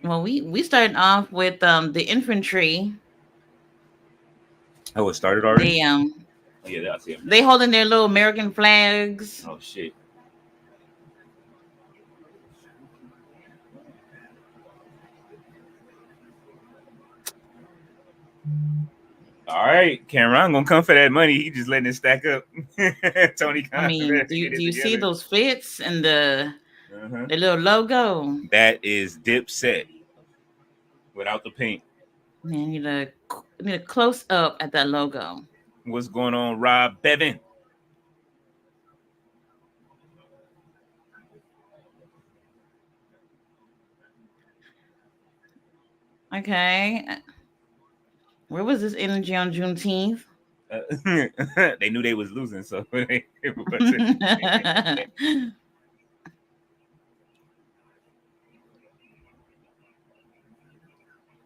Well, we started off with the infantry. Oh, it started already? They Oh, yeah, I see him they now. holding their little American flags. Oh shit! All right, Cameron gonna come for that money. He just letting it stack up. Tony I Khan mean, better get do it you see together. those fits and Uh-huh. the little logo? That is Dipset without the pink. Man, need a close up at that logo. What's going on, Rob Bevan? Okay, where was this energy on Juneteenth? They knew they was losing, so they wasn't.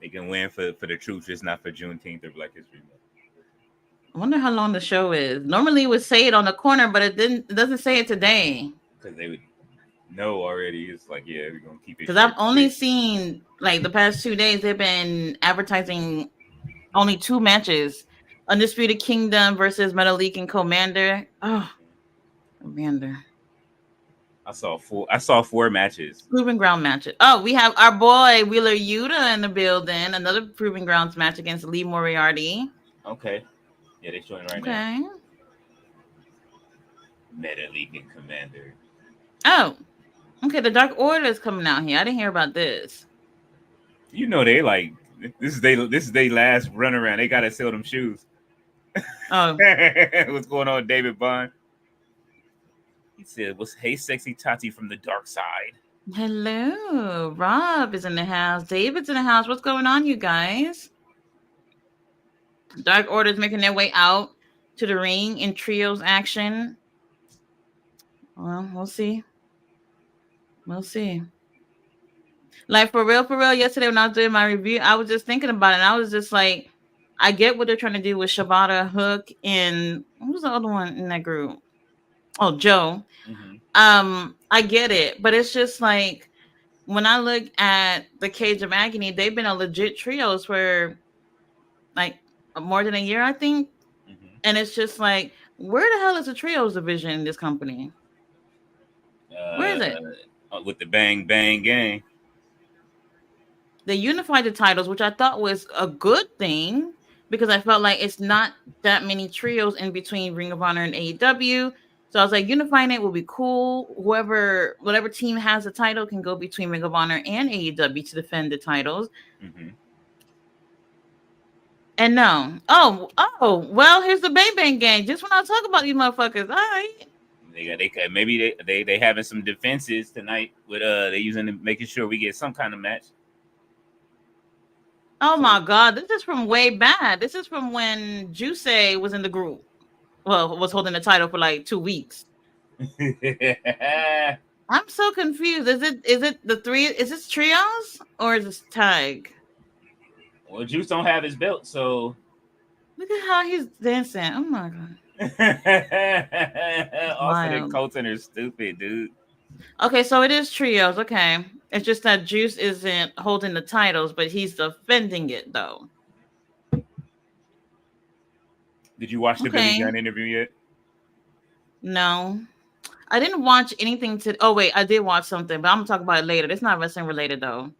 They can win for the troops, just not for Juneteenth or Black History Month. I wonder how long the show is. Normally, it would say it on the corner, but it didn't. It doesn't say it today. Because they would know already. It's like, yeah, we're gonna keep it Because I've short and only sweet. seen like the past 2 days they've been advertising only two matches: Undisputed Kingdom versus Metalik and Commander. Oh, Commander. I saw four matches. Proving ground matches. Oh, we have our boy Wheeler Yuta in the building. Another proving grounds match against Lee Moriarty. Okay. Yeah, they showing right now. Okay. Meta League and Commander. Oh, okay. The Dark Order is coming out here. I didn't hear about this. You know they like this is they last run around. They gotta sell them shoes. Oh, What's going on, David Bond? He said, "Was hey sexy Tati from the dark side?" hello. Rob is in the house. David's in the house. What's going on, you guys? Dark Order's making their way out to the ring in trios action. Well, we'll see. We'll see. Like for real, yesterday when I was doing my review, I was just thinking about it. And I was just like, I get what they're trying to do with Shibata, Hook, and what was the other one in that group? Oh, Joe. Mm-hmm. I get it, but it's just like when I look at the Cage of Agony, they've been a legit trios for like more than a year, I think. Mm-hmm. And it's just like, where the hell is the trios division in this company? Where is it? With the Bang Bang Gang. They unified the titles, which I thought was a good thing because I felt like it's not that many trios in between Ring of Honor and AEW. So I was like, unifying it will be cool. Whatever team has a title can go between Ring of Honor and AEW to defend the titles. Mm-hmm. And no, well, here's the Bang Bang Gang. Just when I talk about these motherfuckers, all right. Maybe they having some defenses tonight with they using making sure we get some kind of match. Oh So my god, this is from way back. This is from when Juice was in the group. Well, was holding the title for like 2 weeks. I'm so confused. Is it the three? Is this trios or is this tag? well, Juice don't have his belt, so Look at how he's dancing. Oh my god, also the wild. Colton are stupid, dude. Okay, so it is trios. Okay, it's just that Juice isn't holding the titles, but he's defending it though. Did you watch the Billy Okay, Gunn interview yet? no, I didn't watch anything to. Oh wait, I did watch something, but I'm gonna talk about it later. It's not wrestling related though.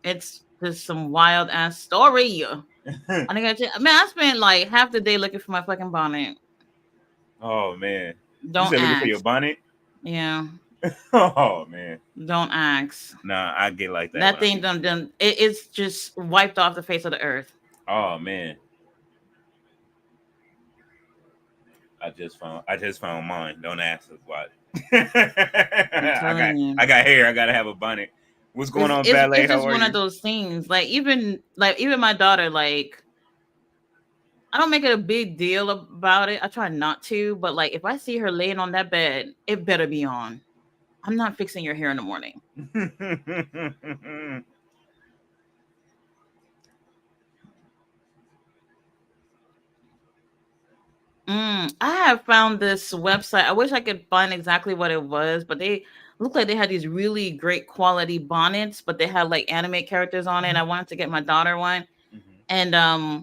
It's just some wild ass story. Okay. I think man, I spent like half the day looking for my fucking bonnet. Oh man, you Don't said looking for your ask. bonnet. Yeah, Oh man, don't ask. nah, I get like that when That I thing see. done. It's just wiped off the face of the earth. Oh man, I just found mine. Don't ask us why. I'm I got telling you. I got hair. I gotta have a bonnet. What's going It's on, it's Ballet? it's How just are one of you? those things. Like even my daughter, like I don't make it a big deal about it. I try not to, but like if I see her laying on that bed, it better be on. I'm not fixing your hair in the morning. I have found this website. I wish I could find exactly what it was, but they looked like they had these really great quality bonnets, but they had like anime characters on it. I wanted to get my daughter one, and I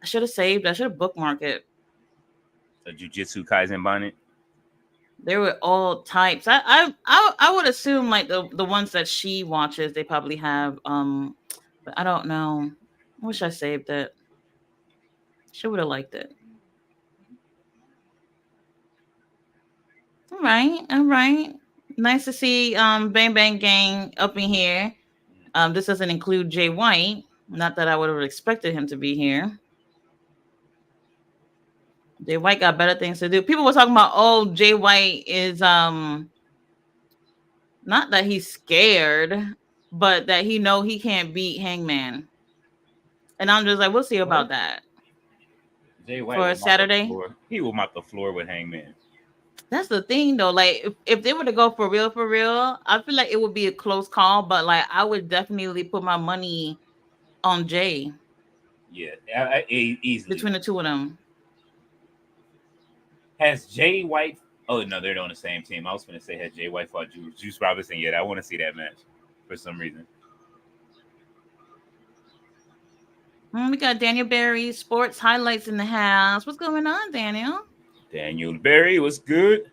should have saved. I should have bookmarked it. A Jujutsu Kaisen bonnet. There were all types. I would assume like the ones that she watches, they probably have. But I don't know. I wish I saved it. She would have liked it. All right, all right. Nice to see Bang Bang Gang up in here. This doesn't include Jay White. Not that I would have expected him to be here. Jay White got better things to do. People were talking about, oh, Jay White is not that he's scared, but that he can't beat Hangman. And I'm just like, we'll see about that. Jay White for Saturday. He will mop the floor with Hangman. That's the thing though. Like if they were to go for real, I feel like it would be a close call, but like I would definitely put my money on Jay. Yeah, easily. Between the two of them. Has Jay White... Oh, no, they're on the same team. I was going to say, has Jay White fought Juice Robinson yet? I want to see that match for some reason. We got Daniel Berry sports highlights in the house. What's going on, Daniel? Daniel Berry, what's good?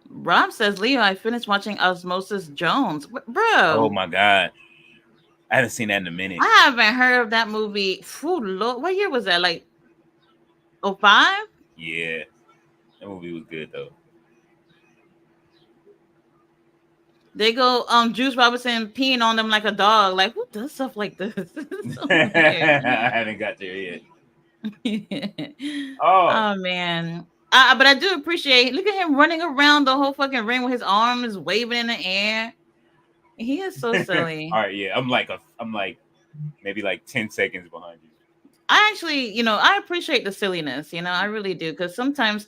Rob says, Leo, I finished watching Osmosis Jones. Bro. Oh, my God. I haven't seen that in a minute. I haven't heard of that movie. Lord, what year was that? Like 05? Yeah. That movie was good, though. They go, Juice Robinson peeing on them like a dog. Like, who does stuff like this? So I haven't got there yet. Oh, man. But I do appreciate, look at him running around the whole fucking ring with his arms waving in the air. He is so silly. All right, yeah. I'm like maybe like 10 seconds behind you. I actually, I appreciate the silliness, I really do. Because sometimes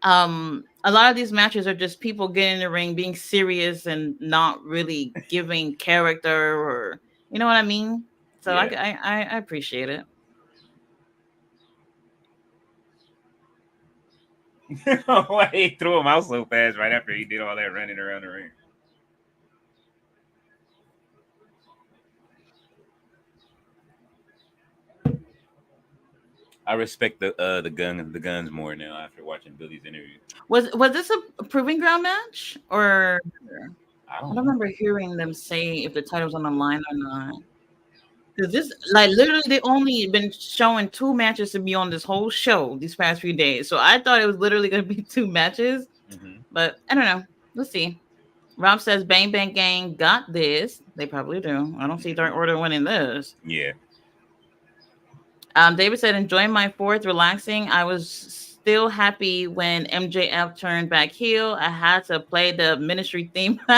a lot of these matches are just people getting in the ring, being serious and not really giving character, or you know what I mean? So yeah. I appreciate it. Why he threw him out so fast right after he did all that running around the ring? I respect the guns more now after watching Billy's interview. Was this a proving ground match, or I don't remember hearing them say if the title's on the line or not? Because this, like, literally, they only been showing 2 matches to be on this whole show these past few days. So I thought it was literally going to be 2 matches, but I don't know. Let's see. Rob says Bang Bang Gang got this. They probably do. I don't see Dark Order winning this. Yeah. David said, enjoying my 4th, relaxing. I was still happy when MJF turned back heel. I had to play the ministry theme. So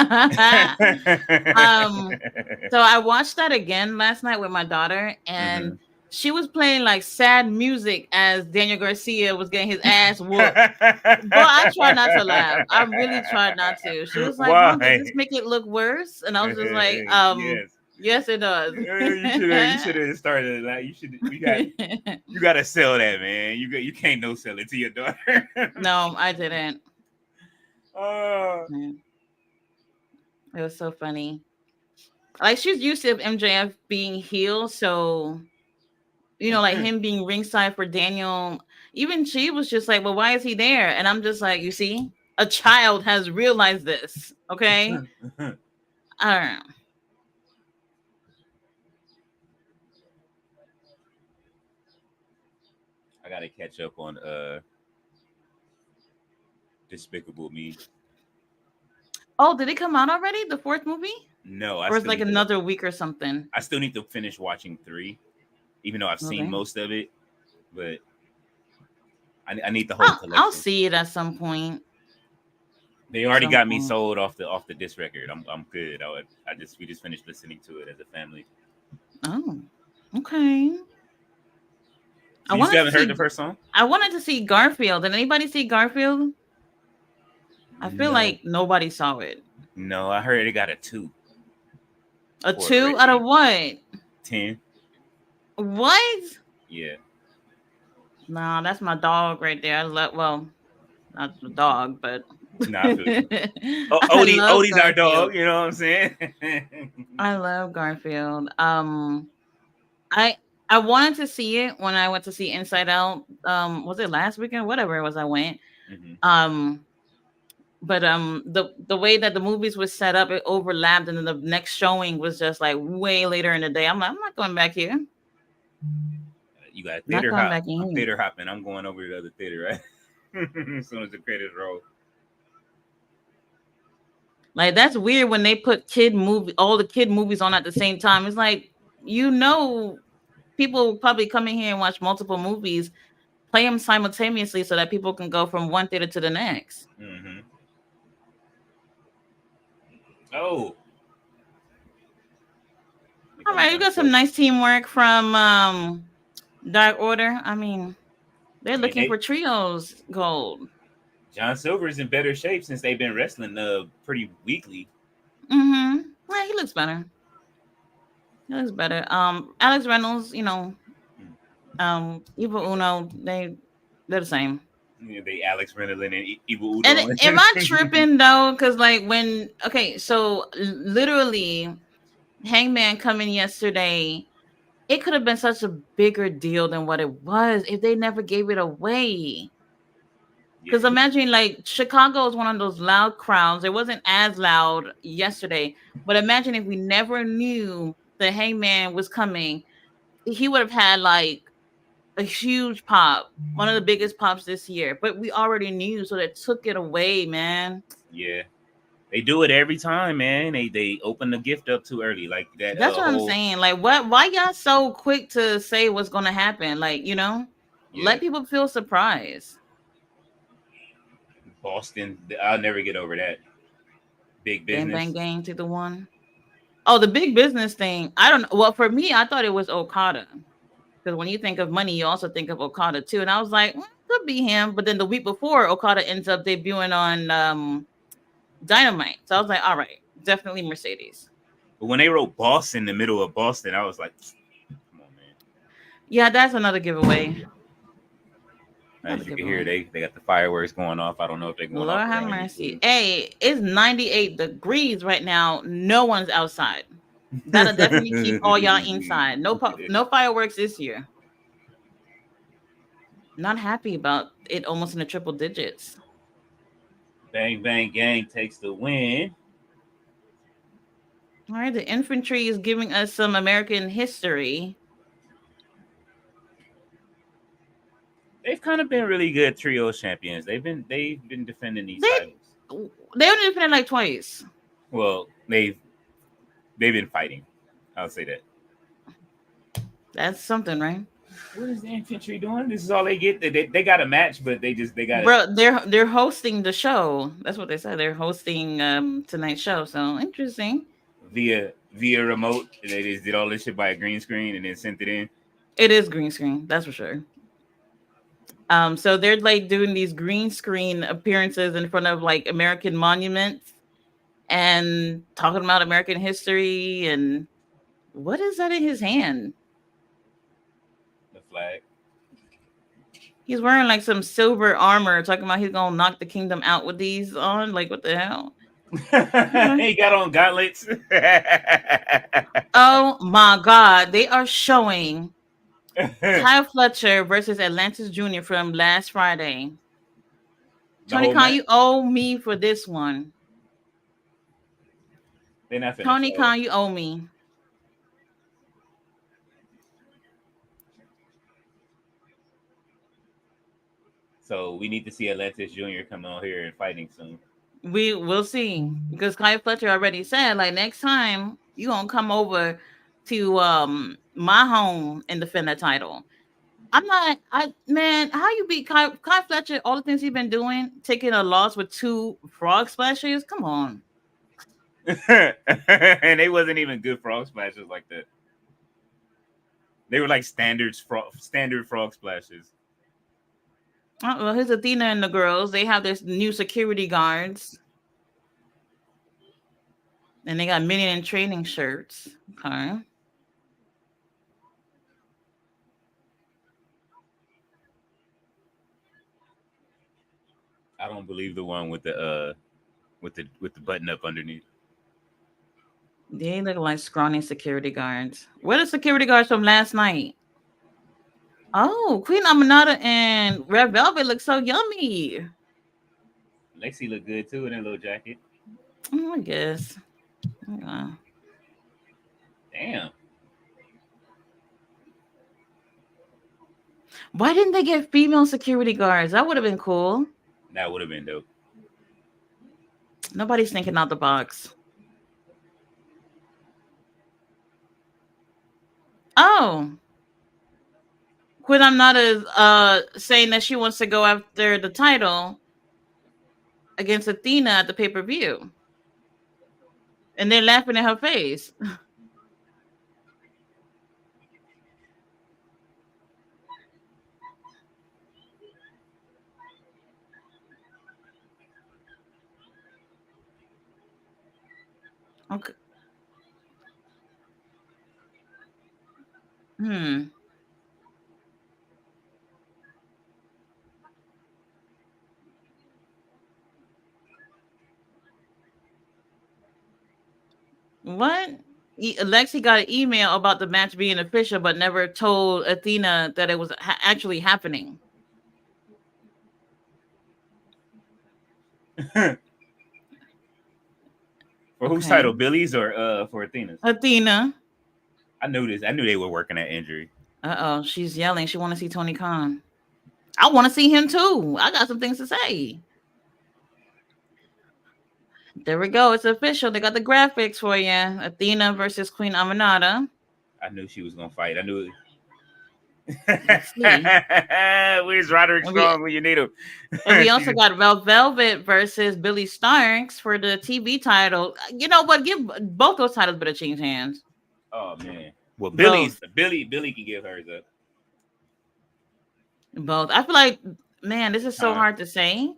I watched that again last night with my daughter, and she was playing like sad music as Daniel Garcia was getting his ass whooped. But I tried not to laugh. I really tried not to. She was like, Mom, does this make it look worse? And I was just like, yes, it does. You should have started that. You got to sell that, man. You can't no sell it to your daughter. No, I didn't. Oh, it was so funny. Like, she's used to MJF being heel, so like him being ringside for Daniel. Even she was just like, well, why is he there? And I'm just like, you see, a child has realized this. Okay, I don't know. I gotta catch up on Despicable Me. Oh, did it come out already? The 4th movie? No, or it's like another week or something. I still need to finish watching 3, even though I've seen most of it. But I need the whole collection. I'll see it at some point. They already got me sold off the disc record. I'm good. We just finished listening to it as a family. Oh, okay. So you still haven't heard the first song? I wanted to see Garfield. Did anybody see Garfield? I feel like nobody saw it. No, I heard it got a 2. A 2 out of what? 10. What? Yeah. Nah, that's my dog right there. Not the dog, but Nah, I feel you. Oh, I love Odie's our Garfield. dog. You know what I'm saying? I love Garfield. I I wanted to see it when I went to see Inside Out. Was it last weekend? Whatever it was, I went. Hmm. Um, but the way that the movies was set up, it overlapped, and then the next showing was just like way later in the day. I'm like, I'm not going back here. You got Not theater going hop. back I'm in. theater hopping. I'm going over to the other theater, right? As soon as the credits roll. Like that's weird when they put all the kid movies on at the same time. It's like people probably come in here and watch multiple movies, play them simultaneously so that people can go from one theater to the next. Hmm. Oh, here All comes right, you John got some Silver. nice teamwork from Dark Order. I mean, they're I mean, looking for trios gold. John Silver's in better shape since they've been wrestling pretty weekly. Mm-hmm. Yeah, he looks better. He looks better. Alex Reynolds, Evil Uno, they're the same. You know, they Alex Reynolds and Evil And Udo. am I tripping though? Because like so literally, Hangman coming yesterday, it could have been such a bigger deal than what it was if they never gave it away. Yeah, Because imagine like Chicago is one of those loud crowds. It wasn't as loud yesterday, but imagine if we never knew the Hangman was coming, he would have had like a huge pop, one of the biggest pops this year. But we already knew, so they took it away, man. yeah. They do it every time, man. They open the gift up too early, like that That's what I'm whole saying. Like, what? Why y'all so quick to say what's gonna happen? Like, yeah let people feel surprised. Boston. I'll never get over that big Bang bang business. gang to the one. Oh, the big business thing. I don't know. Well, for me, I thought it was Okada because when you think of money, you also think of Okada too. And I was like, could be him. But then the week before, Okada ends up debuting on Dynamite. So I was like, all right, definitely Mercedes. But when they wrote Boston in the middle of Boston, I was like, come on, man. Yeah, that's another giveaway. Another As you can hear, giveaway. they got the fireworks going off. I don't know if they're going off Lord have around you mercy. too. Hey, it's 98 degrees right now. No one's outside. That'll definitely keep all y'all inside. No fireworks this year. Not happy about it almost in the triple digits. Bang Bang Gang takes the win. All right, the infantry is giving us some American history. They've kind of been really good trio champions. They've been defending these They titles. they only defended like twice. Well, they've been fighting. I'll say that. That's something, right? What is the infantry doing? This is all they get. They got a match, but they got it Bro, they're hosting the show. That's what they said. They're hosting tonight's show. So interesting. via remote. They just did all this shit by a green screen and then sent it in. It is green screen, that's for sure. So they're like doing these green screen appearances in front of like American monuments and talking about American history and what is that in his hand? The flag. He's wearing like some silver armor, talking about he's gonna knock the kingdom out with these on. Like what the hell? He got on gauntlets. Oh my god, they are showing Kyle Fletcher versus Atlantis Jr. from last Friday. The Tony whole Khan, match. you owe me for this one. They're not finished. Tony So, Khan, you owe me. so we need to see Atlantis Jr. coming on here and fighting soon. We will see because Kyle Fletcher already said like next time you gonna come over to my home and defend that title. I'm not. I man, how you beat Kyle Fletcher? All the things he's been doing, taking a loss with 2 frog splashes. Come on. And they wasn't even good frog splashes like that. They were like standard frog splashes. Well, here's Athena and the girls. They have this new security guards, and they got minion training shirts. Okay. I don't believe the one with the button up underneath. They look like scrawny security guards. Where the security guards from last night? Oh, Queen Aminata and Red Velvet look so yummy. Lexi looked good too in that little jacket. I guess. Yeah. Damn. Why didn't they get female security guards? That would have been cool. That would have been dope. Nobody's thinking out the box. Oh. Queen Aminata is saying that she wants to go after the title against Athena at the pay-per-view. And they're laughing in her face. Okay. What? Lexi got an email about the match being official, but never told Athena that it was actually happening. For whose title, Billy's or for Athena's? Athena. I knew this. I knew they were working that injury. Uh-oh, she's yelling. She want to see Tony Khan. I want to see him too. I got some things to say. There we go. It's official. They got the graphics for you. Athena versus Queen Aminata. I knew she was gonna fight. I knew it. Where's Roderick Strong when you need him? And we also got Velvet versus Billy Starks for the TV title. You know what? Give both those titles better change hands. Oh man. Well, Billy can give hers up. Both. I feel like, man, this is so hard to say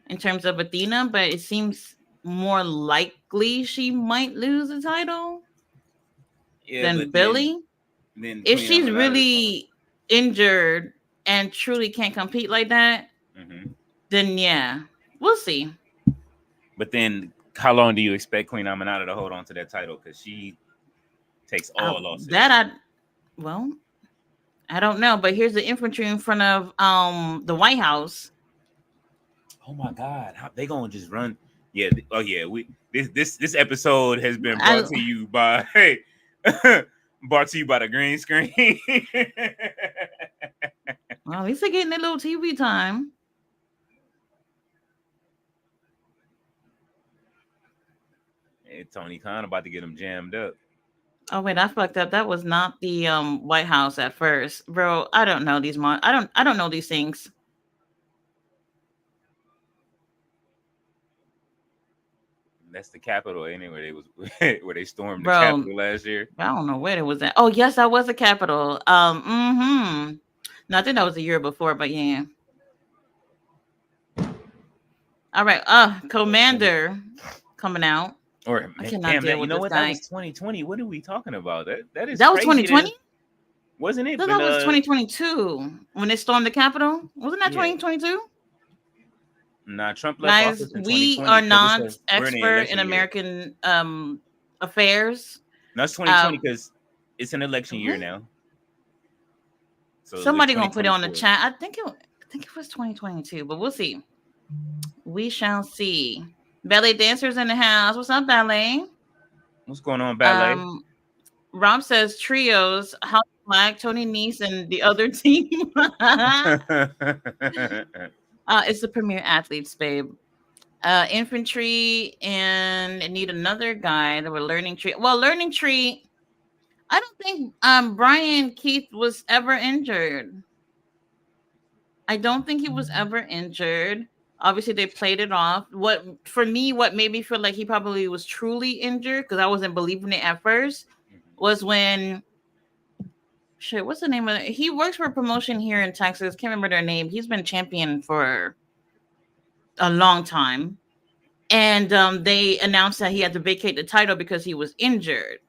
in terms of Athena, but it seems more likely she might lose the title than Billy. Then if she's really injured and truly can't compete like that, then yeah, we'll see. But then, how long do you expect Queen Aminata to hold on to that title? Because she takes all losses. I don't know. But here's the infantry in front of the White House. Oh my God, they gonna just run? Yeah. Oh yeah. This episode has been brought to you by brought to you by the green screen. Well, at least they're getting their little TV time. Hey, Tony Khan about to get him jammed up. Oh wait, I fucked up. That was not the White House at first, bro. I don't know these I don't know these things. That's the Capitol, anyway. Where they stormed the Capitol last year. I don't know where it was at. Oh yes, that was the Capitol. No, I think that was a year before, but yeah. All right. Commander coming out. Or I cannot deal with you know this what? guy. That was 2020. What are we talking about? That was 2020. Wasn't it? No, that was 2022 when they stormed the Capitol. Wasn't that 2022? Nah, Trump left office in 2020. We are not expert in American affairs. No, it's 2020 because it's an election year now. So somebody gonna put it on the chat. I think it was 2022, but we'll see. We shall see. Ballet dancers in the house. What's up, Ballet? What's going on, Ballet? Rob says trios. How Black, Tony Nese, and the other team. It's the Premier Athletes, babe. Infantry and need another guy. They were Learning Tree. Well, Learning Tree. I don't think Brian Keith was ever injured. I don't think he was ever injured. Obviously, they played it off. What made me feel like he probably was truly injured, because I wasn't believing it at first, was when what's the name of it? He works for a promotion here in Texas. Can't remember their name. He's been champion for a long time. And they announced that he had to vacate the title because he was injured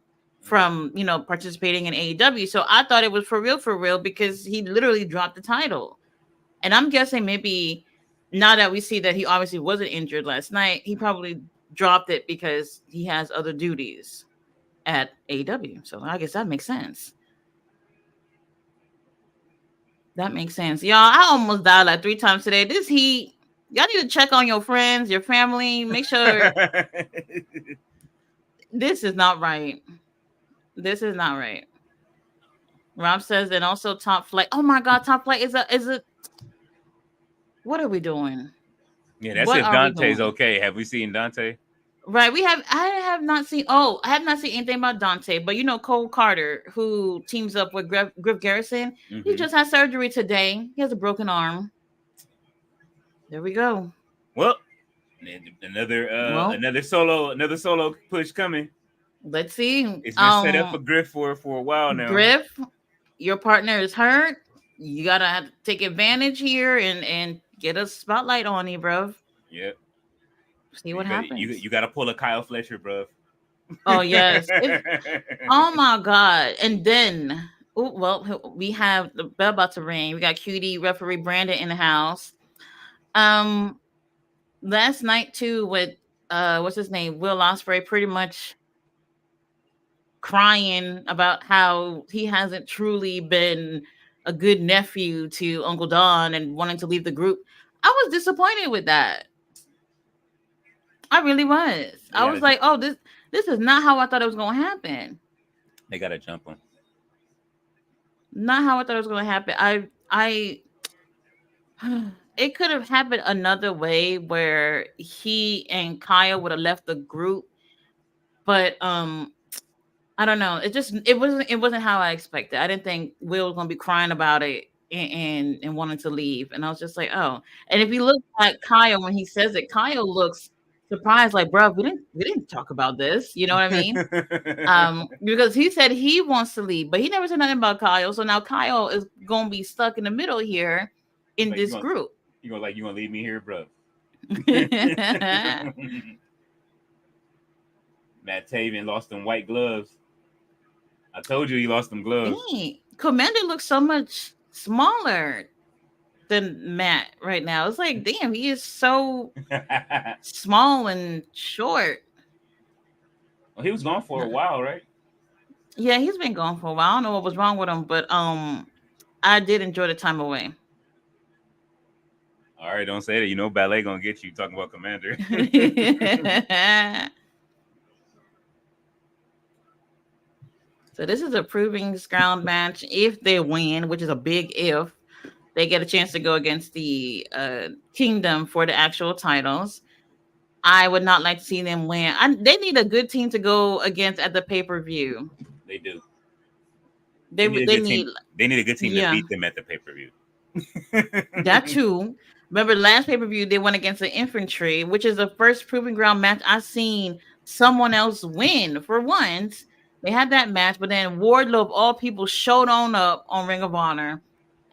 from, participating in AEW. So I thought it was for real, because he literally dropped the title. And I'm guessing maybe now that we see that he obviously wasn't injured last night, he probably dropped it because he has other duties at AEW. So I guess that makes sense. That makes sense. Y'all, I almost died like 3 times today. This heat, y'all need to check on your friends, your family. Make sure this is not right. This is not right. Rob says, and also Top Flight. Oh my God, Top Flight is a. What are we doing? Yeah, that's What if are we Dante's doing? okay. Have we seen Dante? Right, I have not seen. Oh, I have not seen anything about Dante, but you know Cole Carter, who teams up with Griff Garrison. He Mhm. just had surgery today. He has a broken arm. There we go. Well, Well, another solo push coming. let's see. It's been set up for Griff for a while now. Griff, your partner is hurt. You gotta have to take advantage here and get a spotlight on you, bro. Yep. See what happens. You got to pull a Kyle Fletcher, bro. Oh yes. Oh my God. And then, well, we have the bell about to ring. We got Cutie referee Brandon in the house. Last night too with what's his name, Will Ospreay, pretty much crying about how he hasn't truly been a good nephew to Uncle Don and wanting to leave the group. I was disappointed with that. I really was. I was like, oh, this is not how I thought it was going to happen. They got to jump him. Not how I thought it was going to happen. It could have happened another way where he and Kyle would have left the group, but I don't know. It wasn't how I expected. I didn't think Will was going to be crying about it and wanting to leave, and I was just like, oh. And if you look at Kyle when he says it, Kyle looks surprised, like, bro, we didn't talk about this. You know what I mean? Because he said he wants to leave, but he never said nothing about Kyle. So now Kyle is gonna be stuck in the middle here in this group. You gonna leave me here, bro? Matt Taven lost them white gloves. I told you he lost them gloves. Dang. Commander looks so much smaller than Matt right now. It's like, damn, he is so small and short. Well, he was gone for a while, right? Yeah, he's been gone for a while. I don't know what was wrong with him, but I did enjoy the time away. All right, don't say that. You know Ballet gonna get you talking about Commander. So this is a proving ground match. If they win, which is a big if, they get a chance to go against the Kingdom for the actual titles. I would not like to see them win. They need a good team to go against at the pay-per-view. They do. They need a good team to beat them at the pay-per-view. That too. Remember last pay-per-view they went against the Infantry, which is the first proving ground match I've seen someone else win for once. They had that match, but then Wardlow of all people showed up on Ring of Honor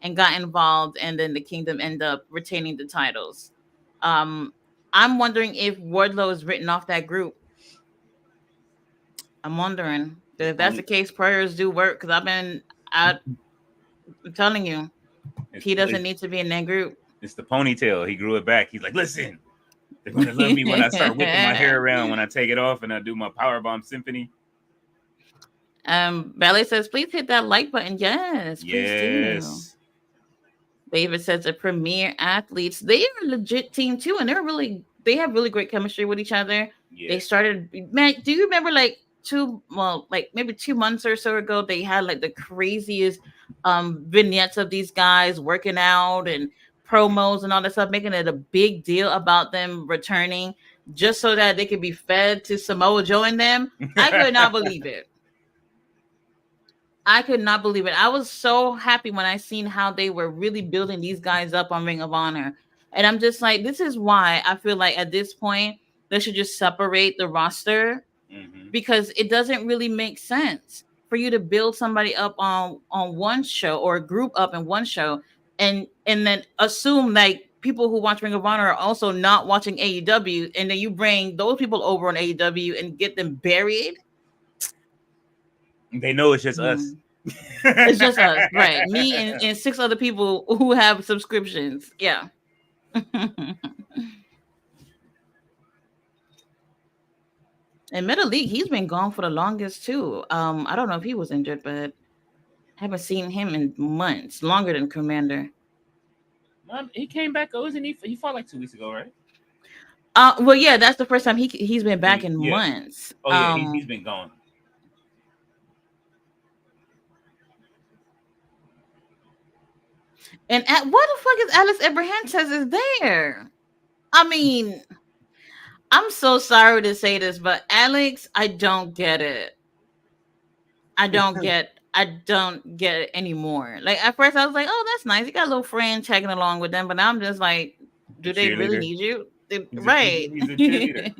and got involved, and then the Kingdom ended up retaining the titles. I'm wondering if Wardlow is written off that group. I'm wondering if that's the case. Prayers do work, because I'm telling you, he doesn't need to be in that group. It's the ponytail. He grew it back. He's like, listen, they're gonna love me when I start whipping my hair around, when I take it off and I do my Powerbomb Symphony. Ballet says, please hit that like button. Yes, please do. David says the Premier Athletes, they are a legit team too, and they have really great chemistry with each other. Yeah. They started, man, do you remember maybe 2 months or so ago, they had like the craziest vignettes of these guys working out and promos and all that stuff, making it a big deal about them returning just so that they could be fed to Samoa Joe and them. I could not believe it. I could not believe it. I was so happy when I seen how they were really building these guys up on Ring of Honor. And I'm just like, this is why I feel like at this point, they should just separate the roster, because it doesn't really make sense for you to build somebody up on one show, or a group up in one show, and then assume like people who watch Ring of Honor are also not watching AEW, and then you bring those people over on AEW and get them buried. They know it's just us. It's just us, right? Me and 6 other people who have subscriptions. Yeah. In Middle League, he's been gone for the longest too. I don't know if he was injured, but haven't seen him in months, longer than Commander. He came back. Oh, isn't he? He fought like 2 weeks ago, right? Well, yeah, that's the first time he's been back in Yeah. months. Oh yeah, he's been gone. And what the fuck is Alex Abrahantes is there? I mean, I'm so sorry to say this, but Alex, I don't get it. I don't get it anymore. Like at first I was like, oh, that's nice. You got a little friend tagging along with them, but now I'm just like, do they really need you? Right. He's a cheerleader.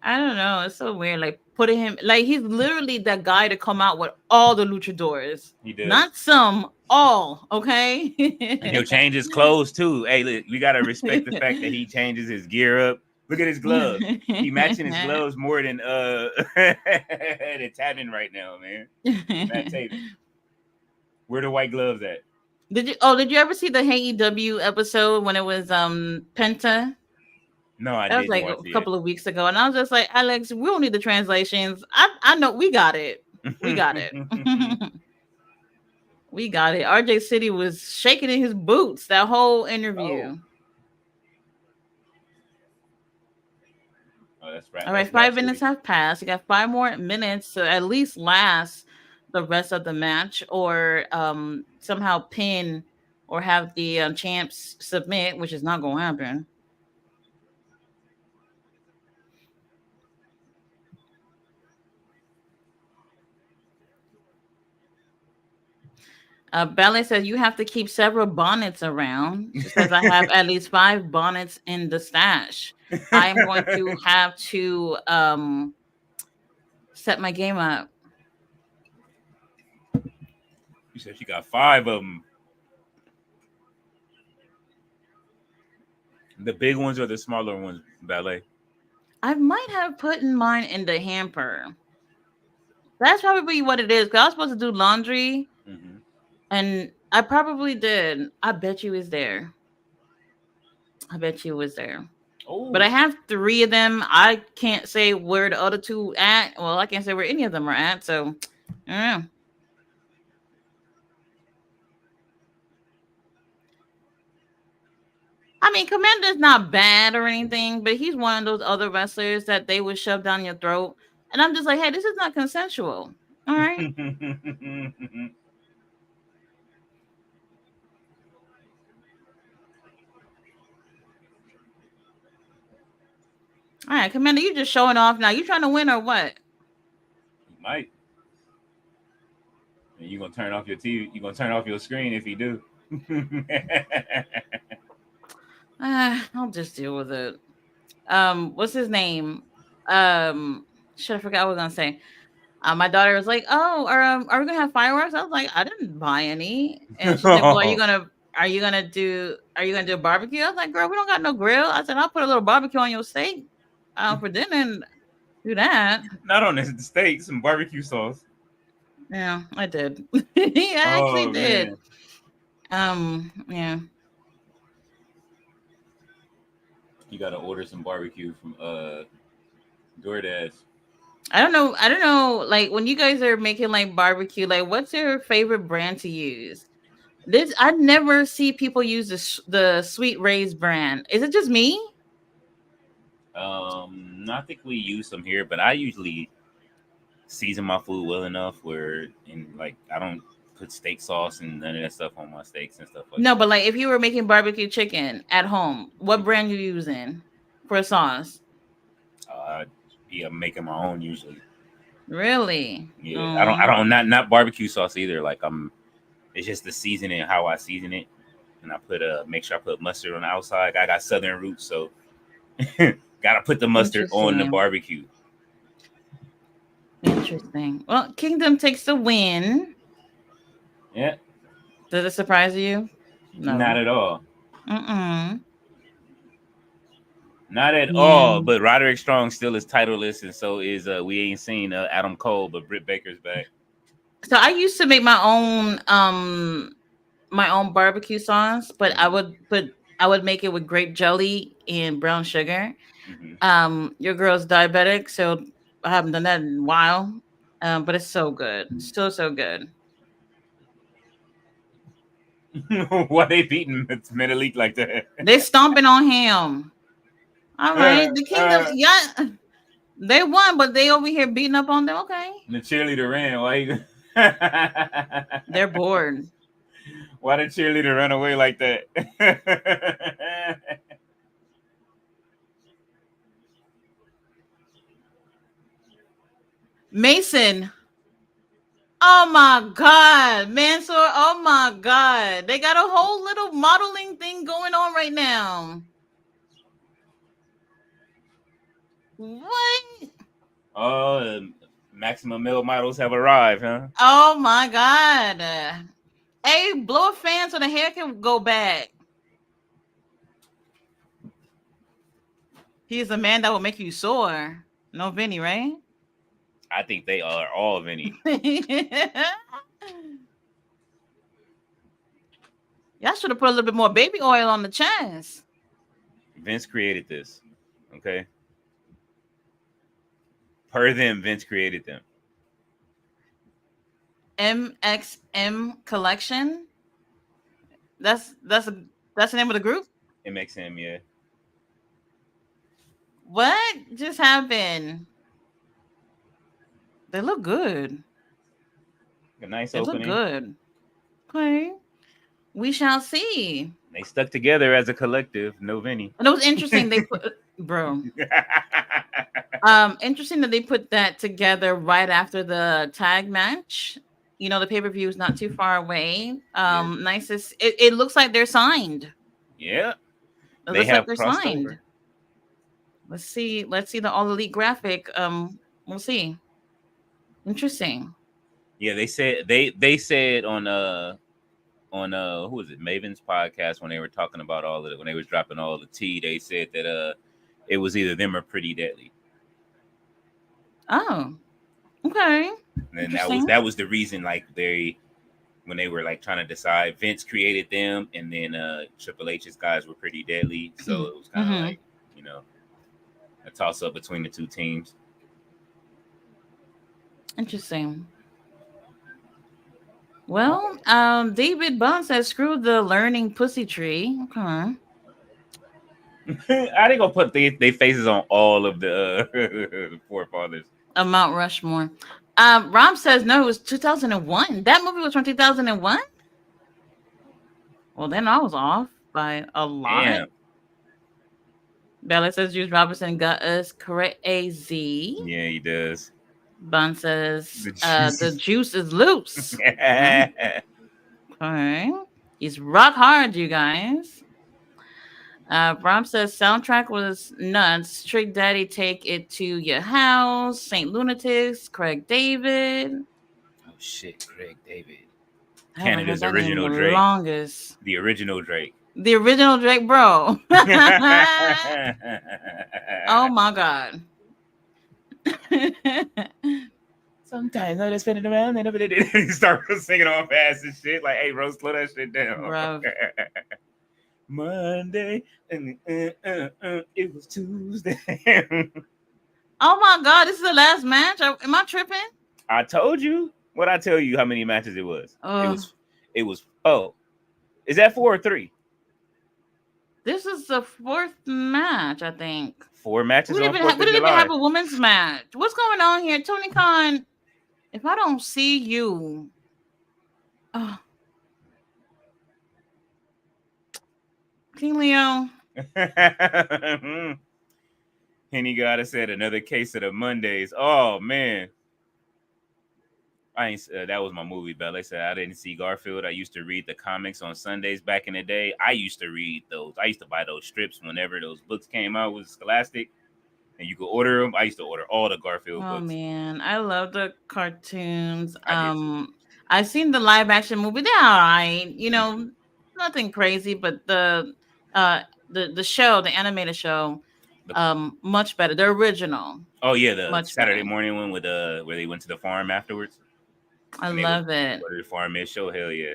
I don't know. It's so weird. Like putting him like he's literally that guy to come out with all the luchadors. He does. Not some, all, okay? And he'll change his clothes too. Hey, look, we gotta respect the fact that he changes his gear up. Look at his gloves. He matching his gloves more than than Taven right now, man. Matt Taven. Where the white gloves at? Did you ever see the AEW episode when it was Penta? No, I That was like a couple of weeks ago, and I was just like, Alex, we don't need the translations. I know we got it. We got it. We got it. RJ City was shaking in his boots that whole interview. Oh, that's right. All right, 5 minutes have passed. You got 5 more minutes to at least last the rest of the match, or somehow pin, or have the champs submit, which is not going to happen. Ballet says you have to keep several bonnets around. She says I have at least 5 bonnets in the stash. I am going to have to set my game up. You said she got 5 of them. The big ones or the smaller ones, Ballet? I might have put mine in the hamper. That's probably what it is. Because I was supposed to do laundry. Mm-hmm. And I probably did. I bet you was there. Oh. But I have 3 of them. I can't say where the other 2 at. Well, I can't say where any of them are at. So, I don't know. I mean, Commander's not bad or anything, but he's one of those other wrestlers that they would shove down your throat. And I'm just like, hey, this is not consensual. All right. All right, Commander, you just showing off now. You trying to win or what? You might. And you gonna turn off your TV. You gonna turn off your screen if you do. I'll just deal with it. What's his name? Shit, I forgot what I was gonna say. My daughter was like, "Oh, are we gonna have fireworks?" I was like, "I didn't buy any." And she's like, "Well, are you gonna do a barbecue?" I was like, "Girl, we don't got no grill." I said, "I'll put a little barbecue on your steak for dinner and do that." Not on the steak, some barbecue sauce. Yeah, I did. I actually did. Yeah. You gotta order some barbecue from DoorDash. I don't know. Like when you guys are making like barbecue, like what's your favorite brand to use? I never see people use the Sweet Ray's brand. Is it just me? I think we use some here, but I usually season my food well enough where I don't put steak sauce and none of that stuff on my steaks and stuff like that. No, but like if you were making barbecue chicken at home, what brand you using for a sauce? Yeah, I'm making my own usually. Really? Yeah. I don't not barbecue sauce either. Like it's just the seasoning, how I season it. And I make sure I put mustard on the outside. I got southern roots, so gotta put the mustard on the barbecue. Interesting. Well, Kingdom takes the win. Yeah. Does it surprise you? No. Not at all. Not at Yeah. all. But Roderick Strong still is titleless, and so is we ain't seen Adam Cole, but Britt Baker's back. So I used to make my own barbecue sauce, but I would put I would make it with grape jelly and brown sugar. Mhm. Your girl's diabetic, so I haven't done that in a while. But it's so good, so good. Why they beating Menelik like that? They stomping on him. All right, the kingdom, The yeah, they won, but they over here beating up on them. Okay, cheerleader ran. they're bored. Why the cheerleader run away like that? Mason. Oh my God, Mansoor. Oh my God. They got a whole little modeling thing going on right now. What? Oh, maximum male models have arrived, huh? Oh my God. Hey, blow a fan so the hair can go back. He's a man that will make you sore. No Vinny, right? I think they are all Vinny. Y'all should have put a little bit more baby oil on the chest. Vince created this. Okay. Per them, Vince created them. MXM collection. That's the name of the group. MXM, yeah. What just happened? They look good. A nice They opening. look good. Okay. We shall see. They stuck together as a collective. No Vinny. And it was interesting. They put, bro. Interesting that they put that together right after the tag match. You know, the pay-per-view is not too far away. Yeah. Nicest. It looks like they're signed. Yeah. It They looks have like they're crossed signed. over. Let's see the All Elite graphic. We'll see. Interesting. Yeah, they said on who was it, Maven's podcast, when they were talking about all of it, when they was dropping all the tea, they said that it was either them or Pretty Deadly. Oh, okay. And that was the reason, like, when they were like trying to decide, Vince created them, and then Triple H's guys were Pretty Deadly, so it was kind of like, you know, a toss up between the two teams. Interesting. Well, David Bunn says, "Screw the learning pussy tree." Okay. I didn't go put their faces on all of the forefathers. Mount Rushmore. Rom says no, it was 2001. That movie was from 2001. Well, then I was off by a lot. Damn. Bella says Juice Robinson got us correct. AZ. Yeah, he does. Bun says the juice is loose. Okay. He's rock hard, you guys. Rom says soundtrack was nuts. Trick Daddy, Take It to Your House. Saint Lunatics. Craig David. Oh shit, Craig David. I haven't Canada's heard that name original the Drake. longest. The original Drake. The original Drake, bro. Oh my God. Sometimes I just spin it around and you start singing all fast and shit. Like, hey, Rose, slow that shit down. Bro. Monday and it was Tuesday. Oh my God, this is the last match. Am I tripping? I told you. What I tell you how many matches it was? It was oh. Is that 4 or 3? This is the 4th match, I think. 4 matches. We didn't even have a women's match. What's going on here? Tony Khan, if I don't see you. Oh. King Leo. Henny Gotta said another case of the Mondays. Oh man. I ain't. That was my movie, Bella. They said I didn't see Garfield. I used to read the comics on Sundays back in the day. I used to read those. I used to buy those strips whenever those books came out with Scholastic, and you could order them. I used to order all the Garfield books. Oh man, I love the cartoons. I've seen the live action movie. They're all right. You know, nothing crazy, but the show, the animated show, much better. The original. Oh yeah, the Saturday morning one with where they went to the farm afterwards. I love it. Where the farm is show, hell yeah.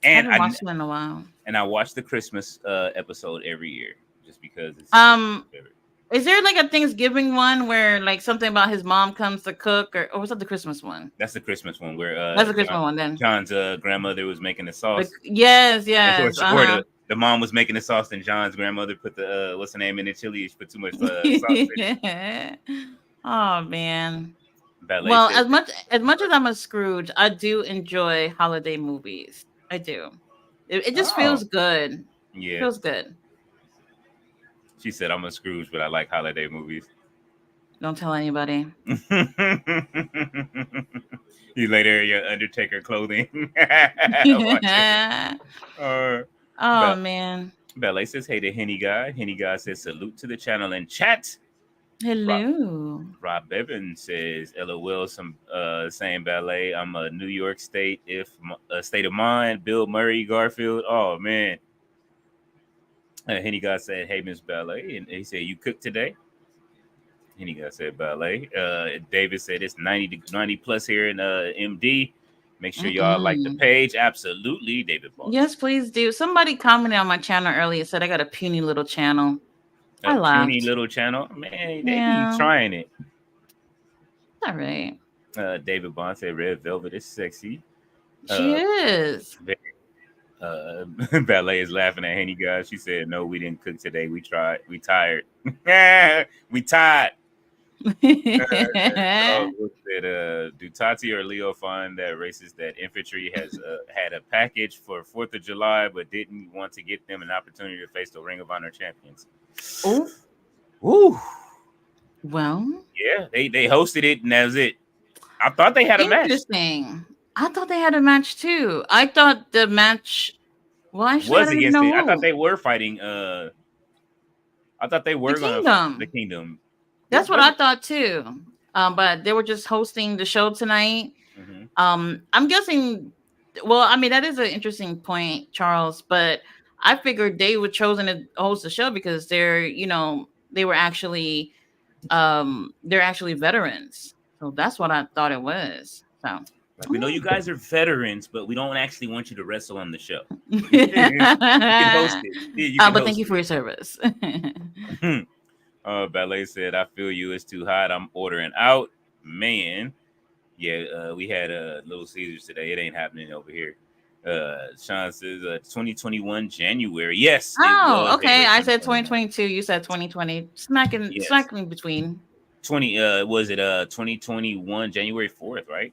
I And haven't watched it in a while. I watch the Christmas episode every year just because it's Um, my favorite. is there like a Thanksgiving one where like something about his mom comes to cook, or was that the Christmas one? That's the Christmas one where That's the Christmas one then. John's grandmother was making the Like, sauce. yes, Or, yes, or the mom was making the sauce, and John's grandmother put the what's the name in the chili? She put too much sauce in it. Oh man. Ballet Well, says as much as I'm a Scrooge, I do enjoy holiday movies. I do. It just oh feels good. yeah. Feels good. She said I'm a Scrooge, but I like holiday movies. Don't tell anybody. You later in your Undertaker clothing. Oh Bel- man. Ballet says, hey to Henny Guy. Henny Guy says, salute to the channel and chat. Hello. Rob Bevan says, LOL, some saying Ballet. I'm a New York State, a state of mind. Bill Murray, Garfield. Oh man. Henny Guy said, hey, Miss Ballet. And he said, you cooked today? Henny Guy said, Ballet. David said, it's 90 plus here in MD. Make sure y'all like the page. Absolutely, David Boss. Yes, please do. Somebody commented on my channel earlier, said I got a puny little channel. I laughed. Puny little channel. Man, they be trying it. All right. David Bond said, Red Velvet is sexy. She is. Ballet is laughing at Henny Guy. She said, no, we didn't cook today. We tried. We tired. We tired. Do Tati or Leo find that racist that infantry has had a package for 4th of July but didn't want to get them an opportunity to face the Ring of Honor champions? Oh, woo. Well, yeah, they hosted it and that was it. I thought they had a match. Interesting. I thought they had a match too. I thought the match. Well, actually, was against it. I thought they were fighting. I thought they were going to the Kingdom. That's what I thought too. But they were just hosting the show tonight. Mm-hmm. I'm guessing. Well, I mean that is an interesting point, Charles. But I figured they were chosen to host the show because they're, they were actually, they're actually veterans. So that's what I thought it was. So. Like, we know you guys are veterans, but we don't actually want you to wrestle on the show. You can host it. Yeah, but thank you for your service. Ballet said, I feel you. It's too hot. I'm ordering out. Man. Yeah, we had Little Caesars today. It ain't happening over here. Sean says 2021 January. Yes. Oh, okay. I said 2022. You said 2020. Smacking between. 2021 January 4th, right?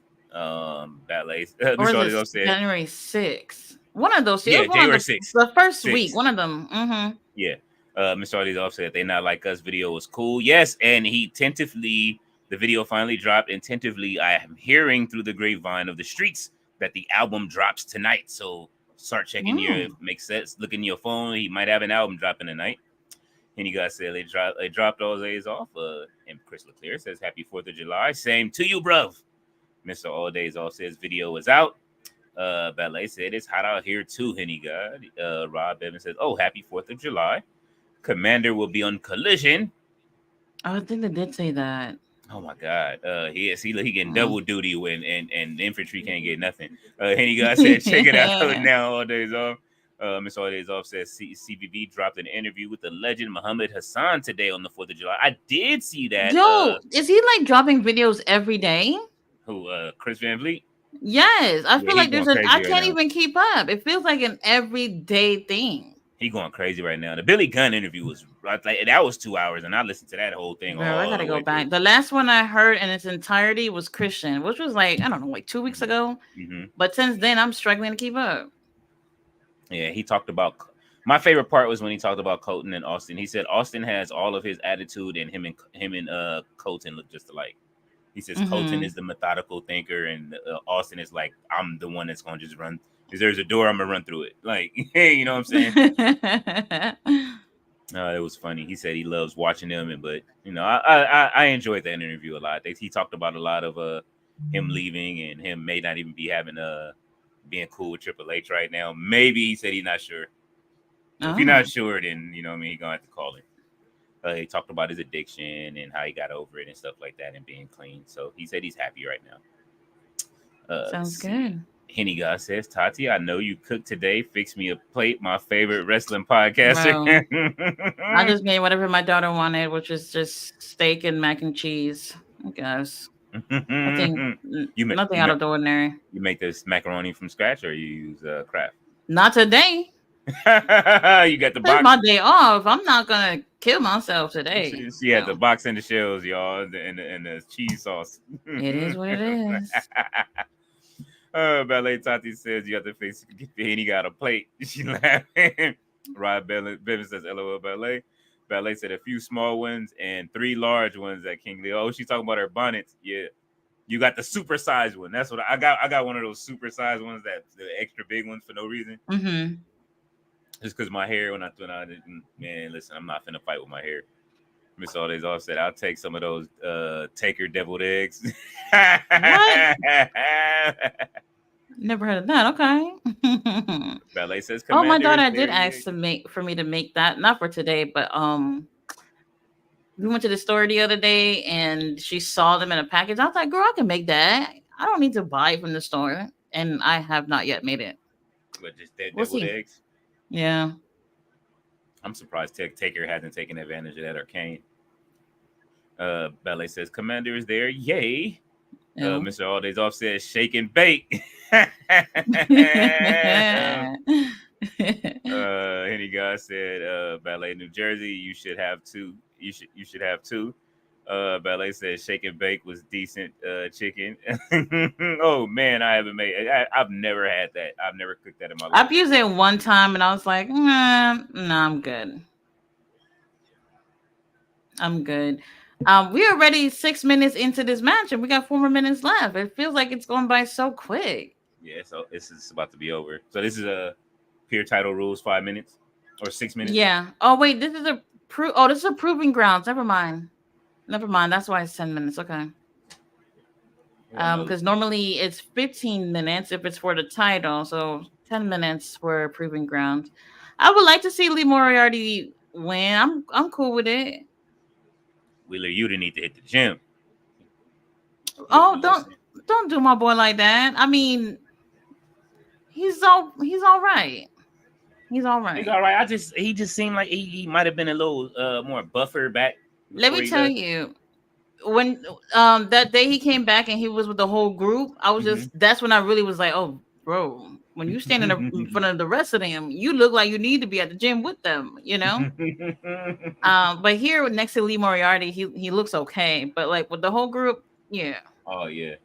Ballet. Or January 6th. One of those. Yeah, January 6th. The first week. One of them. Mm-hmm. Yeah. Mr. Artie's off said they not like us video was cool. Yes, and the video finally dropped, and tentatively I am hearing through the grapevine of the streets that the album drops tonight. So start checking makes sense. Look in your phone. He might have an album dropping tonight. And you guys said they dropped all days off. And Chris Leclerc says happy 4th of July. Same to you, bruv. Mr. All Days Off says video is out. Ballet said it's hot out here too, Henny God. Rob Evans says, oh, happy 4th of July. Commander will be on Collision. I think they did say that. Oh my God. He getting double duty when and infantry can't get nothing. Henny God said, check it out now. All Days Off. Miss All Days Off says CBB dropped an interview with the legend Muhammad Hassan today on the 4th of July. I did see that. Yo, is he like dropping videos every day? Who? Chris Van Vliet? Yes, I feel like I can't even keep up. It feels like an everyday thing. He going crazy right now. The Billy Gunn interview was like that was 2 hours, and I listened to that whole thing. Bro, I gotta go back. The last one I heard in its entirety was Christian, which was like, I don't know, like 2 weeks ago. Mm-hmm. But since then, I'm struggling to keep up. Yeah, he talked about. My favorite part was when he talked about Colton and Austin. He said Austin has all of his attitude, and him and Colton look just alike. He says Colton is the methodical thinker, and Austin is like, I'm the one that's going to just run. If there's a door, I'm going to run through it. Like, hey, you know what I'm saying? It was funny. He said he loves watching them, but I enjoyed that interview a lot. He talked about a lot of him leaving and him may not even be having being cool with Triple H right now. Maybe he said he's not sure. If you're not sure, then he's going to have to call him. He talked about his addiction and how he got over it and stuff like that and being clean. So he said he's happy right now. Sounds good. Henny God says, Tati, I know you cooked today. Fix me a plate. My favorite wrestling podcaster. I just made whatever my daughter wanted, which is just steak and mac and cheese. I guess nothing, you make nothing out of the ordinary. you make this macaroni from scratch, or you use Kraft? Not today. You got the It's box. my day off. I'm not gonna kill myself today. She had the box and the shells, y'all, and the cheese sauce. It is what it is. Ballet Tati says you have to fix Henny got a plate. She laughing. Rod Bevan says LOL Ballet. Ballet said a few small ones and 3 large ones at King Leo. Oh, she's talking about her bonnets. Yeah. You got the super size one. That's what I got. I got one of those super size ones, that the extra big ones for no reason. Mm-hmm. Just because my hair, when I man, listen, I'm not finna fight with my hair. Miss All Days Off said, I'll take some of those Taker deviled eggs. What? Never heard of that. Okay. Ballet says, oh, my Commander daughter is did there, ask to make for me to make that, not for today, but we went to the store the other day and she saw them in a package. I was like, girl, I can make that. I don't need to buy it from the store. And I have not yet made it. But just deviled We'll see. eggs. Yeah. I'm surprised Taker hasn't taken advantage of that, or Kane. Ballet says, Commander is there. Yay. Yeah. Mr. All Days Off says, shake and bake. Henny God said, Ballet New Jersey, you should have 2. You should have 2. Ballet said shake and bake was decent chicken. Oh man, I haven't made. I've never had that. I've never cooked that in my life. I've used it one time and I was like, no, I'm good. I'm good. We are already 6 minutes into this match and we got 4 more minutes left. It feels like it's going by so quick. Yeah, so this is about to be over. So this is a pure title rules 5 minutes or 6 minutes. Yeah. Oh wait, this is a this is a proving grounds. Never mind. That's why it's 10 minutes. Okay. Because normally it's 15 minutes if it's for the title, so 10 minutes for proving ground. I would like to see Lee Moriarty win. I'm cool with it. Wheeler, you didn't need to hit the gym. Oh, don't do my boy like that. I mean, he's all right. He's all right. He's all right. He just seemed like he might have been a little more buffer back. Let me tell you, when that day he came back and he was with the whole group, I was just that's when I really was like, oh, bro, when you stand in front of the rest of them, you look like you need to be at the gym with them, you know. But here next to Lee Moriarty, he looks okay, but like with the whole group, yeah. Oh yeah,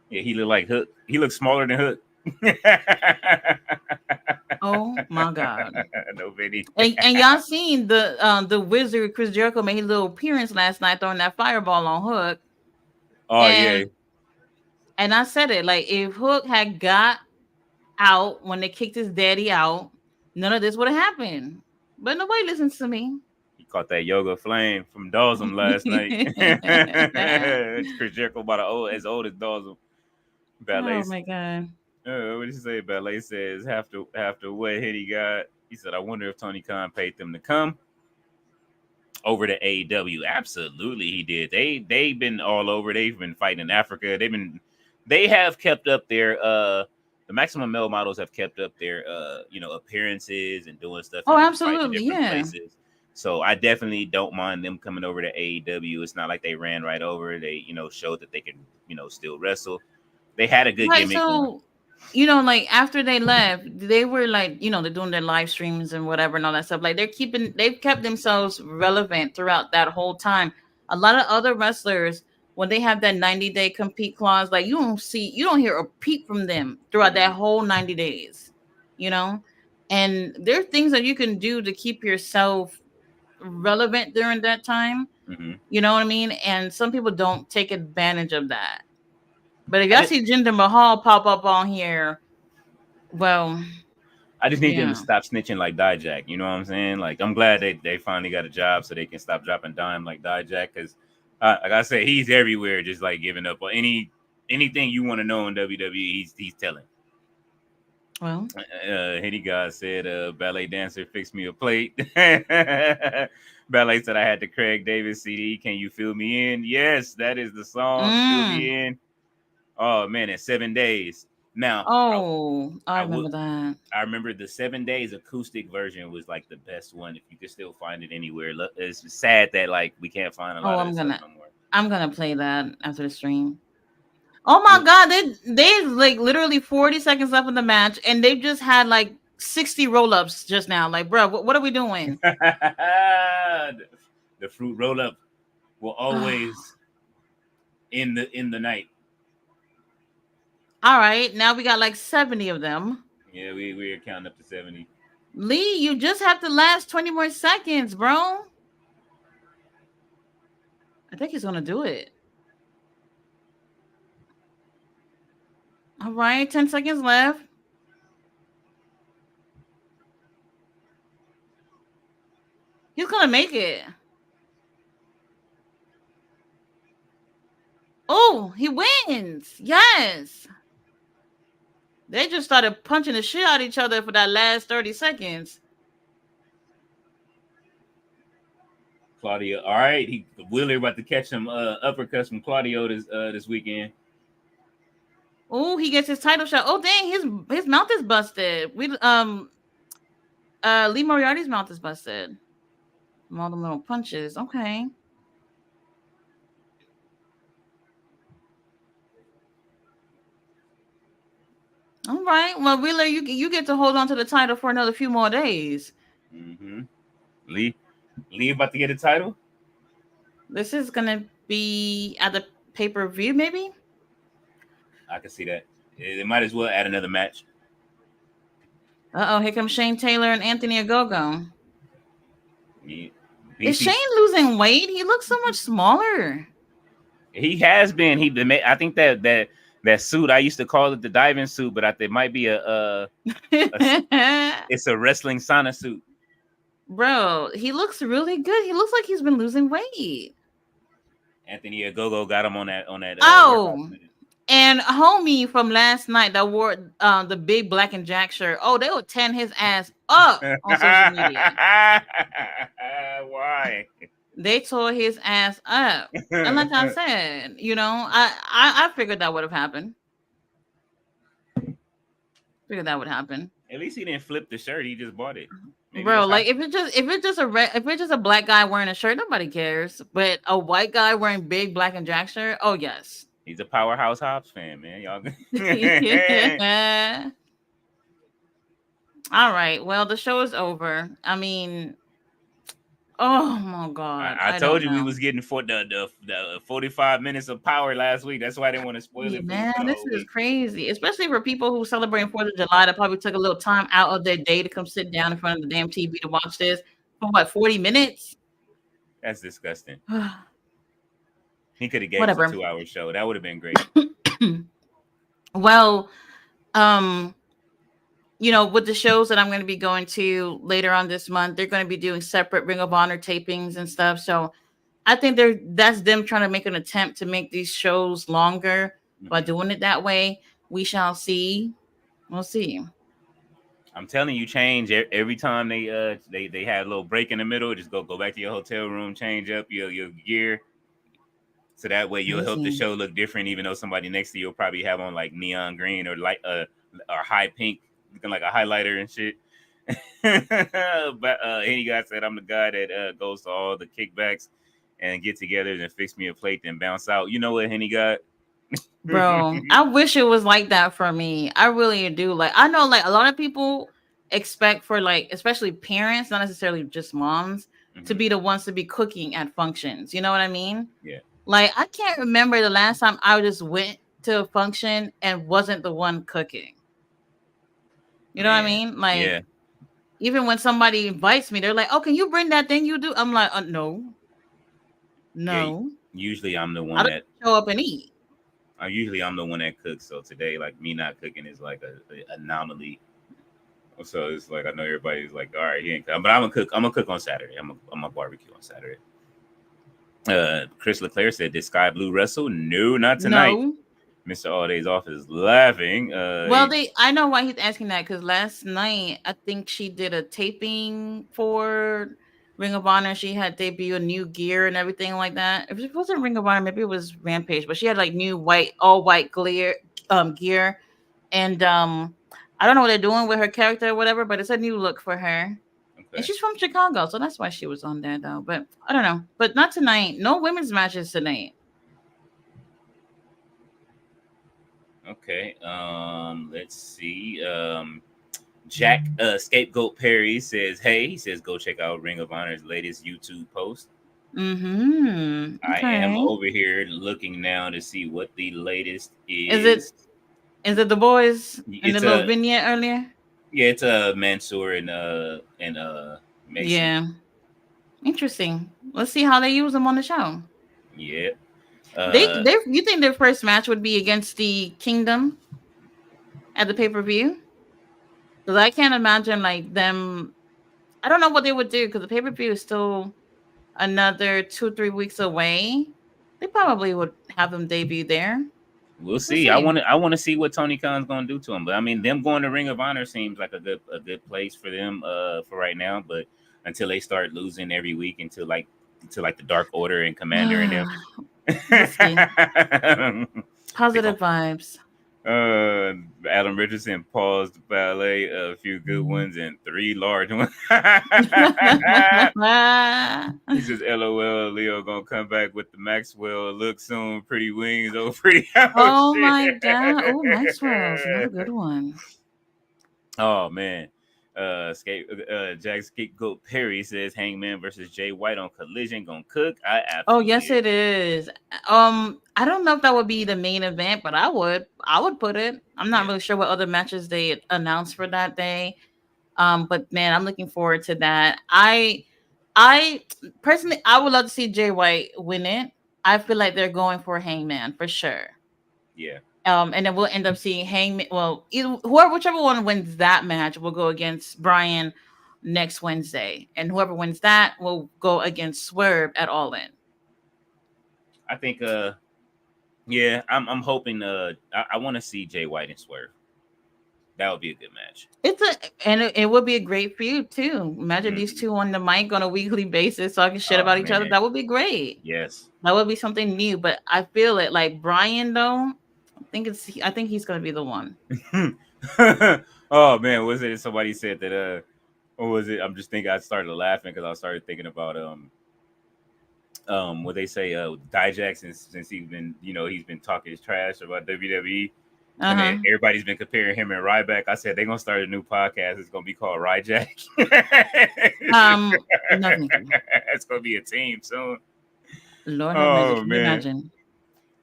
yeah. He looked like Hook. He looked smaller than Hook. Oh my God. No video. And y'all seen the Wizard Chris Jericho made his little appearance last night throwing that fireball on Hook. Oh yeah. And I said it, like if Hook had got out when they kicked his daddy out, none of this would have happened. But nobody listens to me. He caught that yoga flame from Dawson last night. It's Chris Jericho about as old as Dawson. Ballet. Oh my God. What did you say? Ballet says after what hit he got, he said, I wonder if Tony Khan paid them to come over to AEW. Absolutely he did. They've been all over. They've been fighting in Africa. They have kept up their the Maximum Male models have kept up their appearances and doing stuff. Oh, absolutely, yeah. Places. So I definitely don't mind them coming over to AEW. It's not like they ran right over. They showed that they can still wrestle. They had a good gimmick. So like after they left, they were like they're doing their live streams and whatever and all that stuff. Like they've kept themselves relevant throughout that whole time. A lot of other wrestlers, when they have that 90-day compete clause, like you don't hear a peep from them throughout that whole 90 days, and there are things that you can do to keep yourself relevant during that time. Mm-hmm. You know what I mean? And some people don't take advantage of that. But if y'all see Jinder Mahal pop up on here, well, I just need them to stop snitching like Dijak. You know what I'm saying? Like, I'm glad they finally got a job so they can stop dropping dime like Dijak. Because, like I said, he's everywhere, just like giving up on anything you want to know in WWE. He's telling. Well, Henny God said, ballet dancer, fix me a plate. Ballet said, I had the Craig Davis CD. Can you fill me in? Yes, that is the song. Fill me in. Oh man, in 7 days. Now, Oh, I I would remember that. I remember the 7 days acoustic version was like the best one if you could still find it anywhere. It's sad that like we can't find a Oh, lot of this stuff no more. I'm gonna play that after the stream. Oh my Well, god, they like literally 40 seconds left in the match, and they've just had like 60 roll-ups just now. Like, bro, what are we doing? the fruit roll up will always in the night. All right, now we got like 70 of them. Yeah, we're counting up to 70. Lee, you just have to last 20 more seconds, bro. I think he's gonna do it. All right, 10 seconds left. He's gonna make it. Oh, he wins. Yes. They just started punching the shit out of each other for that last 30 seconds. Claudio, all right, Wheeler about to catch some uppercuts from Claudio this weekend. Oh, he gets his title shot. Oh, dang, his mouth is busted. Lee Moriarty's mouth is busted from all the little punches. Okay. All right. Well, Wheeler, you get to hold on to the title for another few more days. Mm-hmm. Lee about to get a title. This is gonna be at the pay-per-view, maybe. I can see that. They might as well add another match. Uh-oh, here comes Shane Taylor and Anthony Ogogo. Yeah. Is Shane losing weight? He looks so much smaller. He has been. I think that suit, I used to call it the diving suit, but it might be it's a wrestling sauna suit. Bro, he looks really good. He looks like he's been losing weight. Anthony Ogogo got him on that. Oh, and homie from last night that wore the big Black and Jack shirt. Oh, they would tan his ass up on social media. Why? They tore his ass up. And like I said, I figured that would have happened. Figured that would happen. At least he didn't flip the shirt. He just bought it. Maybe bro, like if it's just a black guy wearing a shirt, nobody cares. But a white guy wearing big Black and Jack shirt, oh yes. He's a Powerhouse Hobbs fan, man. Y'all. All right. Well, the show is over. I mean, oh my god! I told you we was getting the 45 minutes of power last week. That's why I didn't want to spoil it. Man, this is crazy, especially for people who celebrate 4th of July. That probably took a little time out of their day to come sit down in front of the damn TV to watch this for what 40 minutes. That's disgusting. He could have gave us a 2-hour show. That would have been great. Well, with the shows that I'm going to be going to later on this month, they're going to be doing separate Ring of Honor tapings and stuff. So I think that's them trying to make an attempt to make these shows longer by doing it that way. We shall see. We'll see. I'm telling you, change every time they have a little break in the middle. Just go back to your hotel room, change up your gear. So that way you'll help the show look different, even though somebody next to you will probably have on like neon green or like or high pink, looking like a highlighter and shit. But any guy said I'm the guy that goes to all the kickbacks and get-togethers and fix me a plate, then bounce out. You know what Henny got? Bro, I wish it was like that for me. I really do. Like, I know like a lot of people expect for like, especially parents, not necessarily just moms, to be the ones to be cooking at functions. You know what I mean? Yeah. Like, I can't remember the last time I just went to a function and wasn't the one cooking. You know what I mean? Like, even when somebody invites me, they're like, "Oh, can you bring that thing you do?" I'm like, "No." Yeah, usually I'm the one that show up and eat. Usually I'm the one that cooks. So today, like me not cooking is like a anomaly. So it's like I know everybody's like, "All right, he ain't cooking," but I'm gonna cook. I'm gonna cook on Saturday. I'm gonna barbecue on Saturday. Chris Leclerc said, "Did Sky Blue wrestle?" No, not tonight. No. Mr. All Day's off is laughing. Well, I know why he's asking that, because last night I think she did a taping for Ring of Honor. She had debuted new gear and everything like that. If it wasn't Ring of Honor, maybe it was Rampage, but she had like new all white gear, and I don't know what they're doing with her character or whatever, but it's a new look for her. And Okay. she's from Chicago, so that's why she was on there though. But I don't know. But not tonight. No women's matches tonight. Okay. Let's see. Jack Scapegoat Perry says, "Hey," he says, "Go check out Ring of Honor's latest YouTube post." Mm-hmm. I am Okay. over here looking now to see what the latest Is it is. is it the boys in the It's little a vignette earlier? yeah, it's a Mansoor and Mason. Yeah. Interesting. Let's see how they use them on the show. Yeah. They Uh, they you think their first match would be against the Kingdom at the pay-per-view? Because I can't imagine like them. I don't know what they would do because the pay-per-view is still another 2 3 weeks away. They probably would have them debut there. we'll We'll see. see. I want to see what Tony Khan's gonna do to him. But I mean, them going to Ring of Honor seems like a good place for them for right now. But until they start losing every week until like the Dark Order and Commander and them, We'll see. they Positive gon' vibes. Adam Richardson paused the ballet, a few good ones and three large ones. He says, "LOL, Leo gonna come back with the Maxwell look soon. Pretty wings, oh pretty oh Oh shit." my god. Oh, Maxwell's another good one. Oh man. Jack Scapegoat Perry says Hangman versus Jay White on Collision gonna cook. I Oh, absolutely yes, it is. I don't know if that would be the main event, but I would put it. I'm not yeah. really sure what other matches they announced for that day. But man, I'm looking forward to that. I personally, I would love to see Jay White win it. I feel like they're going for Hangman for sure. Yeah. And then we'll end up seeing Hangman. Well, either whoever, whichever one wins that match, will go against Brian next Wednesday, and whoever wins that will go against Swerve at All In. I think yeah, I'm hoping I want to see Jay White and Swerve. That would be a good match. It would be a great feud too. Imagine these Mhm. two on the mic on a weekly basis talking shit Oh about each other. man. That would be great. Yes. That would be something new. But I feel it like Brian though. I think he's gonna be the one. Oh man, was it somebody said that or was it I'm just thinking I started laughing because I started thinking about what they say Dijak since he's been he's been talking his trash about WWE Uh and then huh. everybody's been comparing him and Ryback. I said they're gonna start a new podcast. It's gonna be called Ryjack. No, thank you. It's gonna be a team soon. Lord have mercy. Oh Can you man. imagine?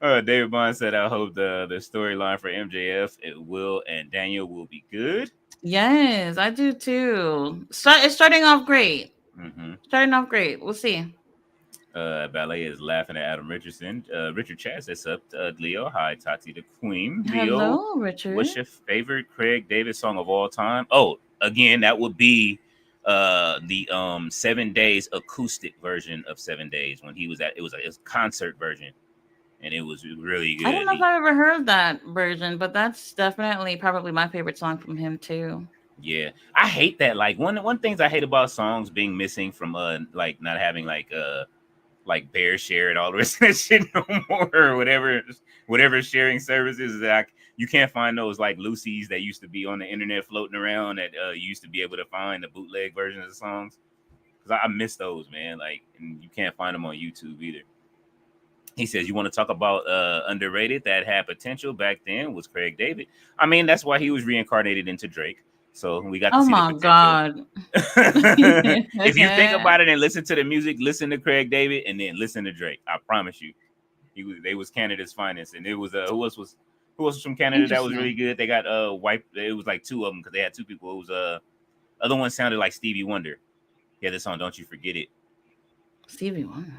David Bond said, "I hope the storyline for MJF, it will and Daniel will be good." Yes, I do too. It's starting off great. Mm-hmm. Starting off great. We'll see. Ballet is laughing at Adam Richardson. Richard Chaz says, "Up, Leo. Hi, Tati the Queen. Leo, Hello, Richard. what's your favorite Craig David song of all time?" Oh, again, that would be the 7 days acoustic version of 7 days when he was at it was a concert version and it was really I don't good. know if I've ever heard that version, but that's definitely probably my favorite song from him too. Yeah, I hate that. Like one things I hate about songs being missing from like not having like Bear Share and all the rest of that shit no more or whatever sharing services that you can't find those like Lucy's that used to be on the internet floating around that you used to be able to find the bootleg versions of songs because I miss those, man. Like, and you can't find them on YouTube either. He says, "You want to talk about underrated that had potential back then was Craig David. I mean, that's why he was reincarnated into Drake. So we got to Oh see the my potential. god. If you think about it and listen to the music, listen to Craig David and then listen to Drake. I promise you, they was Canada's finest. And it was who else was from Canada that was really Interesting. good? They got wiped. It was like two of them because they had two people. It was other one sounded like Stevie Wonder. Yeah, this song "Don't You Forget It." Stevie Wonder.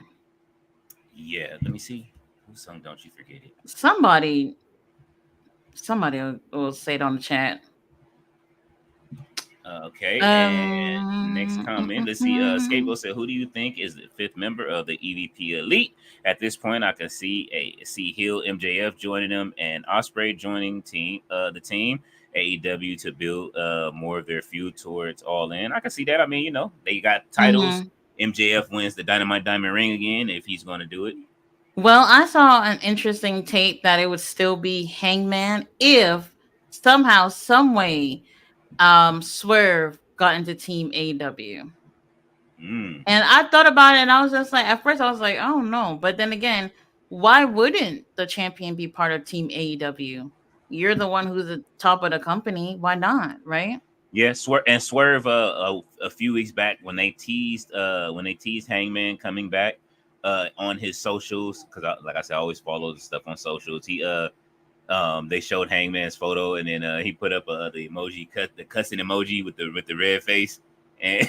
Yeah, let me see. Who sung "Don't You Forget It"? Somebody, somebody will say it on the chat. Okay, and next comment. Let's see. Skateboard said, "Who do you think is the fifth member of the EVP Elite?" At this point, I can see Hill, MJF joining them, and Osprey joining the team. AEW to build more of their feud towards All In. I can see that. I mean, they got titles. Mhm. MJF wins the Dynamite Diamond Ring again if he's going to do it. Well, I saw an interesting tape that it would still be Hangman if somehow, some way, Swerve got into Team AW. Mm. And I thought about it, and I was just like, at first, I was like, oh no. But then again, why wouldn't the champion be part of Team AEW? You're the one who's the top of the company. Why not? Right? Yeah, Swerve a few weeks back when they teased Hangman coming back on his socials, because like I said, I always follow the stuff on socials. They showed Hangman's photo, and then he put up the emoji, the cussing emoji with the red face, and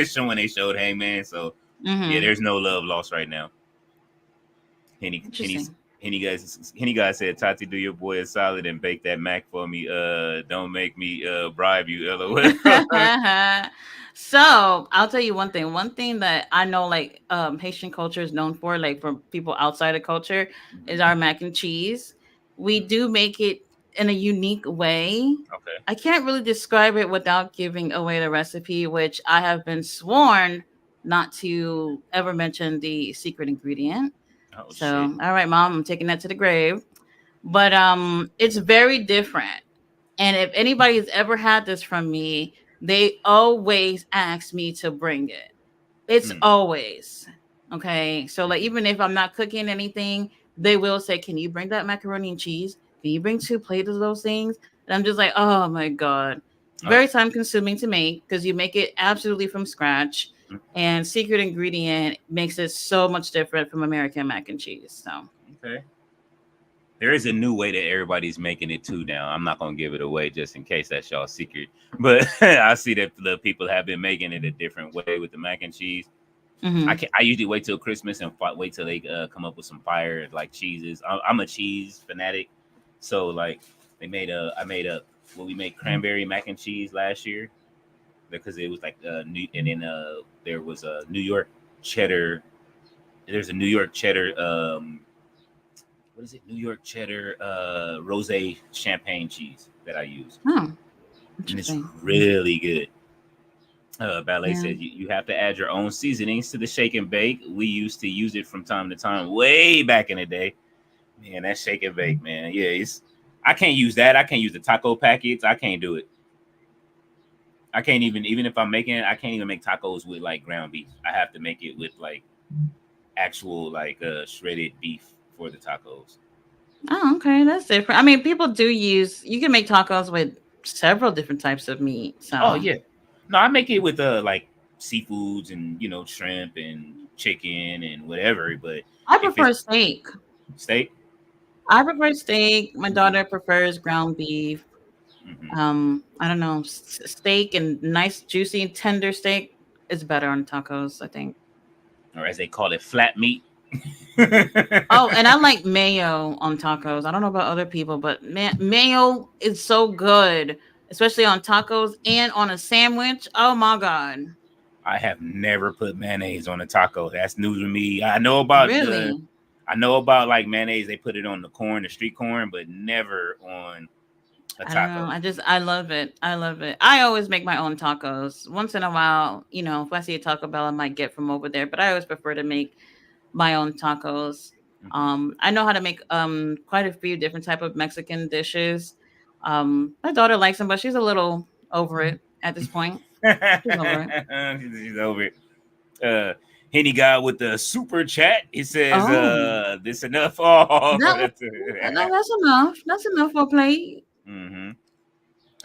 showing they showed Hangman. So yeah, Mm-hmm. there's no love lost right now. Henny Interesting. Henny guys said, Tati, do your boy a solid and bake that mac for me. Don't make me bribe you, LOL. So I'll tell you one thing. One thing that I know, like, Haitian culture is known for, like, for people outside of culture, is our mac and cheese. We do make it in a unique way. Okay. I can't really describe it without giving away the recipe, which I have been sworn not to ever mention the secret ingredient. Oh shit. So, all right, mom, I'm taking that to the grave. But it's very different. And if anybody's ever had this from me, they always ask me to bring it. It's Hmm. always okay. So, like, even if I'm not cooking anything, they will say, "Can you bring that macaroni and cheese? Can you bring 2 plates of those things?" And I'm just like, "Oh my god." Oh. Very time consuming to make because you make it absolutely from scratch, Mm, and secret ingredient makes it so much different from American mac and cheese. So, okay. There is a new way that everybody's making it too now. I'm not gonna give it away just in case that's y'all secret, but I see that the people have been making it a different way with the mac and cheese. mm-hmm. I usually wait till Christmas and wait till they come up with some fire like cheeses. I'm a cheese fanatic, so like I made a well, we made cranberry mac and cheese last year because it was like new, and then there was a New York cheddar. There's a New York cheddar. What is it? New York cheddar rose champagne cheese that I use, Oh, and it's interesting. really good. Ballet Yeah. said you have to add your own seasonings to the shake and bake. We used to use it from time to time, way back in the day. Man, that shake and bake, man. Yeah, it's I can't use that. I can't use the taco packets. I can't do it. I can't even if I'm making it, I can't even make tacos with like ground beef. I have to make it with like actual like shredded beef for the tacos. Oh, okay. That's different. I mean, people do use, you can make tacos with several different types of meat. Oh So, yeah. No, I make it with like seafoods and shrimp and chicken and whatever. But I if it's prefer steak. steak, I prefer steak. My mm-hmm, daughter prefers ground beef. mm-hmm. I don't know, steak and nice, juicy, tender steak is better on tacos, I think. Or as they call it, flat meat. Oh, and I like mayo on tacos. I don't know about other people, but mayo is so good, especially on tacos and on a sandwich. Oh my god. I have never put mayonnaise on a taco. That's new to me. Really? I know about like mayonnaise. They put it on the corn, the street corn, but never on a I don't know. taco. I love it. I love it. I always make my own tacos. Once in a while, if I see a Taco Bell, I might get from over there, but I always prefer to make my own tacos. Mm-hmm. I know how to make quite a few different type of Mexican dishes. My daughter likes them, but she's a little over it at this point. She's over it. She's over it. Henny guy with the super chat. He says, Oh, this enough. Oh, that, that's that's enough. That's enough for a plate. mm-hmm.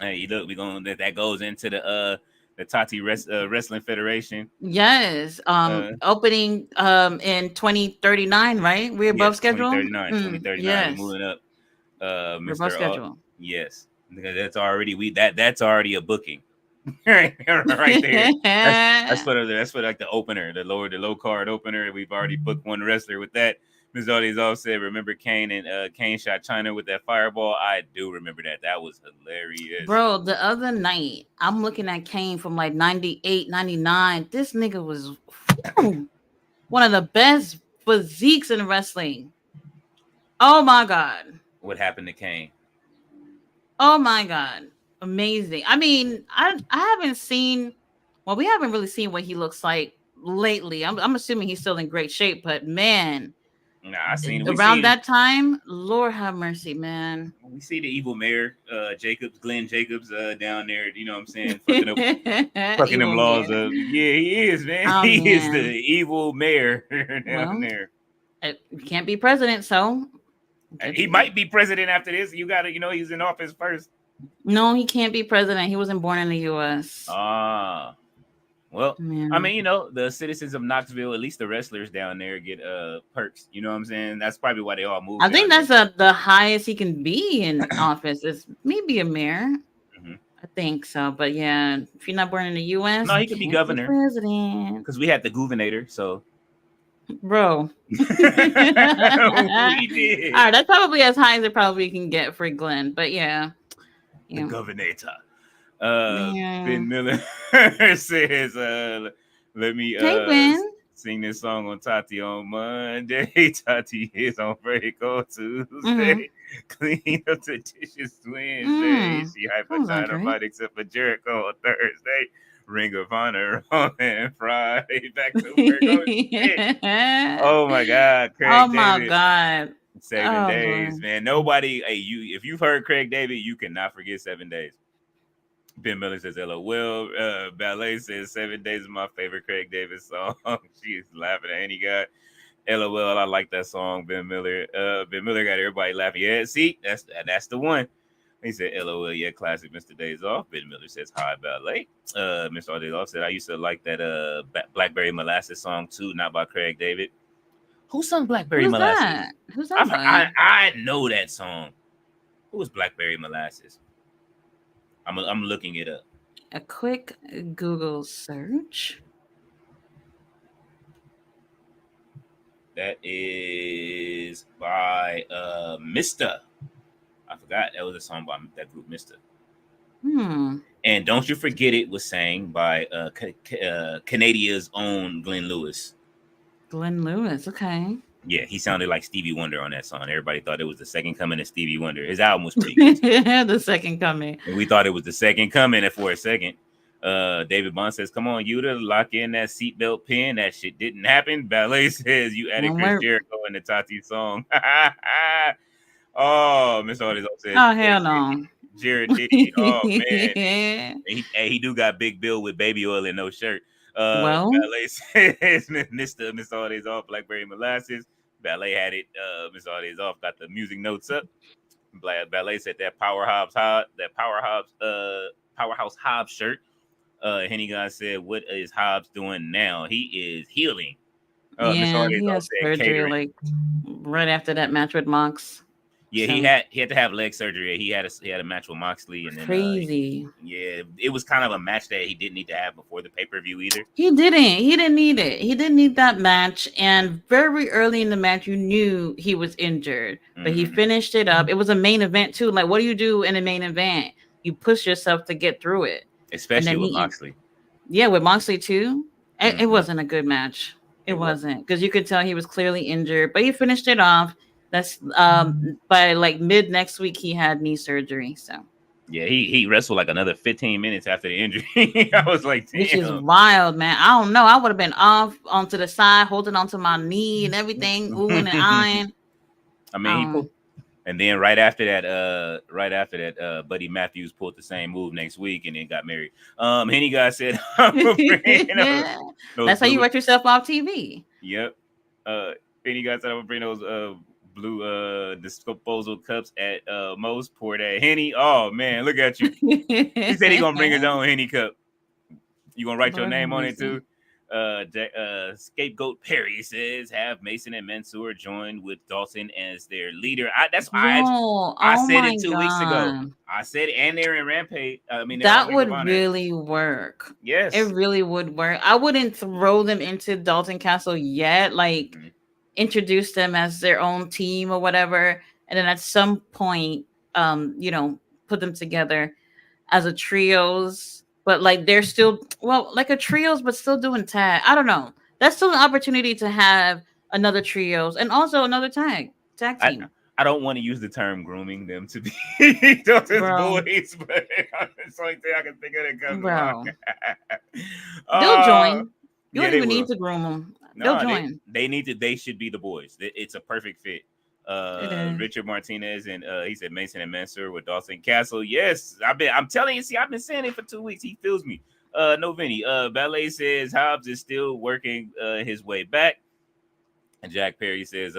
Hey, look, we going that goes into the Tati Wrestling Federation. Yes. Uh, Opening in 2039, right? We're above yes, schedule. 2039. We're Yes. moving up. We're above Mr. schedule. Yes. That's already that's already a booking. right there. That's for like the opener, the low card opener. We've already booked one wrestler with that. Ms. Audi's all said, remember Kane and Kane shot China with that fireball? I do remember that. That was hilarious. Bro, the other night, I'm looking at Kane from like 98, 99. This nigga was one of the best physiques in wrestling. Oh my God. What happened to Kane? Oh my God. Amazing. I mean, I haven't seen, well, we haven't really seen what he looks like lately. I'm assuming he's still in great shape, but man, Nah, I seen we Around seen that time, Lord have mercy, man. we see the evil mayor, Jacobs, Glenn Jacobs, down there. You know what I'm saying? Fucking them Evil laws man. up. Yeah, he is, man. Oh He is the man. evil mayor down Well, there. you can't be president, so He might be president after this. You gotta, he's in office first. no, he can't be president. He wasn't born in the U.S. Ah, well, I Man. mean, the citizens of Knoxville, at least the wrestlers down there, get perks. You know what I'm saying? That's probably why they all moved. I think down that's the highest he can be in office is maybe a mayor. there. I think so, but yeah, if you're not born in the U.S., No, you he could be can't be governor president, because we had the gubernator. So bro. we did All right, that's probably as high as it probably can get for Glenn, but yeah, the yeah. governor. Yeah. Ben Miller says, let me Hey, Ben. sing this song on Tati on Monday. Tati is on break on Tuesday. Mhm. Clean up the dishes Wednesday. Mm. She Sounds like hyper except for Jericho on Thursday. Ring of Honor on Friday. Back to work on shit. Oh my God, Craig Oh my David. God. 7 Oh, days, Lord. man. Nobody, hey, if you've heard Craig David, you cannot forget 7 days. Ben Miller says, LOL. Ballet says 7 days is my favorite Craig David song. She's laughing at any guy. LOL, I like that song, Ben Miller. Ben Miller got everybody laughing. Yeah, see, that's the one. He said, LOL, yeah, classic Mr. Days Off. Ben Miller says, hi, Ballet. Mr. Days Off said, I used to like that Blackberry Molasses song too, not by Craig David. Who sung Blackberry Who's Molasses? that? Who's that by? I know that song. Who was Blackberry Molasses? I'm looking it up. A quick Google search. That is by Mr. I forgot that was a song by that group Mr. And don't you forget it was sang by Canadia's own Glenn Lewis. Glenn Lewis, okay. Yeah, he sounded like Stevie Wonder on that song. Everybody thought it was the second coming of Stevie Wonder. His album was pretty good. The second coming. And we thought it was the second coming for a second. David Bond says, come on, Yuta, lock in that seatbelt pin. That shit didn't happen. Ballet says you added Chris Jericho in the Tati song. Oh, Miss Artis says, oh, hell no. Jared Diddy. Oh, man. He do got big bill with baby oil and no shirt. Well, Ballet says Miss Artis off Blackberry Molasses. Ballet had it. Miss Artis off got the music notes up. Ballet said that Powerhouse Hobbs shirt. Henny guy said, what is Hobbs doing now? He is healing. Yeah, he has surgery like right after that match with Mox. Yeah, so, he had to have leg surgery. He had a match with Moxley, and then crazy. Yeah, it was kind of a match that he didn't need to have before the pay-per-view either. He didn't need it. He didn't need that match. And very early in the match, you knew he was injured, but he finished it up. It was a main event too. Like, what do you do in a main event? You push yourself to get through it, especially with Moxley. Yeah, with Moxley too. It wasn't a good match. It wasn't, because you could tell he was clearly injured, but he finished it off. That's by like mid next week he had knee surgery. So yeah, he wrestled like another 15 minutes after the injury. I was like, damn. Which is wild, man. I don't know. I would have been off onto the side, holding onto my knee and everything, oohing and eyeing. I mean, and then right after that, Buddy Matthews pulled the same move next week and then got married. Henny guy said, that's how you write yourself off TV. Yep. Henny guy said, I'm gonna bring those blue disposal cups at Moe's. Pour that Henny. Oh man, look at you. He said he gonna bring his own Henny cup. You gonna write your name on it too? Scapegoat Perry says, have Mason and Mansoor joined with Dalton as their leader. I said it 2 weeks ago. I said it, and they're in Rampage. I mean, that would really work. Yes, it really would work. I wouldn't throw them into Dalton Castle yet. Like, introduce them as their own team or whatever, and then at some point, put them together as a trios. But like they're still like a trios, but still doing tag. I don't know. That's still an opportunity to have another trios and also another tag team. I don't want to use the term grooming them to be Dalton's boys, but it's the only thing I can think of that comes Bro. They'll join. You don't even need to groom them. they'll No, join. they should be the boys. It's a perfect fit. It is. Richard Martinez and he said Mason and Mansoor with Dawson Castle. Yes, I'm telling you, see, I've been saying it for 2 weeks. He feels me. No Vinny. Ballet says Hobbs is still working his way back. And Jack Perry says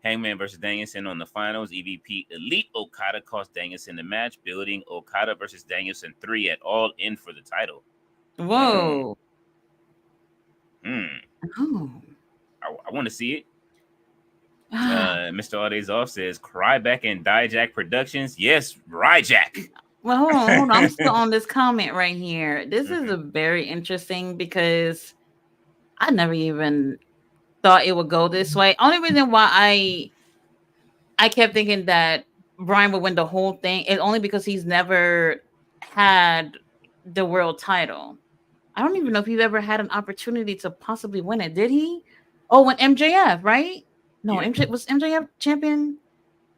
Hangman versus Danielson on the finals. EVP Elite Okada cost Danielson the match, building Okada versus Danielson 3 at All In for the title. Whoa. Oh. I want to see it. Mr. All Days Off says Cryback and Dijak Productions. Yes, Ryjack. Well, hold on. I'm still on this comment right here. This is a very interesting because I never even thought it would go this way. Only reason why I kept thinking that Brian would win the whole thing is only because he's never had the world title. I don't even know if he's ever had an opportunity to possibly win it. Did he? Oh, when MJF, right? No, Yeah. was MJF champion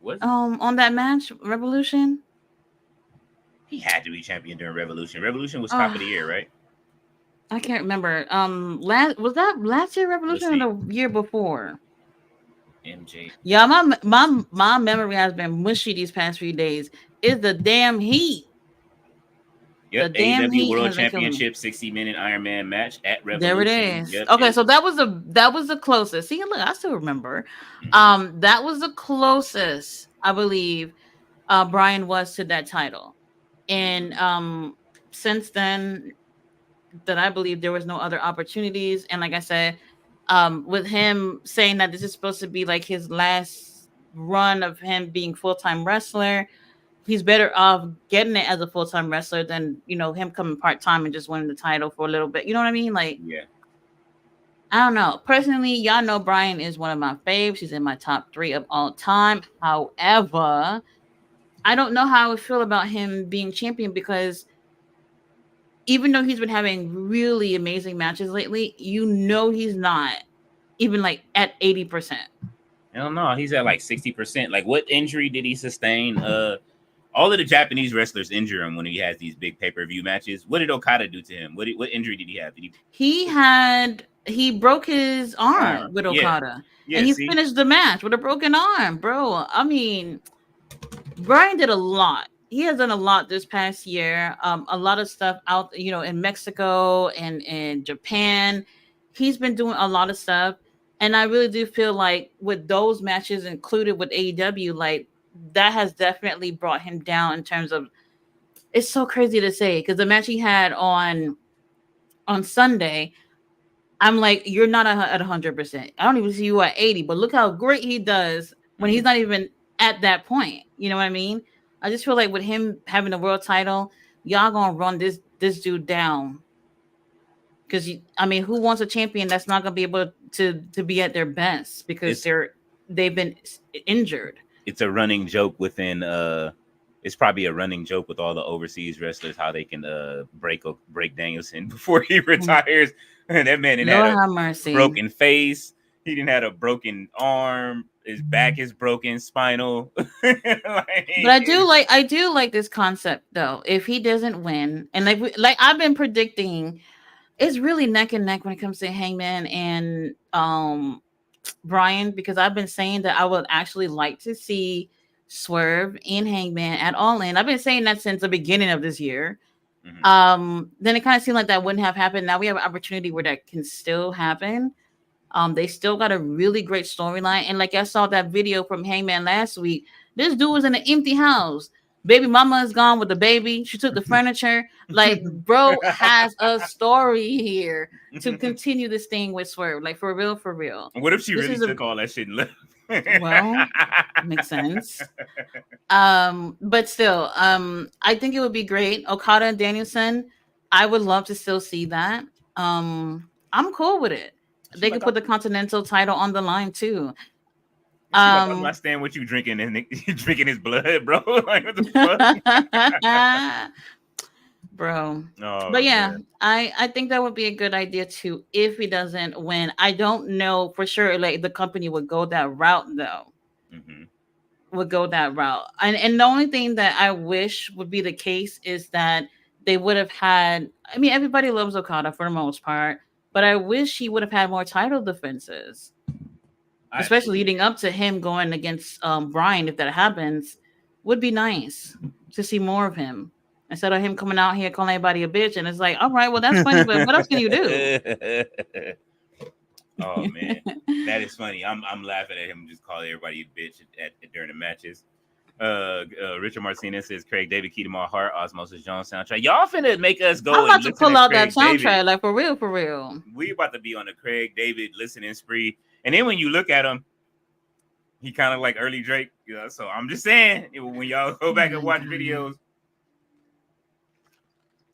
What? on that match, Revolution? He had to be champion during Revolution. Revolution was top of the year, right? I can't remember. Was that last year Revolution or the year before? MJ. Yeah, my memory has been mushy these past few days. It's the damn heat. Yep, AEW World Championship 60-minute Iron Man match at Revolution. There it is. Yep, okay, so that was the closest. See, look, I still remember. That was the closest, I believe, Brian was to that title. And since then, that I believe there was no other opportunities. And like I said, with him saying that this is supposed to be like his last run of him being full-time wrestler, he's better off getting it as a full-time wrestler than, him coming part-time and just winning the title for a little bit. You know what I mean? Like, yeah. I don't know. Personally, y'all know Brian is one of my faves. He's in my top 3 of all time. However, I don't know how I would feel about him being champion because even though he's been having really amazing matches lately, he's not even like at 80%. I don't know. He's at like 60%. Like, what injury did he sustain? All of the Japanese wrestlers injure him when he has these big pay-per-view matches. What did Okada do to him? What injury did he have? He broke his arm with Okada. Yeah, and he finished the match with a broken arm, bro. I mean, Brian did a lot. He has done a lot this past year. A lot of stuff out, in Mexico and in Japan. He's been doing a lot of stuff. And I really do feel like with those matches included with AEW, like that has definitely brought him down in terms of, it's so crazy to say because the match he had on Sunday, I'm like, you're not at 100%. I don't even see you at 80, but look how great he does when he's not even at that point. You know what I mean? I just feel like with him having the world title, y'all gonna run this dude down. Because who wants a champion that's not gonna be able to be at their best because they've been injured? It's a running joke within. It's probably a running joke with all the overseas wrestlers how they can break Danielson before he retires. And that man didn't have a broken face. He didn't have a broken arm. His back is broken, spinal. But I do like this concept though. If he doesn't win, and like I've been predicting, it's really neck and neck when it comes to Hangman and Brian, because I've been saying that I would actually like to see Swerve and Hangman at All In. I've been saying that since the beginning of this year. Then it kind of seemed like that wouldn't have happened. Now we have an opportunity where that can still happen. They still got a really great storyline. And like I saw that video from Hangman last week, this dude was in an empty house. Baby mama is gone with the baby. She took the furniture. Like, bro has a story here to continue this thing with Swerve. Like, for real, for real. What if she really took all that shit and left? Well, makes sense. But still, I think it would be great. Okada and Danielson, I would love to still see that. I'm cool with it. They could put the Continental title on the line too. I'm not staying with you drinking and drinking his blood, bro. Like, what the fuck? Bro. But yeah, man. I think that would be a good idea too if he doesn't win. I don't know for sure like the company would go that route though. Would go that route. And the only thing that I wish would be the case is that they would have had, everybody loves Okada for the most part. but I wish he would have had more title defenses, especially leading up to him going against Brian. If that happens, would be nice to see more of him instead of him coming out here calling everybody a bitch. And it's like, all right, well that's funny, but what else can you do? Oh man, that is funny. I'm laughing at him just calling everybody a bitch during the matches. Richard Martinez says Craig David key to my heart, Osmosis Jones soundtrack. Y'all finna make us go. I'm about to pull out Craig that soundtrack, David. like for real. We about to be on the Craig David listening spree, and then when you look at him, he kind of like early Drake. You know, so I'm just saying when y'all go back and watch videos.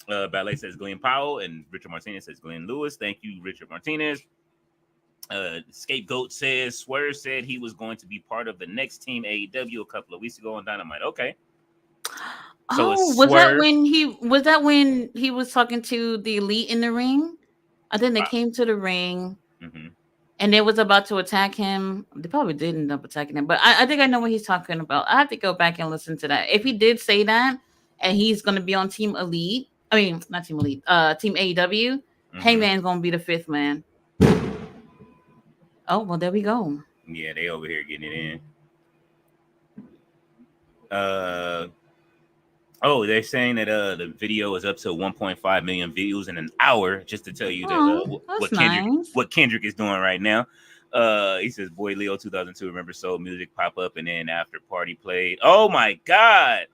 Ballet says Glenn Powell, and Richard Martinez says Glenn Lewis. Thank you, Richard Martinez. Scapegoat says Swerve said he was going to be part of the next team AEW a couple of weeks ago on Dynamite. Okay. So was that when he was talking to the Elite in the ring? I think they came to the ring, and they was about to attack him. They probably did end up attacking him, but I think I know what he's talking about. I have to go back and listen to that. If he did say that, and he's going to be on Team Elite, I mean not Team Elite, Team AEW, Hangman's going to be the fifth man. Oh, well, there we go. Yeah, they over here getting it in. They're saying that the video is up to 1.5 million views in an hour, just to tell you what Kendrick is doing right now. He says, Boy Leo 2002, remember Soul Music pop up, and then After Party played. Oh my God.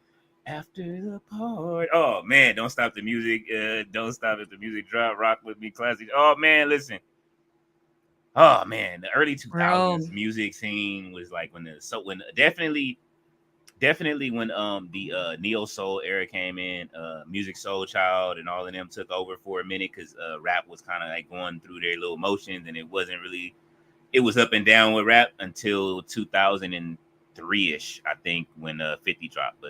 After the party. Oh man, don't stop the music. Don't stop if the music drop. Rock with me, classic. Oh man, listen. Oh man, the early 2000s music scene was like definitely when the neo soul era came in, Music Soul Child and all of them took over for a minute because rap was kind of like going through their little motions, and it was up and down with rap until 2003ish, I think, when 50 dropped,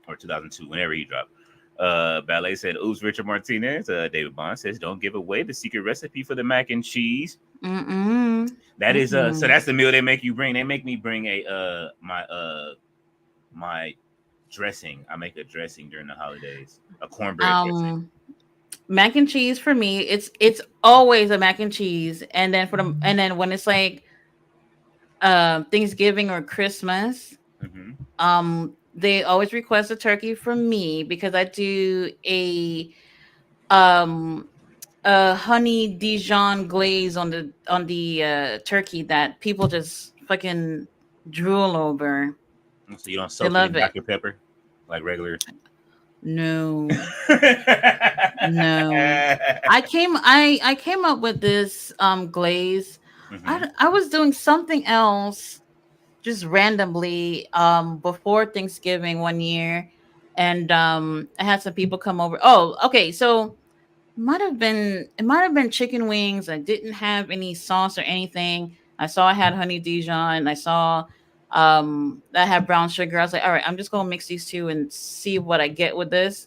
or 2002, whenever he dropped. Ballet said, "Oops, Richard Martinez." David Bond says, "Don't give away the secret recipe for the mac and cheese." That is so that's the meal they make you bring. They make me bring my dressing. I make a dressing during the holidays, a cornbread dressing. Mac and cheese for me, it's always a mac and cheese, and then when it's like Thanksgiving or Christmas, they always request a turkey from me because I do a honey Dijon glaze on the turkey that people just fucking drool over. So you don't soak it in Dr. Pepper like regular? No. No. I came up with this glaze. I was doing something else just randomly before Thanksgiving one year, and I had some people come over. Oh, okay, so it might have been chicken wings. I didn't have any sauce or anything. I saw I had honey Dijon. I saw I had brown sugar. I was like, all right, I'm just gonna mix these two and see what I get with this.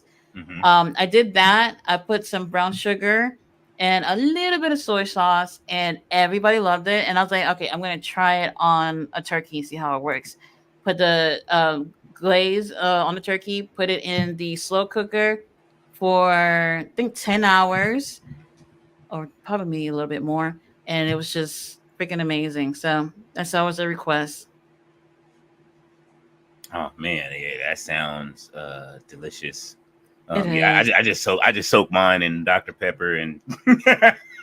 I did that. I put some brown sugar and a little bit of soy sauce, and everybody loved it. And I was like, okay, I'm gonna try it on a turkey and see how it works. Put the glaze on the turkey, put it in the slow cooker for I think 10 hours, or probably a little bit more, and it was just freaking amazing. So that's always a request. Oh man, yeah, that sounds delicious. Yeah, I just soak mine in Dr. Pepper and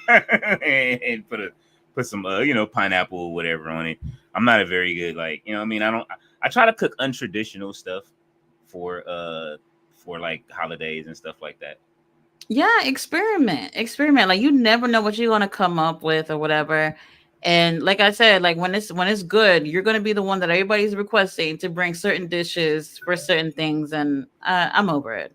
and put some pineapple or whatever on it. I'm not a very good I try to cook untraditional stuff for like holidays and stuff like that. Yeah, experiment. Like you never know what you're gonna come up with or whatever. And like I said, like when it's good, you're gonna be the one that everybody's requesting to bring certain dishes for certain things, and I'm over it.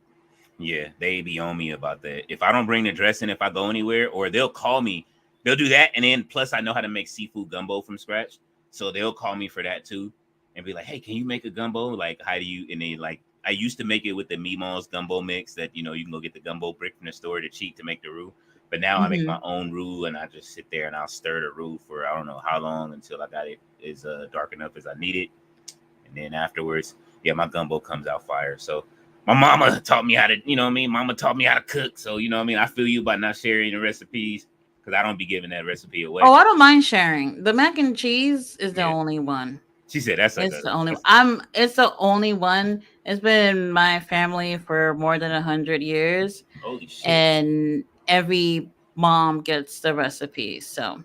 Yeah, they be on me about that. If I don't bring the dressing, if I go anywhere, or they'll call me, they'll do that, and then plus I know how to make seafood gumbo from scratch, so they'll call me for that too, and be like, "Hey, can you make a gumbo? Like, how do you?" And they like, I used to make it with the Meemaw's gumbo mix that you can go get the gumbo brick from the store to cheat to make the roux. But now I make my own roux, and I just sit there and I'll stir the roux for I don't know how long until I got it as dark enough as I need it, and then afterwards, yeah, my gumbo comes out fire. So. My mama taught me how to, Mama taught me how to cook. So, I feel you by not sharing the recipes because I don't be giving that recipe away. Oh, I don't mind sharing. The mac and cheese is the Yeah. only one. She said that's like It's the only. It's the only one. It's been in my family for more than 100 years, holy shit. and every mom gets the recipe. So,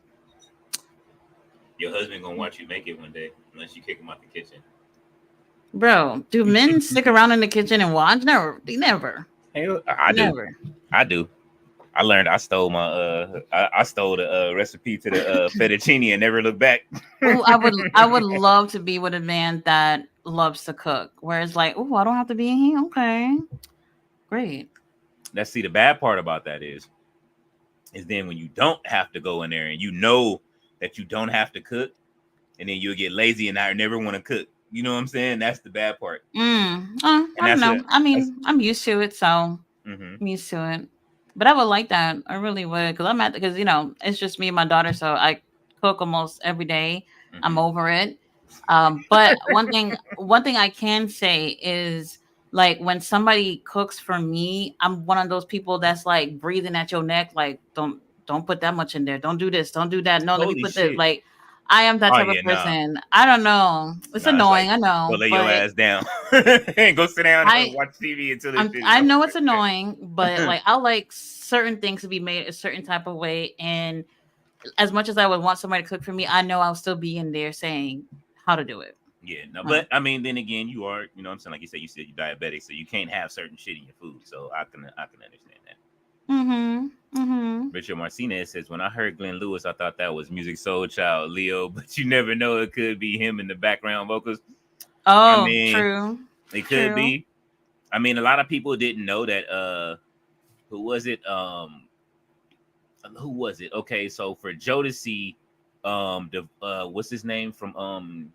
Your husband gonna watch you make it one day, unless you kick him out the kitchen. bro, do men stick around in the kitchen and watch? Never. They never. Hey, I do. Never. I do. I learned. I stole my. I stole the recipe to the fettuccine and never looked back. Oh, I would love to be with a man that loves to cook. Where it's like, oh, I don't have to be in here. Okay, great. Let's see. The bad part about that is then when you don't have to go in there and you know that you don't have to cook, and then you'll get lazy and I never want to cook. You know what I'm saying? That's the bad part. I don't know. I mean, I'm used to it, so I'm used to it. But I would like that. I really would, because you know it's just me and my daughter, so I cook almost every day. I'm over it. But one thing I can say is, like, when somebody cooks for me, I'm one of those people that's like breathing at your neck, like don't put that much in there. Don't do this. Don't do that. No, let me put this. Like, I am that type of person. I don't know. It's annoying. Like, I know. Go lay your ass down and go sit down and watch TV until I know it's annoying, but like I like certain things to be made a certain type of way. And as much as I would want somebody to cook for me, I know I'll still be in there saying how to do it. Yeah, no, but I mean, then again, you are, you know what I'm saying? Like you said you're diabetic, so you can't have certain shit in your food. So I can understand that. Richard Martinez says, when I heard Glenn Lewis, I thought that was Music Soul Child, Leo, but you never know, it could be him in the background vocals. Oh, I mean, true. It could be. I mean, a lot of people didn't know that. Who was it? Okay, so for Jodeci, what's his name from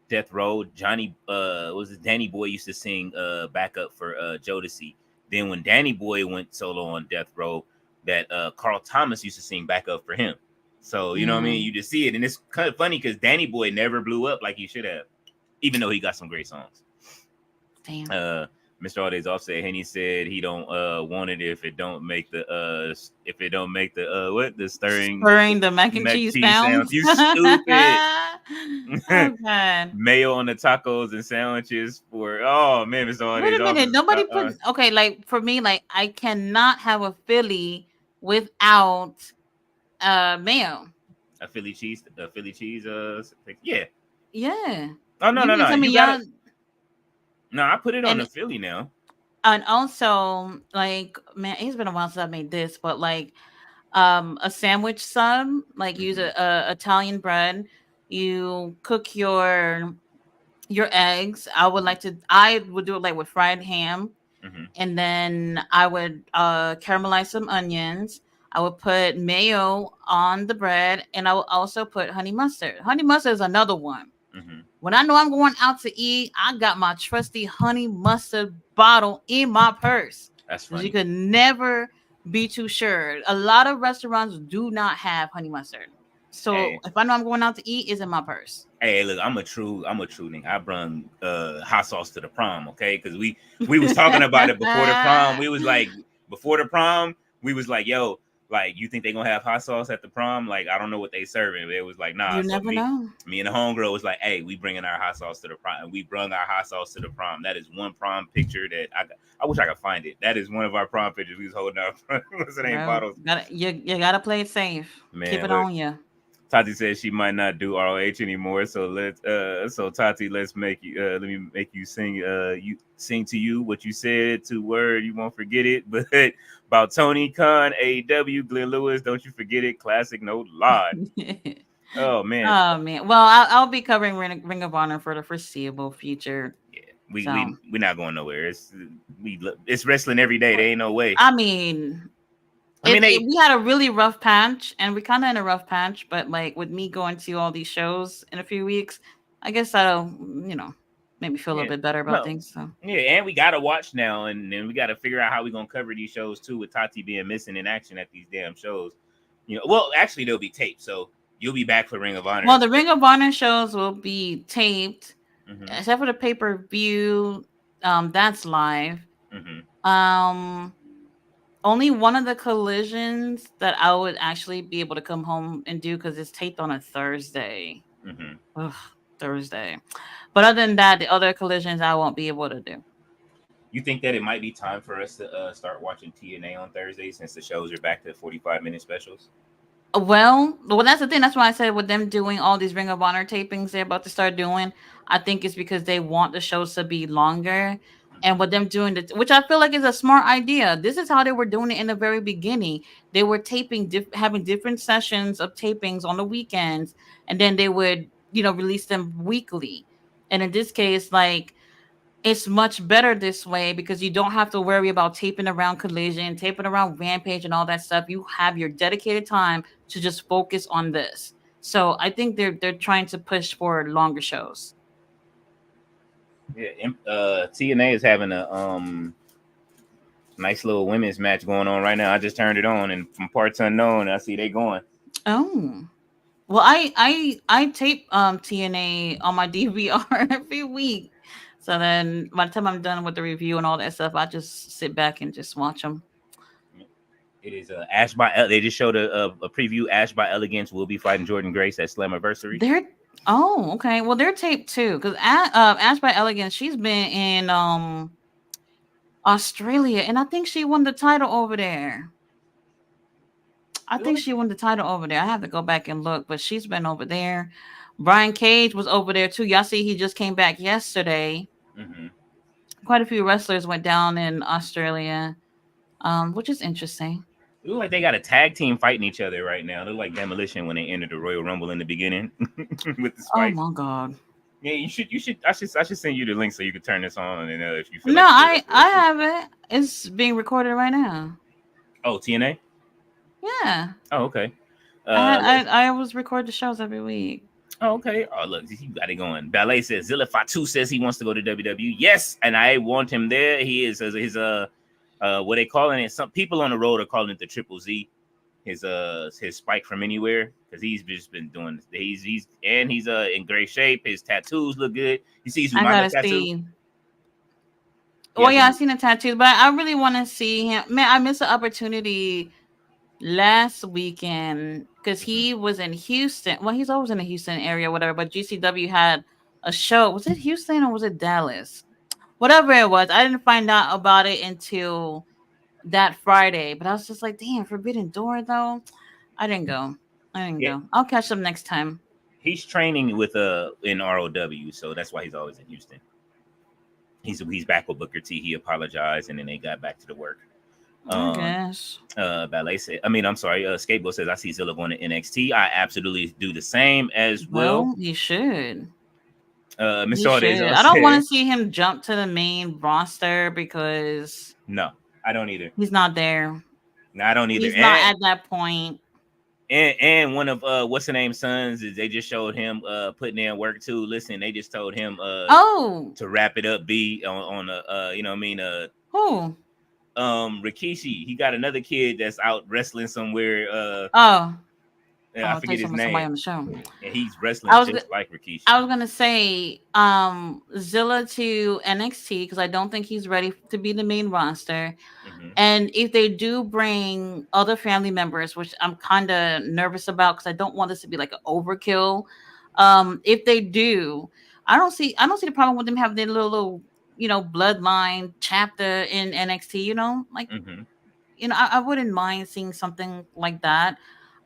Death Row, Johnny, was it Danny Boy used to sing backup for Jodeci. Then when Danny Boy went solo on Death Row, that Carl Thomas used to sing backup for him. So you know what I mean? You just see it, and it's kind of funny because Danny Boy never blew up like he should have, even though he got some great songs. Damn. Mr. All Days Off said Henny said he don't want it if it don't make the stirring the mac and cheese sounds. You stupid. Oh God. Mayo on the tacos and sandwiches for man, Mr. All Days Wait a minute. Nobody puts okay, like for me, like I cannot have a Philly without mayo. A Philly cheese, yeah. Oh no. No, I put it on the Philly now. And also, like, man, it's been a while since I made this, but like a sandwich sub, like use a Italian bread, you cook your eggs. I would do it like with fried ham, and then I would caramelize some onions. I would put mayo on the bread, and I would also put honey mustard. Honey mustard is another one. When I know I'm going out to eat, I got my trusty honey mustard bottle in my purse. That's funny. You could never be too sure. A lot of restaurants do not have honey mustard. So if I know I'm going out to eat, it's in my purse. Hey, look, I'm a true nigga. I brung hot sauce to the prom, okay? Because we was talking about it before the prom. We was like, before the prom, we was like, yo, like, you think they gonna have hot sauce at the prom? Like, I don't know what they serving. It was like, nah. You never know. Me and the homegirl was like, hey, we bringing our hot sauce to the prom. And we brung our hot sauce to the prom. That is one prom picture that I wish I could find it. That is one of our prom pictures. We was holding our what's the name bottles. You gotta play it safe. Man, keep it on you. Tati says she might not do ROH anymore, so Tati, let me make you sing to you what you said to word. You won't forget it, but about Tony Khan, AEW, Glenn Lewis, don't you forget it. Classic, no lie. Oh man. Well, I'll be covering Ring of Honor for the foreseeable future. Yeah, we're not going nowhere. It's wrestling every day. There ain't no way. I mean, we had a really rough patch, and we kind of in a rough patch, but like with me going to all these shows in a few weeks, I guess that'll, make me feel a little bit better about things. So yeah, and we gotta watch now, and then we gotta figure out how we're gonna cover these shows too, with Tati being missing in action at these damn shows. Well, actually they'll be taped, so you'll be back for Ring of Honor. Well, the Ring of Honor shows will be taped, except for the pay-per-view. That's live. only one of the collisions that I would actually be able to come home and do because it's taped on a Thursday. Hmm. Ugh, Thursday. But other than that, the other collisions I won't be able to do. You think that it might be time for us to start watching TNA on Thursday since the shows are back to 45-minute specials? Well, that's the thing. That's why I said with them doing all these Ring of Honor tapings they're about to start doing, I think it's because they want the shows to be longer. And with them doing it, which I feel like is a smart idea. This is how they were doing it in the very beginning. They were taping, having different sessions of tapings on the weekends, and then they would, release them weekly. And in this case, like it's much better this way because you don't have to worry about taping around Collision, taping around Rampage, and all that stuff. You have your dedicated time to just focus on this. So I think they're trying to push for longer shows. Yeah, TNA is having a nice little women's match going on right now. I just turned it on, and from parts unknown, I see they going. Oh. Well, I tape TNA on my DVR every week. So then by the time I'm done with the review and all that stuff, I just sit back and just watch them. It is Ash by. They just showed a preview. Ash by Elegance will be fighting Jordan Grace at Slammiversary. Okay. Well, they're taped too because Ash by Elegance, she's been in Australia, and I think she won the title over there. I think she won the title over there. I have to go back and look, but she's been over there. Brian Cage was over there too. Y'all see he just came back yesterday. Mm-hmm. Quite a few wrestlers went down in Australia, which is interesting. It look like they got a tag team fighting each other right now. They look like Demolition when they entered the Royal Rumble in the beginning with the spikes. Oh my god! Yeah, you should. I should send you the link so you can turn this on and if you feel. No, I have it. It's being recorded right now. Oh, TNA. Yeah. Oh, okay. I always record the shows every week. Oh, okay. Oh, look, you got it going. Ballet says Zilla Fatu says he wants to go to WWE. Yes, and I want him there. He is his what they calling it? Some people on the road are calling it the Triple Z. His spike from anywhere because he's just been doing. He's in great shape. His tattoos look good. You see his tattoo. Well, yeah, I've seen the tattoos, but I really want to see him. Man, I missed the opportunity last weekend because he was in Houston. Well, he's always in the Houston area, whatever. But GCW had a show. Was it Houston or was it Dallas? Whatever it was, I didn't find out about it until that Friday. But I was just like, damn, Forbidden Door though. I didn't go. Go. I'll catch them next time. He's training with in ROW, so that's why he's always in Houston. He's back with Booker T. He apologized, and then they got back to the work. I guess. Ballet said, I'm sorry. Skateboard says, I see Zilla going to NXT. I absolutely do the same as well. You should. Mr. I don't want to see him jump to the main roster because no, I don't either. He's not there. No, I don't either. He's not at that point. And one of what's the name sons is they just showed him putting in work too. Listen, they just told him to wrap it up. Be on you know what I mean who Rikishi. He got another kid that's out wrestling somewhere. I forget his name. On the show. And he's wrestling just like Rikishi. I was gonna say Zilla to NXT because I don't think he's ready to be the main roster. Mm-hmm. And if they do bring other family members, which I'm kind of nervous about because I don't want this to be like an overkill. If they do, I don't see the problem with them having their little bloodline chapter in NXT. I wouldn't mind seeing something like that.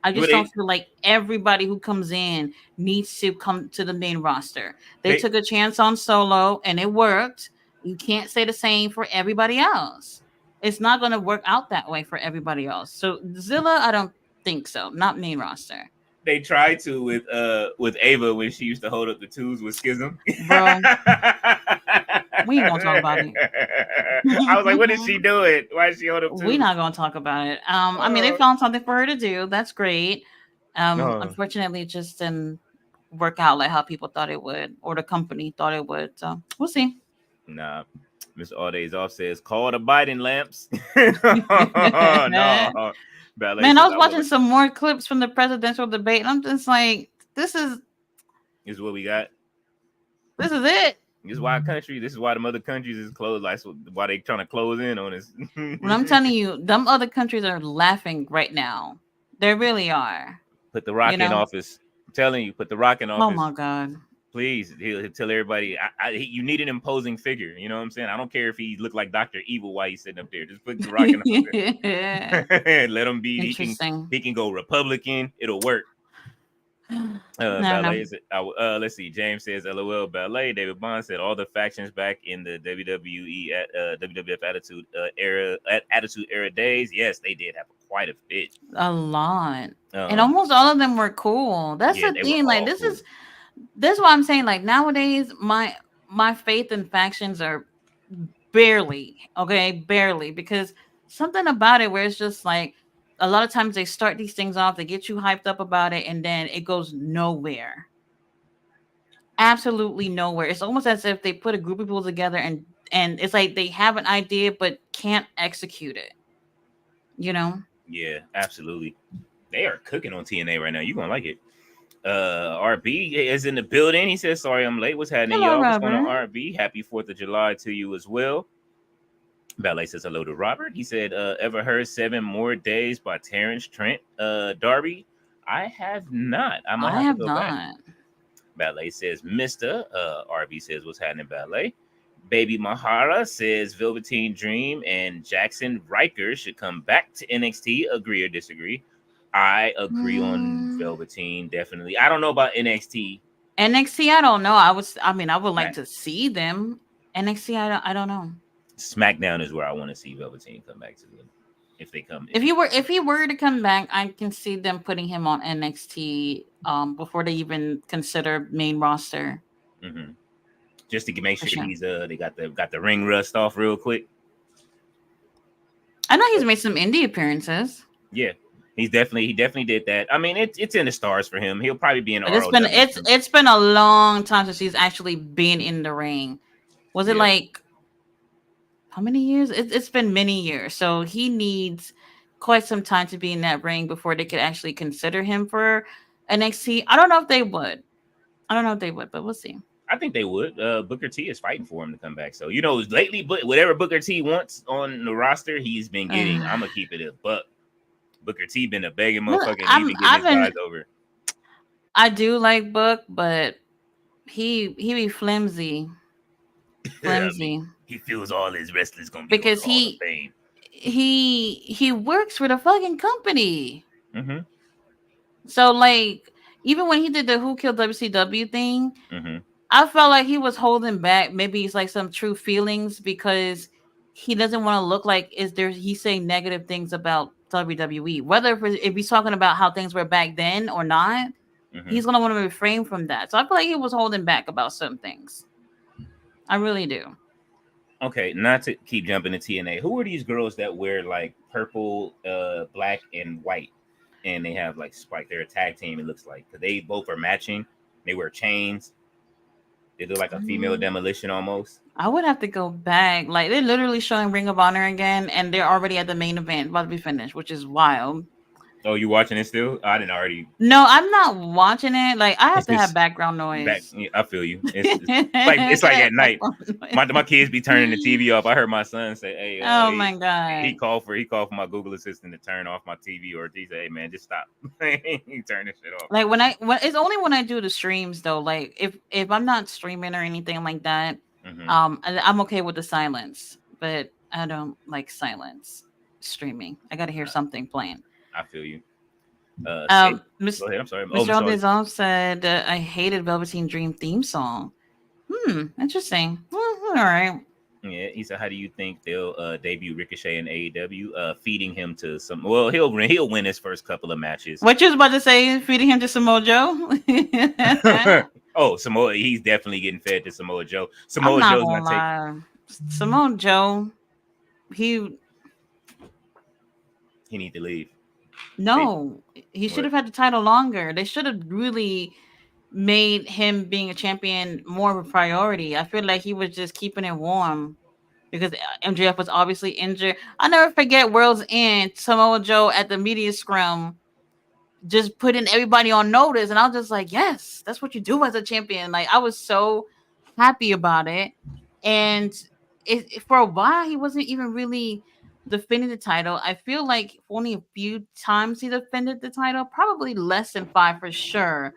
I just don't feel like everybody who comes in needs to come to the main roster. They took a chance on Solo and it worked. You can't say the same for everybody else. It's not going to work out that way for everybody else. So Zilla, I don't think so. Not main roster. They tried to with Ava when she used to hold up the twos with Schism. Bro, we ain't gonna talk about it. I was like, what is she doing? Why is she holding up twos? We're not gonna talk about it. I mean, they found something for her to do. That's great. Unfortunately, it just didn't work out like how people thought it would, or the company thought it would. So we'll see. Nah. Mr. All Days Off says, call the Biden lamps. No. Man, I was watching some more clips from the presidential debate, and I'm just like, this is what we got. This is it. This is why country. This is why the other countries is closed. Like why they trying to close in on us. When I'm telling you, them other countries are laughing right now. They really are. Put the Rock You in know? office. I'm telling you, put the Rock in Oh office. my God. Please, he'll tell everybody. You need an imposing figure. You know what I'm saying? I don't care if he look like Dr. Evil while he's sitting up there. Just put the Rock in office. Let him be. Interesting. He can go Republican. It'll work. Ballet is let's see. James says, "LOL, ballet." David Bond said, "All the factions back in the WWE at WWF Attitude Era days. Yes, they did have quite a bit, a lot, and almost all of them were cool. That's the thing. Like this is what I'm saying. Like nowadays, my faith in factions are barely because something about it where it's just like. A lot of times they start these things off, they get you hyped up about it, and then it goes nowhere. Absolutely nowhere. It's almost as if they put a group of people together and it's like they have an idea but can't execute it. You know? Yeah, absolutely. They are cooking on TNA right now. You're gonna like it. RB is in the building. He says, "Sorry, I'm late. What's happening, y'all? What's going on, RB? Happy 4th of July to you as well." Ballet says hello to Robert. He said, "Ever heard 7 More Days by Terrence Trent? Darby, I have not. I might have to go back." Ballet says, "Mr." RB says, "What's happening, Ballet?" Baby Mahara says, "Velveteen Dream and Jackson Riker should come back to NXT. Agree or disagree?" I agree on Velveteen, definitely. I don't know about NXT. NXT, I don't know. I would like to see them. NXT, I don't know. SmackDown is where I want to see Velveteen come back to them. If they come, if he were to come back, I can see them putting him on NXT before they even consider main roster. Mm-hmm. Just to make sure he's they got the ring rust off real quick. I know he's made some indie appearances. Yeah, he definitely did that. I mean, it's in the stars for him. He'll probably be in. It's been a long time since he's actually been in the ring. Was it like? How many years? It's been many years. So he needs quite some time to be in that ring before they could actually consider him for NXT. I don't know if they would, but we'll see. I think they would. Booker T is fighting for him to come back. So, lately, but whatever Booker T wants on the roster, he's been getting. I'm going to keep it a buck. Booker T been a begging motherfucker. He's been getting his guys over. I do like Book, but he be flimsy. Flimsy. He feels all his wrestlers gonna be because he works for the fucking company. Mm-hmm. So like even when he did the Who Killed WCW thing, mm-hmm. I felt like he was holding back. Maybe it's like some true feelings because he doesn't want to look like he's saying negative things about WWE. Whether if he's talking about how things were back then or not, he's gonna want to refrain from that. So I feel like he was holding back about some things. I really do. Okay, not to keep jumping to TNA. Who are these girls that wear like purple, black, and white, and they have like they're a tag team? It looks like because they both are matching. They wear chains. They look like a female demolition almost. I would have to go back. Like they're literally showing Ring of Honor again, and they're already at the main event, about to be finished, which is wild. Oh, you watching it still? I didn't already. No, I'm not watching it. Like I have to have background noise. I feel you. It's like at night. My kids be turning the TV off. I heard my son say, "Hey, my god!" He called for my Google Assistant to turn off my TV, or he said, "Hey, man, just stop." He turn this shit off. Like when it's only when I do the streams though. Like if I'm not streaming or anything like that, I'm okay with the silence. But I don't like silence streaming. I got to hear something playing. I feel you. Go ahead. I'm sorry. Mr. Aldezon said, I hated Velveteen Dream theme song. Interesting. All right. Yeah, he said, how do you think they'll debut Ricochet in AEW? Feeding him to some. Well, he'll win his first couple of matches. What you was about to say? Feeding him to Samoa Joe? Oh, Samoa. He's definitely getting fed to Samoa Joe. Samoa Joe's gonna take. Samoa Joe. He need to leave. No, he should have had the title longer. They should have really made him being a champion more of a priority. I feel like he was just keeping it warm because MJF was obviously injured. I never forget World's End, Samoa Joe at the media scrum just putting everybody on notice. And I was just like, yes, that's what you do as a champion. Like I was so happy about it. And for a while, he wasn't even really defending the title. I feel like only a few times he defended the title, probably less than five for sure.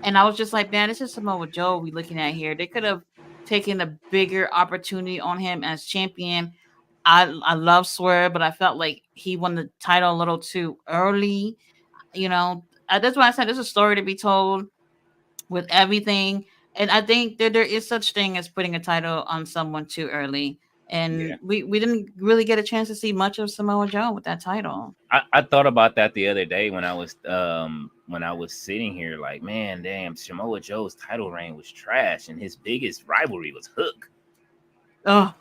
And I was just like, man, this is Samoa Joe we looking at here. They could have taken a bigger opportunity on him as champion. I love Swerve, but I felt like he won the title a little too early. That's why I said there's a story to be told with everything. And I think that there is such thing as putting a title on someone too early. Yeah. And we didn't really get a chance to see much of Samoa Joe with that title. I thought about that the other day when I was sitting here, like, man, damn, Samoa Joe's title reign was trash, and his biggest rivalry was Hook. Oh,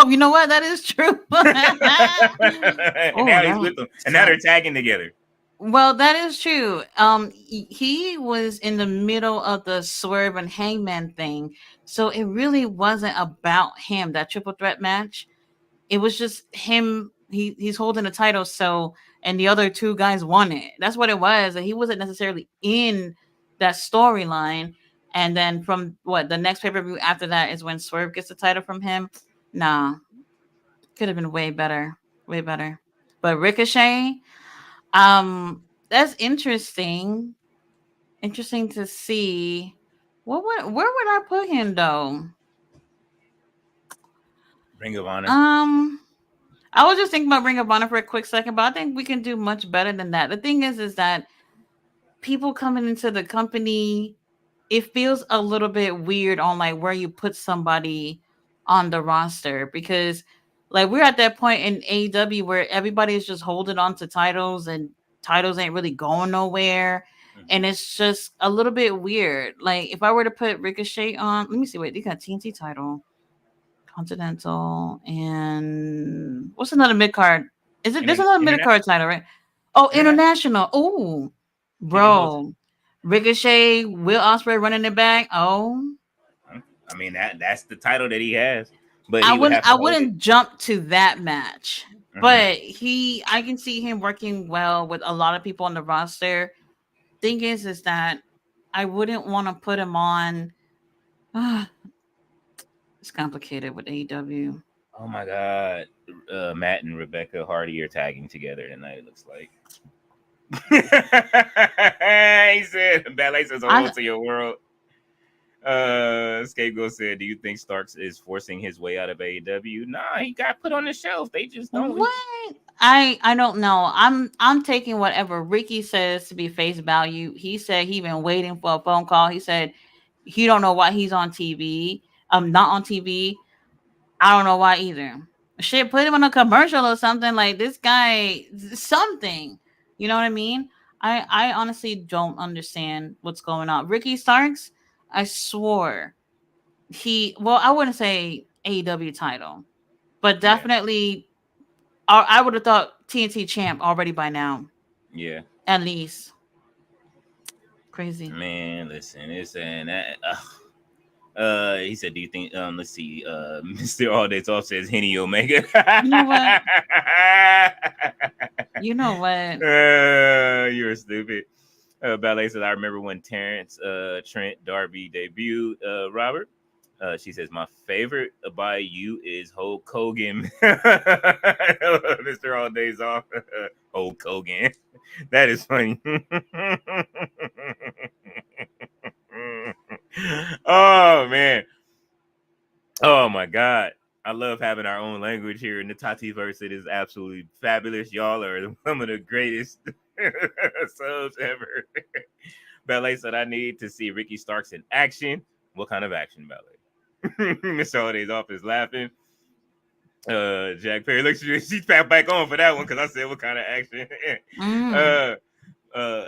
you know what? That is true. And now he's with them, and now they're tagging together. Well, that is true. He was in the middle of the Swerve and Hangman thing, so it really wasn't about him. That triple threat match, it was just him. He's holding the title, so and the other two guys won it. That's what it was. And he wasn't necessarily in that storyline. And then from the next pay per view after that is when Swerve gets the title from him. Nah, could have been way better, way better. But Ricochet. That's interesting. Interesting to see. Where would I put him though? Ring of Honor. I was just thinking about Ring of Honor for a quick second, but I think we can do much better than that. The thing is that people coming into the company, it feels a little bit weird on like where you put somebody on the roster because like we're at that point in AEW where everybody is just holding on to titles and titles ain't really going nowhere. And it's just a little bit weird. Like if I were to put Ricochet on, let me see, wait, they got TNT title, Continental, and what's another mid card? There's another mid card title, right? Oh, International. Oh, bro. Ricochet, Will Ospreay running it back. Oh, I mean that's the title that he has. But I wouldn't jump to that match. Mm-hmm. But I can see him working well with a lot of people on the roster. Thing is that I wouldn't want to put him on. It's complicated with AEW. Oh my God, Matt and Rebecca Hardy are tagging together tonight. It looks like. He said, "Ballet says hello to your world." Scapegoat said, "Do you think Starks is forcing his way out of AEW?" Nah, he got put on the shelf. They just don't. What? I don't know. I'm taking whatever Ricky says to be face value. He said he been waiting for a phone call. He said he don't know why he's on TV. Not on TV. I don't know why either. Shit, put him on a commercial or something like this guy. Something. You know what I mean? I honestly don't understand what's going on. Ricky Starks, I swore I wouldn't say AEW title, but definitely I would have thought TNT champ already by now. Yeah. At least. Crazy. Man, listen, it's an he said, "Do you think?" Let's see. Mr. All Days Off says Henny Omega. You know what? You know what? You're stupid. Ballet says, "I remember when Terrence Trent D'Arby debuted." Robert. She says, "My favorite by you is Hulk Hogan." Mr. All Days Off. Hulk Hogan. That is funny. Oh man. Oh my God. I love having our own language here in the Tativerse. It is absolutely fabulous. Y'all are some of the greatest subs ever. Ballet said, "I need to see Ricky Starks in action." What kind of action, Ballet? Mr. Holiday's off is laughing. Jack Perry looks at you. She's back on for that one because I said what kind of action.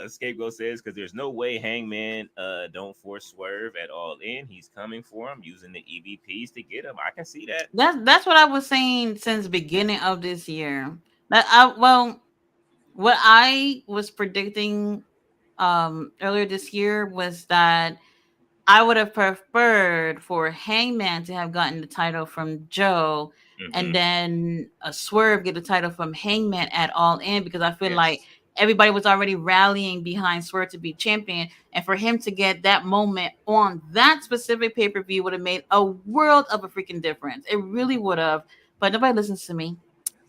Scapegoat says, "Because there's no way Hangman don't force Swerve at All In. He's coming for him using the EVPs to get him. I can see that." That's what I was saying since the beginning of this year. What I was predicting earlier this year was that I would have preferred for Hangman to have gotten the title from Joe, and then a Swerve get the title from Hangman at All In, because I feel like everybody was already rallying behind Swerve to be champion, and for him to get that moment on that specific pay-per-view would have made a world of a freaking difference. It really would have, but nobody listens to me.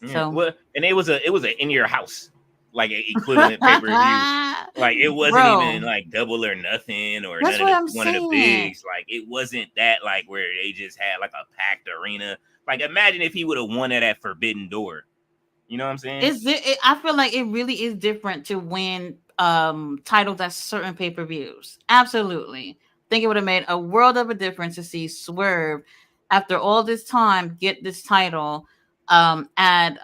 Yeah. So, Well, and it was a in your house like a equivalent pay per view. Like it wasn't even bro, like double or nothing or that's none of what the I'm one of the saying. bigs. Like it wasn't that like where they just had like a packed arena. Like imagine if he would have won it at Forbidden Door. You know what I'm saying? I feel like it really is different to win titles at certain pay-per-views. Absolutely. I think it would have made a world of a difference to see Swerve after all this time get this title at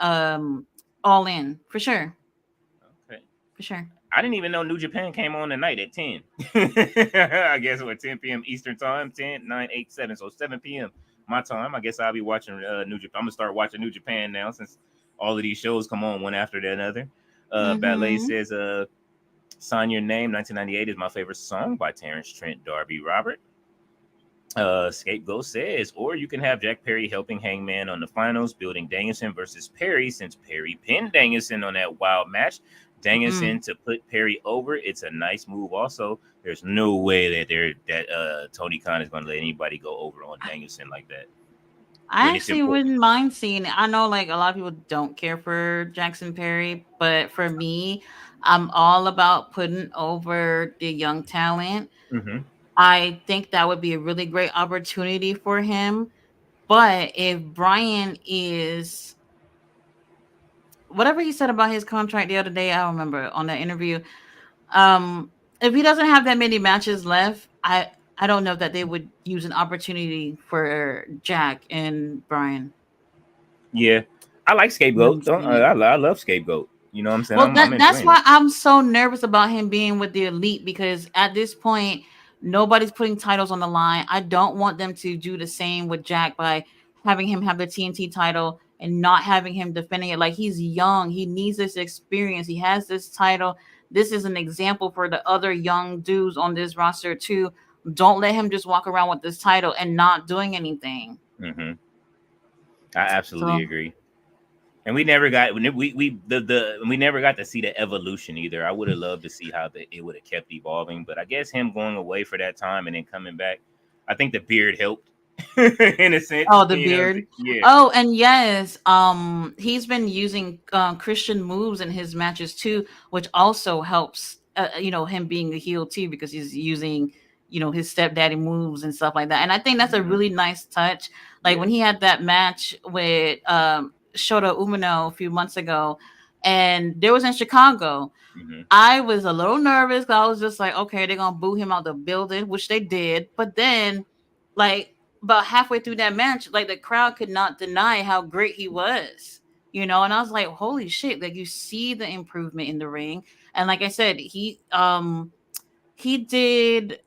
All In. For sure. Okay. For sure. I didn't even know New Japan came on tonight at 10. I guess what 10 p.m. Eastern time, 10, 9, 8, 7. So 7 p.m. my time. I guess I'll be watching New Japan. I'm gonna start watching New Japan now since all of these shows come on one after the another. Ballet Mm-hmm. says Sign Your Name 1998 is my favorite song by Terrence Trent D'Arby Robert. Scapegoat says, or you can have Jack Perry helping Hangman on the finals, building Danielson versus Perry since Perry pinned Danielson on that wild match. Danielson to put Perry over. It's a nice move. Also, there's no way that Tony Khan is going to let anybody go over on Danielson like that. I When it's actually important. wouldn't mind seeing it. I know like a lot of people don't care for Jackson Perry, but for me, I'm all about putting over the young talent. Mm-hmm. I think that would be a really great opportunity for him. But if Brian is whatever he said about his contract the other day, I don't remember on that interview. If he doesn't have that many matches left, I don't know that they would use an opportunity for Jack and Brian. Yeah, I like Let me Scapegoat. Don't see. I love Scapegoat. You know what I'm saying? Well, I'm that's enjoying why it. I'm so nervous about him being with the elite because at this point, nobody's putting titles on the line. I don't want them to do the same with Jack by having him have the TNT title and not having him defending it. Like he's young, he needs this experience. He has this title. This is an example for the other young dudes on this roster too. Don't let him just walk around with this title and not doing anything. Mm-hmm. I absolutely So agree. And we never got we never got to see the evolution either. I would have loved to see how it would have kept evolving, but I guess him going away for that time and then coming back, I think the beard helped in a sense. oh, the You know what I'm beard. saying? Yeah. Oh, and yes, he's been using Christian moves in his matches too, which also helps. Him being a heel too because he's using, his stepdaddy moves and stuff like that. And I think that's a Mm-hmm. really nice touch. Like Yeah. when he had that match with Shota Umino a few months ago, and there was in Chicago. Mm-hmm. I was a little nervous. I was just like, okay, they're gonna boo him out the building, which they did. But then, like about halfway through that match, like the crowd could not deny how great he was. And I was like, holy shit! Like you see the improvement in the ring, and like I said, he did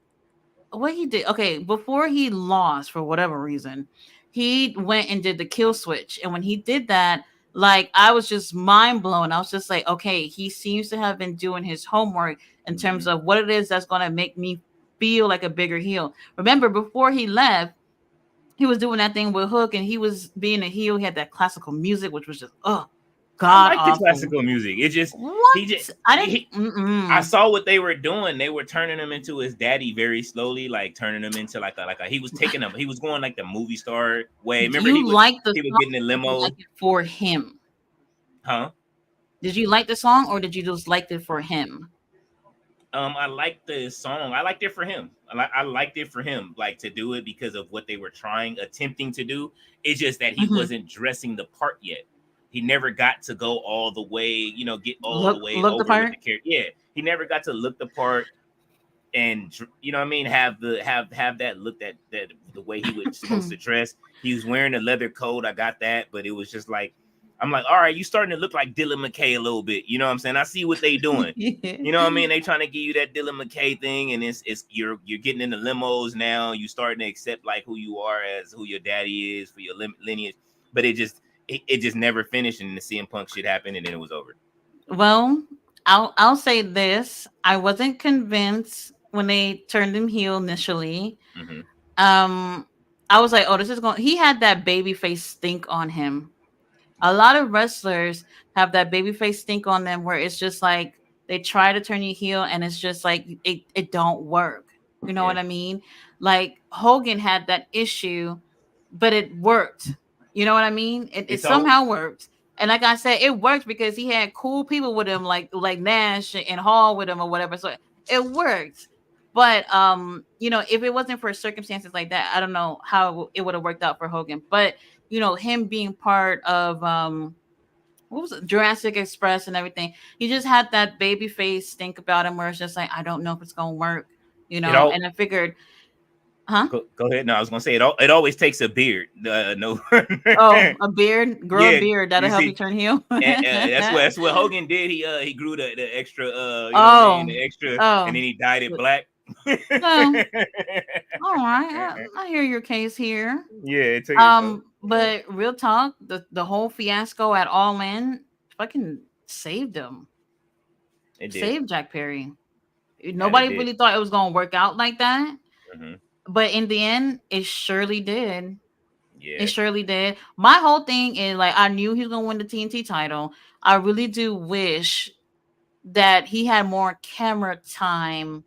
what he did. Okay, before he lost for whatever reason, he went and did the kill switch, and when he did that, like I was just mind blown. I was just like, okay, he seems to have been doing his homework in Mm-hmm. terms of what it is that's going to make me feel like a bigger heel. Remember, before he left, he was doing that thing with Hook, and he was being a heel. He had that classical music, which was just I god like the awful. classical music. It just What? he just I didn't. he, I Mm-mm. saw what they were doing. They were turning him into his daddy very slowly, like turning him into like a he was taking him. He was going like the movie star way. Do Remember you like the he would song? get in the Or did you like limo, it for him? huh? Did you like the song, or did you just like it for him? I liked the song. I liked it for him. I liked it for him, like to do it because of what they were attempting to do. It's just that he Mhm. wasn't dressing the part yet. He never got to go all the way, get all the way Look the over with part. the character. Yeah, he never got to look the part and you know what I mean, have that look that the way he was supposed to dress. He was wearing a leather coat. I got that, but it was just like I'm like, all right, you starting to look like Dylan McKay a little bit. You know what I'm saying? I see what they doing. You know what I mean? They trying to give you that Dylan McKay thing, and it's you're getting in the limos now. You starting to accept like who you are as who your daddy is for your lineage, but it just never finished, and the CM Punk shit happened, and then it was over. Well, I'll say this: I wasn't convinced when they turned him heel initially. Mm-hmm. Um, I was like, oh, this is going. He had that baby face stink on him. A lot of wrestlers have that baby face stink on them, where it's just like they try to turn you heel, and it's just like it don't work. You know Yeah. what I mean? Like Hogan had that issue, but it worked. You know what I mean? It It's all somehow worked. And like I said, it worked because he had cool people with him, like Nash and Hall with him or whatever. So it worked. But you know, if it wasn't for circumstances like that, I don't know how it would have worked out for Hogan. But you know, him being part of what was it, Jurassic Express and everything, he just had that baby face stink about him where it's just like, I don't know if it's gonna work, you it know. all And I figured, huh? go ahead. No, I was gonna say it always takes a beard. No. Oh, a beard, grow a Yeah, beard, that'll you help you see, turn heel. and that's what Hogan did. He grew the extra you know what I mean, Oh, the extra, and oh. then he dyed it black. So, all right, I hear your case here. Yeah, it took it so. Yeah, But real talk, the whole fiasco at All In fucking saved him, it did. saved Jack Perry. That it Nobody did. really thought it was gonna work out like that, Hmm. but in the end, it surely did. It Yeah. surely did. My whole thing is like I knew he was gonna win the TNT title. I really do wish that he had more camera time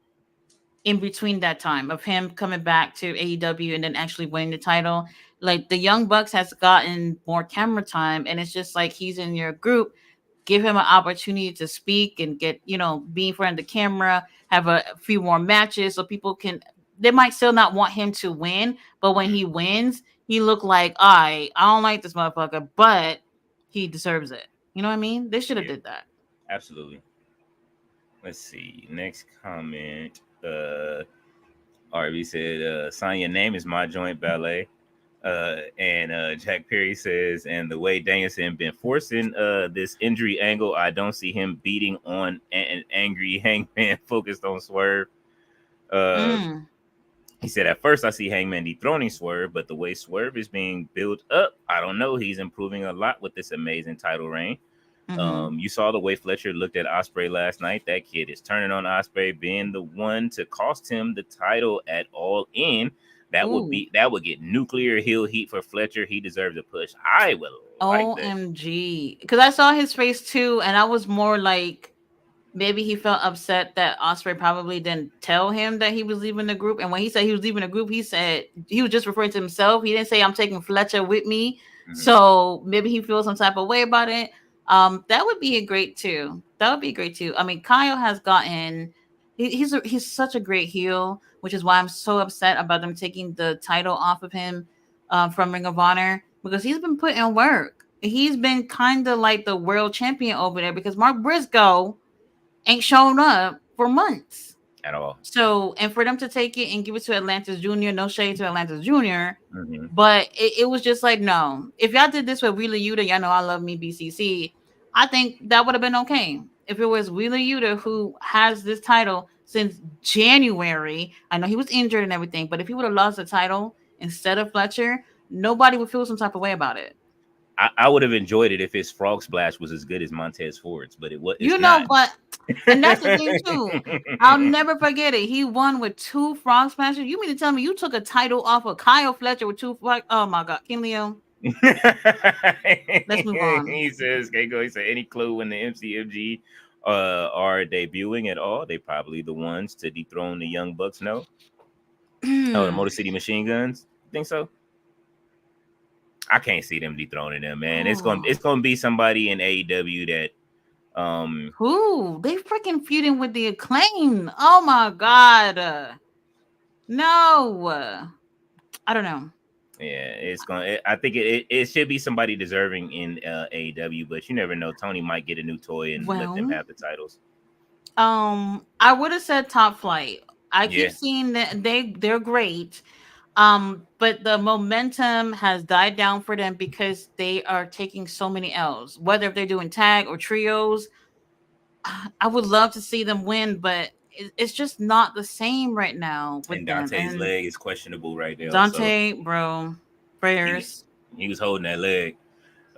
in between that time of him coming back to AEW and then actually winning the title. Like the Young Bucks has gotten more camera time, and it's just like he's in your group. Give him an opportunity to speak and get, you know, be in front of the camera, have a few more matches so people can. They might still not want him to win, but when he wins, he look like I don't like this motherfucker, but he deserves it. You know what I mean? They should have Yeah, did that. absolutely. Let's see. Next comment. RB said, "Son, your name is my joint ballet." And Jack Perry says, and the way Danielson been forcing this injury angle, I don't see him beating on an angry Hangman focused on Swerve. Uh, Mm, he said, at first I see Hangman dethroning Swerve, but the way Swerve is being built up, I don't know. He's improving a lot with this amazing title reign. mm-hmm. You saw the way Fletcher looked at Osprey last night. That kid is turning on Osprey, being the one to cost him the title at All In. Ooh. That would get nuclear heel heat for Fletcher. He deserves a push. I would like that. OMG. Because I saw his face too, and I was more like maybe he felt upset that Osprey probably didn't tell him that he was leaving the group. And when he said he was leaving the group, he said he was just referring to himself. He didn't say I'm taking Fletcher with me. Mhm. So maybe he feels some type of way about it. That would be a great too. That would be great too. I mean, Kyle has gotten he's such a great heel, which is why I'm so upset about them taking the title off of him from Ring of Honor because he's been putting in work. He's been kind of like the world champion over there because Mark Briscoe ain't shown up for months. At all. So, and for them to take it and give it to Atlantis Jr., no shade to Atlantis Jr., Hmm. but it was just like, no. If y'all did this with Wheeler Yuta, y'all know I love me BCC. I think that would have been okay. If it was Wheeler Yuta who has this title since January, I know he was injured and everything, but if he would have lost the title instead of Fletcher, nobody would feel some type of way about it. I would have enjoyed it if his frog splash was as good as Montez Ford's, but it's You know, not. but and that's the thing too. I'll never forget it. He won with 2 frog smashes. You mean to tell me you took a title off of Kyle Fletcher with 2 frog? Oh my God, King Leo. Let's move on. He says, Keiko, he said, any clue when the MCMG are debuting at all? They probably the ones to dethrone the Young Bucks, no? Oh, the Motor City Machine Guns? Think so? I can't see them dethroning them, man. It's Oh. gonna be somebody in AEW that Who? They freaking feuding with the Acclaim. Oh my God. No. I don't know. yeah, I think it should be somebody deserving in AEW, but you never know. Tony might get a new toy and let them Well, have the titles. I would have said Top Flight. I keep Yeah. seeing that they're great. But the momentum has died down for them because they are taking so many L's. Whether if they're doing tag or trios, I would love to see them win, but it's just not the same right now with And them. Dante's And leg is questionable right now, so Dante, bro, he, prayers. he was holding that leg.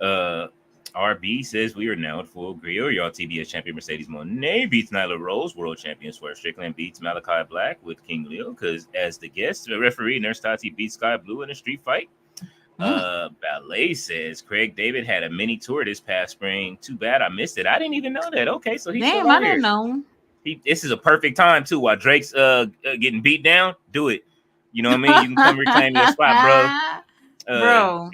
Uh, RB says we are now at full grill. Y'all TBS champion Mercedes Moné beats Nyla Rose. World champion Swerve Strickland beats Malachi Black with King Leo because as the guest, the referee Nurse Tati beats Sky Blue in a street fight. Ballet says Craig David had a mini tour this past spring. Too bad I missed it. I didn't even know that. Okay, so he's still Damn, I out didn't here. know. This is a perfect time too. While Drake's getting beat down, do it. You know what I mean? You can come reclaim your spot, bro. Bro.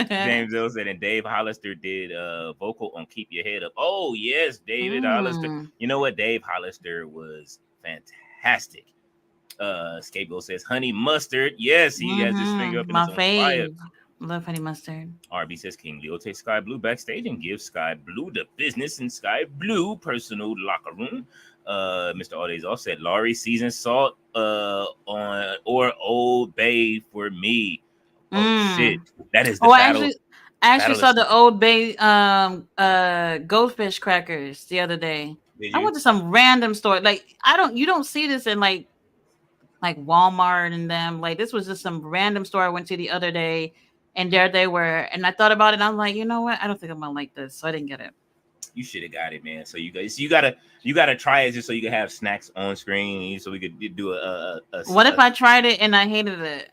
James L said, and Dave Hollister did vocal on "Keep Your Head Up." Oh yes, David Hollister. You know what? Dave Hollister was fantastic. Scapegoat says, "Honey Mustard." Yes, he has his finger up and my it's on fire. fave. Love Honey Mustard. RB says King Leo takes Sky Blue backstage and gives Sky Blue the business in Sky Blue personal locker room. Mr. Aldays off said Laurie seasoned salt on or Old Bay for me. Oh shit. That is the battle. I actually saw the Old Bay goldfish crackers the other day. I went to some random store. Like you don't see this in like Walmart and them. Like this was just some random store I went to the other day. And there they were, and I thought about it. And I'm like, you know what? I don't think I'm gonna like this, so I didn't get it. You should have got it, man. So you gotta try it just so you can have snacks on screen, so we could do a what if I tried it and I hated it?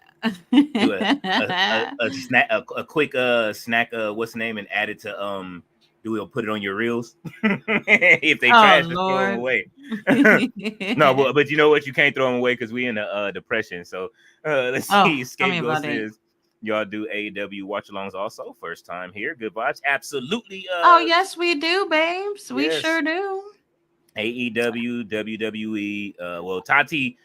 Do a snack, a quick snack. What's the name? And add it to we'll put it on your reels. If they trash, just throw them away. No, but you know what? You can't throw them away because we in a depression. So let's see. Scapegoat says. Y'all do AEW watch-alongs also. First time here. Good vibes. Absolutely. Oh, yes, we do, babes. We sure do. AEW, WWE. Well, Tati,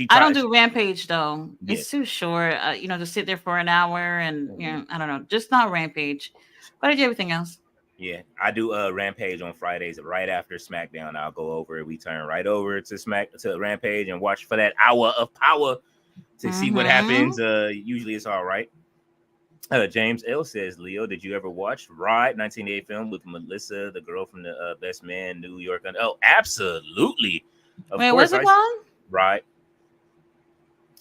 I don't do Rampage, though. Yeah. It's too short. To sit there for an hour and, I don't know. Just not Rampage. But I do everything else. Yeah, I do Rampage on Fridays right after SmackDown. I'll go over it. We turn right over to Rampage and watch for that hour of power to see what happens. Usually it's all right. James L says, Leo, did you ever watch Ride, 1988 film with Melissa, the girl from the Best Man, New York? Oh, absolutely. Wait, what's it called? Ride.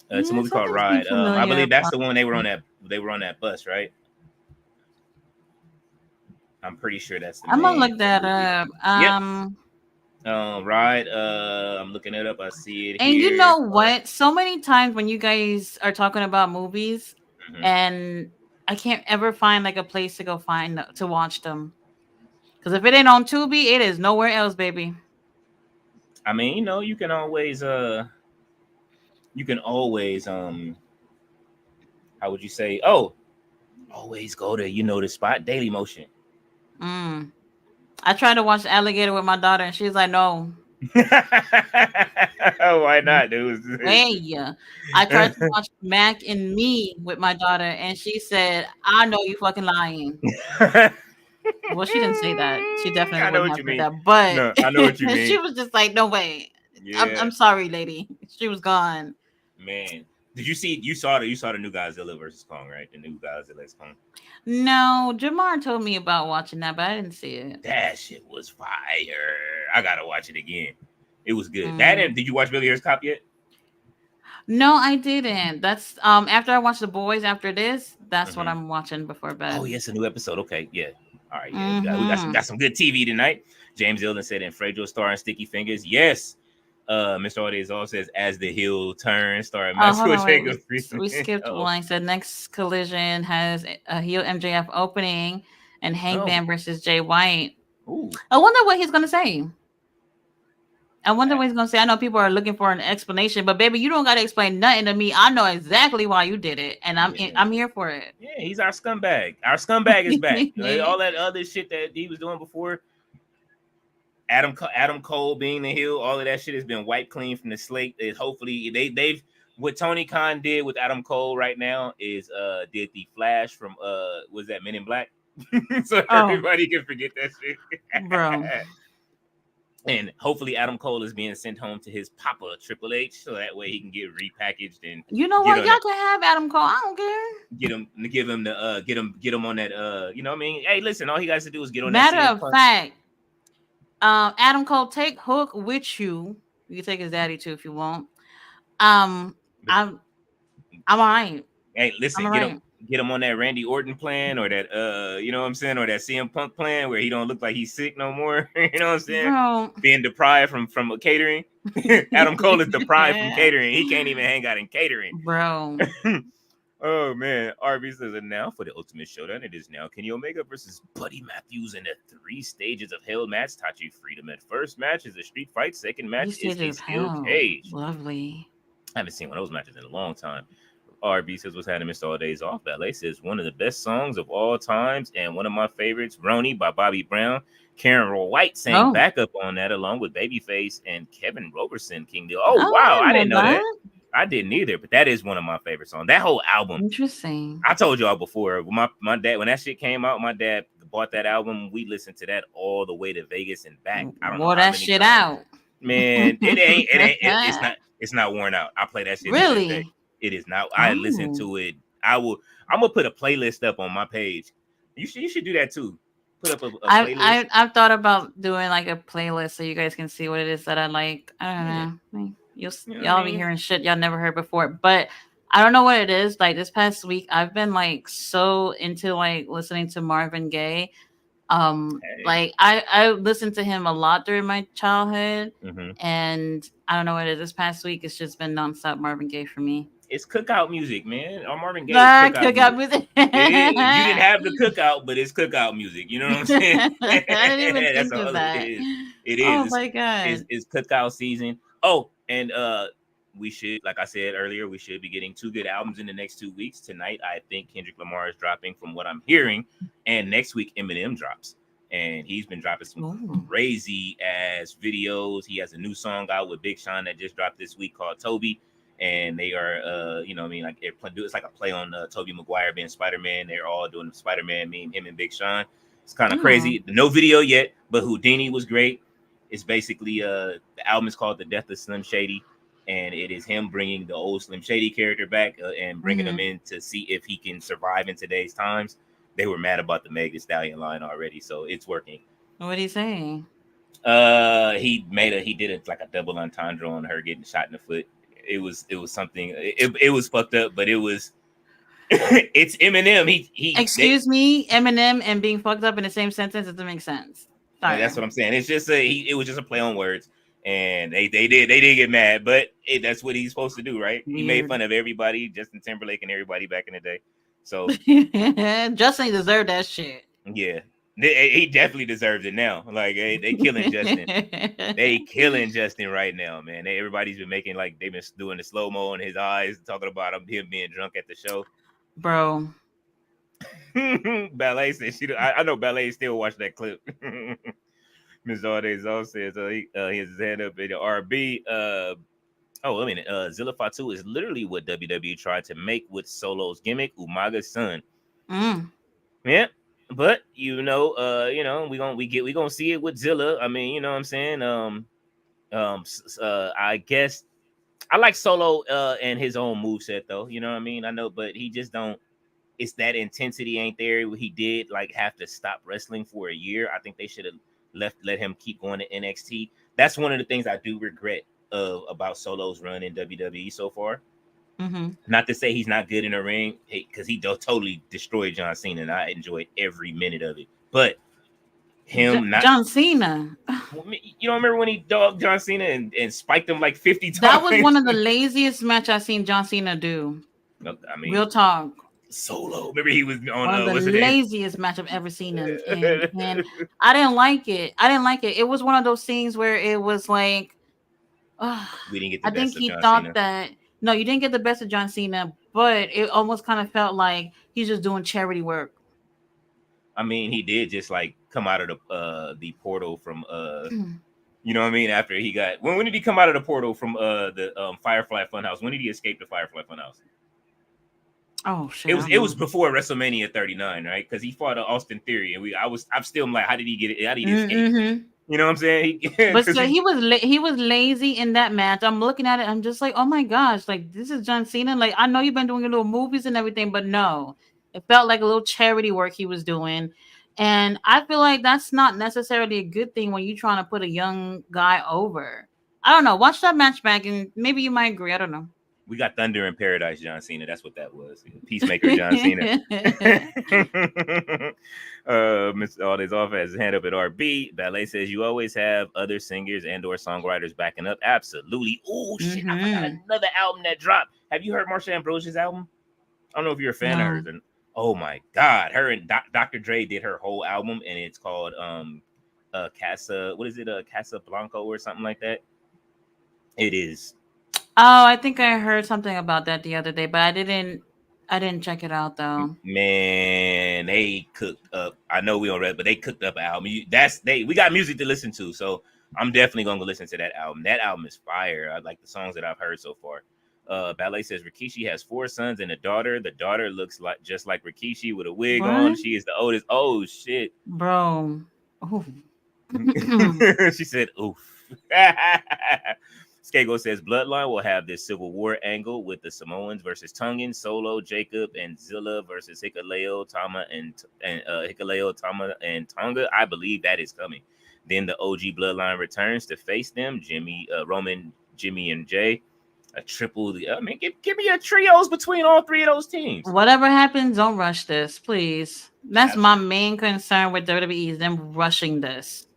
It's a movie called Ride. I believe that's the one they were on that bus, right? I'm pretty sure that's the I'm gonna look that up. Ride. I'm looking it up. I see it. And here. You know what? So many times when you guys are talking about movies and I can't ever find like a place to go to watch them. Because if it ain't on Tubi, it is nowhere else, baby. I mean, you can always how would you say? Oh, always go to the spot, Daily Motion. I tried to watch Alligator with my daughter, and she's like, "No." Why not, dude? Hey, I tried to watch Mac and Me with my daughter, and she said, "I know you fucking lying." Well, she didn't say that. She definitely wouldn't have said that. But no, I know what you mean. She was just like, "No way." Yeah. I'm sorry, lady. She was gone. Man, did you see? You saw the new Godzilla versus Kong, right? The new Godzilla vs Kong. No, Jamar told me about watching that, but I didn't see it. That shit was fire. I gotta watch it again. It was good. Did you watch Billy Ear's Cop yet? No, I didn't. That's after I watched The Boys. After this, that's what I'm watching before bed. Oh yes, a new episode. Okay, yeah. All right, yeah. We got some good TV tonight. James Ilden said, "And Fredo starring Sticky Fingers." Yes. Mr. Odezol says, "As the heel turns, starring Maxwell Jacob." We skipped one. Said next collision has a heel MJF opening and Hangman versus Jay White. Ooh. I wonder what he's gonna say. I know people are looking for an explanation, but baby, you don't gotta explain nothing to me. I know exactly why you did it, and I'm here for it. Yeah, he's our scumbag. Our scumbag is back. All that other shit that he was doing before. Adam Cole being the heel, all of that shit has been wiped clean from the slate. Hopefully they've what Tony Khan did with Adam Cole right now is did the Flash from was that Men in Black? So everybody can forget that shit. Bro. And hopefully Adam Cole is being sent home to his papa Triple H, so that way he can get repackaged and you know what, y'all can have Adam Cole. I don't care. Get him on that you know what I mean? Hey, listen, all he got to do is get on Matter that. Matter of fact, Adam Cole, take Hook with you. You can take his daddy too if you want. I'm all right. Hey, listen, get him on that Randy Orton plan or that you know what I'm saying, or that CM Punk plan where he don't look like he's sick no more. You know what I'm saying? Bro. Being deprived from catering. Adam Cole is deprived from catering. He can't even hang out in catering. Bro. Oh man, RB says it now for the Ultimate Showdown. It is now Kenny Omega versus Buddy Matthews in the 3 stages of hell match. Tachi Freedom at first match is a street fight. Second match These is a stages of steel hell. cage. Lovely. I haven't seen one of those matches in a long time. RB says what's happening, Mr. All Days Off. Ballet says one of the best songs of all times and one of my favorites, Roni by Bobby Brown. Karen White sang backup on that along with Babyface and Kevin Robertson. King Deal. Oh wow, I didn't know that. I didn't either, but that is one of my favorite songs. That whole album. Interesting. I told y'all before, my dad, when that shit came out, my dad bought that album. We listened to that all the way to Vegas and back. I don't know that shit out. Man, it's not worn out. I play that shit. Really? It is not. I listen to it. I'm gonna put a playlist up on my page. You should do that too. Put up a playlist. I've thought about doing like a playlist so you guys can see what it is that I like. I don't know. Y'all be hearing shit y'all never heard before, but I don't know what it is. Like this past week, I've been like so into like listening to Marvin Gaye. Like I listened to him a lot during my childhood, and I don't know what it is. This past week, it's just been nonstop Marvin Gaye for me. It's cookout music, man. Or Marvin Gaye cookout music. You didn't have the cookout, but it's cookout music. You know what I'm saying? I didn't even think of that. It is. Oh my god! It's cookout season. Oh, and we should, like I said earlier, we should be getting 2 good albums in the next 2 weeks. Tonight, I think Kendrick Lamar is dropping, from what I'm hearing, and next week Eminem drops, and he's been dropping some crazy ass videos. He has a new song out with Big Sean that just dropped this week called Toby. And they are, you know what I mean? Like, it's like a play on Tobey Maguire being Spider-Man. They're all doing the Spider-Man meme, him and Big Sean. It's kind of crazy. No video yet, but Houdini was great. It's basically, the album is called The Death of Slim Shady. And it is him bringing the old Slim Shady character back and bringing him in to see if he can survive in today's times. They were mad about the Meg Thee Stallion line already, so it's working. What did he say? He did it like a double entendre on her getting shot in the foot. It was something. It was fucked up, but it was. It's Eminem. Excuse me, Eminem and being fucked up in the same sentence doesn't make sense. Sorry. That's what I'm saying. It's just it was just a play on words, and they did get mad, but that's what he's supposed to do, right? Weird. He made fun of everybody, Justin Timberlake and everybody back in the day. So Justin deserved that shit. Yeah. He definitely deserves it now. Like they killing Justin. They killing Justin right now, man. Everybody's been making like they've been doing the slow mo in his eyes, talking about him being drunk at the show. Bro. Ballet says I know Ballet still watch that clip. Ms. Aldays also says he has his hand up in the RB. Zilla Fatu is literally what WWE tried to make with Solo's gimmick, Umaga's son. Yeah. But we gonna see it with Zilla. I mean, you know what I'm saying? I guess I like Solo and his own moveset though. You know what I mean? I know, but he just don't. It's that intensity ain't there. He did like have to stop wrestling for a year. I think they should have let him keep going to NXT. That's one of the things I do regret about Solo's run in WWE so far. Not to say he's not good in the ring, because he totally destroyed John Cena, and I enjoyed every minute of it. But John Cena, you don't remember when he dogged John Cena and spiked him like 50 times? That was one of the laziest matches I've seen John Cena do. I mean, real talk. Solo, remember he was on one of the laziest match I've ever seen him, and I didn't like it. It was one of those things where it was like, we didn't get the I think he thought that. No, you didn't get the best of John Cena, but it almost kind of felt like he's just doing charity work. I mean, he did just like come out of the portal from you know what I mean? After he got when did he come out of the portal from the Firefly Funhouse? When did he escape the Firefly Funhouse? Oh shit! It was before WrestleMania 39, right? Because he fought Austin Theory, and I'm still like, how did he get it? How did he escape? You know what I'm saying? But so he was lazy in that match. I'm looking at it. I'm just like, oh my gosh, like this is John Cena. Like I know you've been doing your little movies and everything, but no, it felt like a little charity work he was doing. And I feel like that's not necessarily a good thing when you're trying to put a young guy over. I don't know. Watch that match back and maybe you might agree. I don't know. We got Thunder in Paradise, John Cena. That's what that was. Peacemaker, John Cena. Mr. Aldays off has his hand up at RB. Ballet says you always have other singers and or songwriters backing up. Absolutely. Oh shit! I forgot another album that dropped. Have you heard Marsha Ambrosia's album? I don't know if you're a fan of No. hers. And oh my god, her and Dr. Dre did her whole album, and it's called Casa. What is it? Casablanca or something like that. It is. Oh, I think I heard something about that the other day, but I didn't check it out though. Man, they cooked up. I know we on red, but they cooked up an album. We got music to listen to, so I'm definitely gonna go listen to that album. That album is fire. I like the songs that I've heard so far. Ballet says Rikishi has 4 sons and a daughter. The daughter looks like just like Rikishi with a wig on. What? She is the oldest. Oh shit. Bro. Oh. She said, oof. Skego says Bloodline will have this Civil War angle with the Samoans versus Tongan, Solo, Jacob, and Zilla versus Hikuleo, Tama, and Hikuleo, Tama, and Tonga. I believe that is coming. Then the OG Bloodline returns to face them: Roman, Jimmy, and Jay. A triple. I mean, give me a trios between all 3 of those teams. Whatever happens, don't rush this, please. That's Absolutely. my main concern with WWE is them rushing this.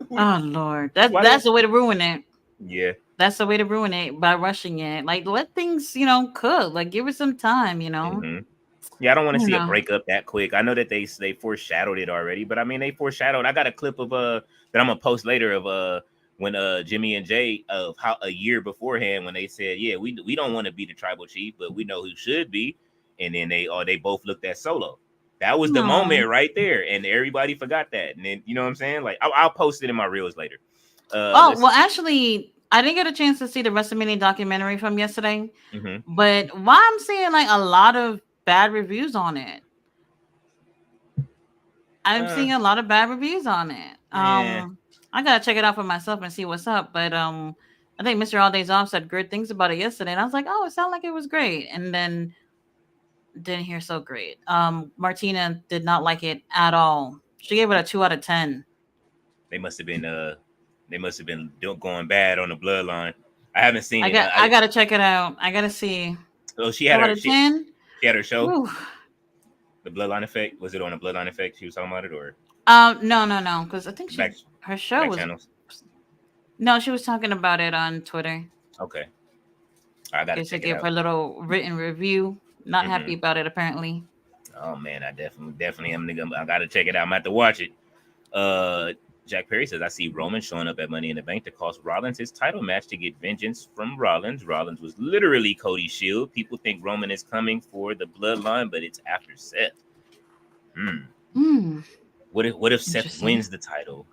Oh Lord, that's the way to ruin it. Yeah, that's the way to ruin it by rushing it. Like let things, cook. Like give it some time. Mm-hmm. Yeah, I don't want to see a know. breakup that quick. I know that they foreshadowed it already, but I mean they foreshadowed. I got a clip of that I'm gonna post later of when Jimmy and Jay of how a year beforehand when they said, yeah, we don't want to be the tribal chief, but we know who should be, and then they both looked at Solo. That was the moment right there, and everybody forgot that. And then you know what I'm saying? Like I'll post it in my reels later. Well, actually, I didn't get a chance to see the WrestleMania documentary from yesterday, but why I'm seeing like a lot of bad reviews on it. I'm seeing a lot of bad reviews on it. I gotta check it out for myself and see what's up. But I think Mr. All Days Off said good things about it yesterday, and I was like, oh, it sounded like it was great. And then didn't hear so great. Martina did not like it at all. She gave it a 2 out of 10. They must have been going bad on the Bloodline. I haven't seen it. I gotta check it out. I gotta see. Oh, she had her show. Ooh. The Bloodline Effect. Was it on the Bloodline Effect? She was talking about it, or no, because I think her show was channels? No, she was talking about it on Twitter. Okay, I gotta check it give out. her little written review. Not happy about it apparently. Oh man, I definitely am. I gotta check it out. I'm gonna have to watch it. Jack Perry says, I see Roman showing up at Money in the Bank to cost Rollins his title match to get vengeance from Rollins. Rollins was literally Cody's shield. People think Roman is coming for the bloodline, but it's after Seth. What if Seth wins the title